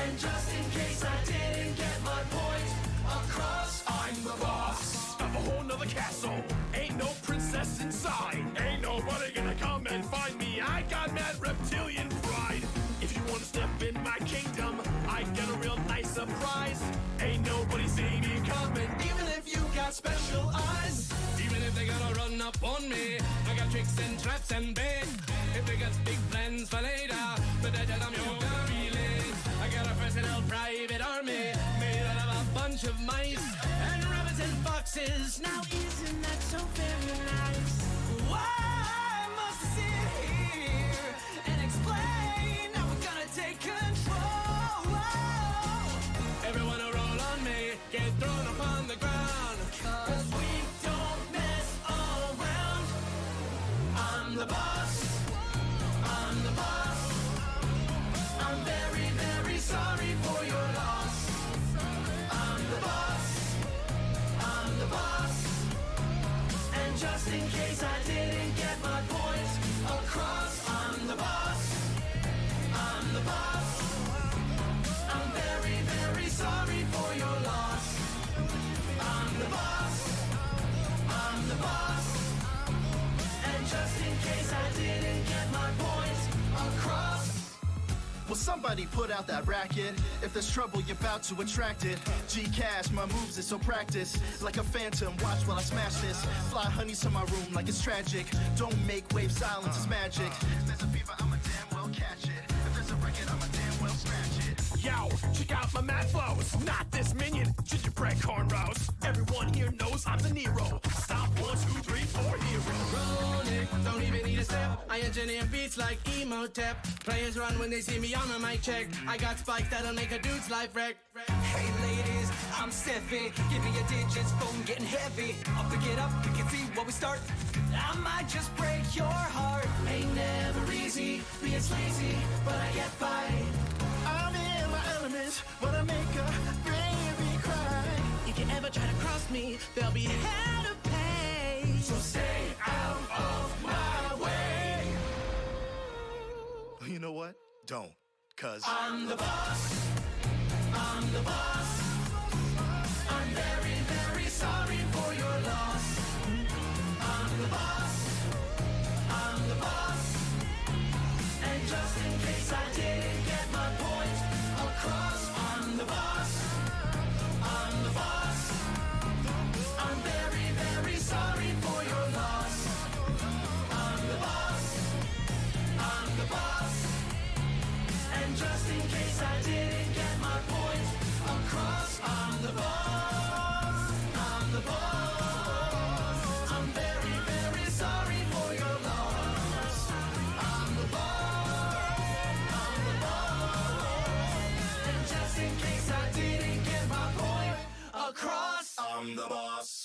Speaker 5: And just in case I didn't get my point across, I'm the boss of a whole nother castle. Ain't no princess inside. Ain't nobody gonna come and find me. I got mad reptilian pride. If you wanna step in my kingdom, I got a real nice surprise. Ain't nobody see me coming, even if you got special eyes. Even if they gotta run up on me, I got tricks and traps and bait. If they got big plans for later, but I tell them you're gonna be late. I got a personal private army made out of a bunch of mice and rabbits and foxes. Now isn't that so very nice? Why must I sit here and explain? Now we're gonna take control. Everyone who roll on me, get thrown upon the ground. 'Cause we don't mess around. I'm the boss. I'm the boss. I'm very, very sorry for your loss. I'm the boss. I'm the boss. And just in case I didn't get my point across, I'm the boss. I'm the boss. I'm very, very sorry for your loss. I'm the boss. I'm the boss. And just in case I didn't get my point across.
Speaker 6: Will somebody put out that racket? If there's trouble, you're about to attract it. G-Cash, my moves is so practiced. Like a phantom, watch while I smash this. Fly honeys to my room like it's tragic. Don't make waves, silence is magic. If there's a fever, I'ma damn well catch it. If there's a record, I'ma damn well scratch it.
Speaker 5: Yo, check out my mad flows. Not this minion, gingerbread cornrows. Everyone here knows I'm the Nero. Stop 1, 2, 3, 4 hero. Rolling, don't even need a step. I engineer beats like Emotep. Players run when they see me on a mic check. I got spikes that'll make a dude's life wreck. Hey ladies, I'm Seffy, give me your digits, phone getting heavy. I'll pick it up, we can see what we start. I might just break your heart. Ain't never easy, being sleazy, but I get by.
Speaker 6: I'm in my element when I make a baby cry.
Speaker 4: If you ever try to cross me, there'll be hell to pay.
Speaker 5: So stay out of my way.
Speaker 6: You know what? Don't. Cause
Speaker 5: I'm the boss. I'm the boss. I'm very, very sorry for your loss. I'm the boss. I'm the boss. And just in case I didn't get my point across, I'm the boss. I'm the boss. I'm very, very sorry for your loss. I'm the boss. I'm the boss. And just in case I didn't get my point across, I'm the boss. I'm the boss. I'm very, very sorry for your loss. I'm the boss. I'm the boss. And just in case I didn't get my point across, I'm the boss.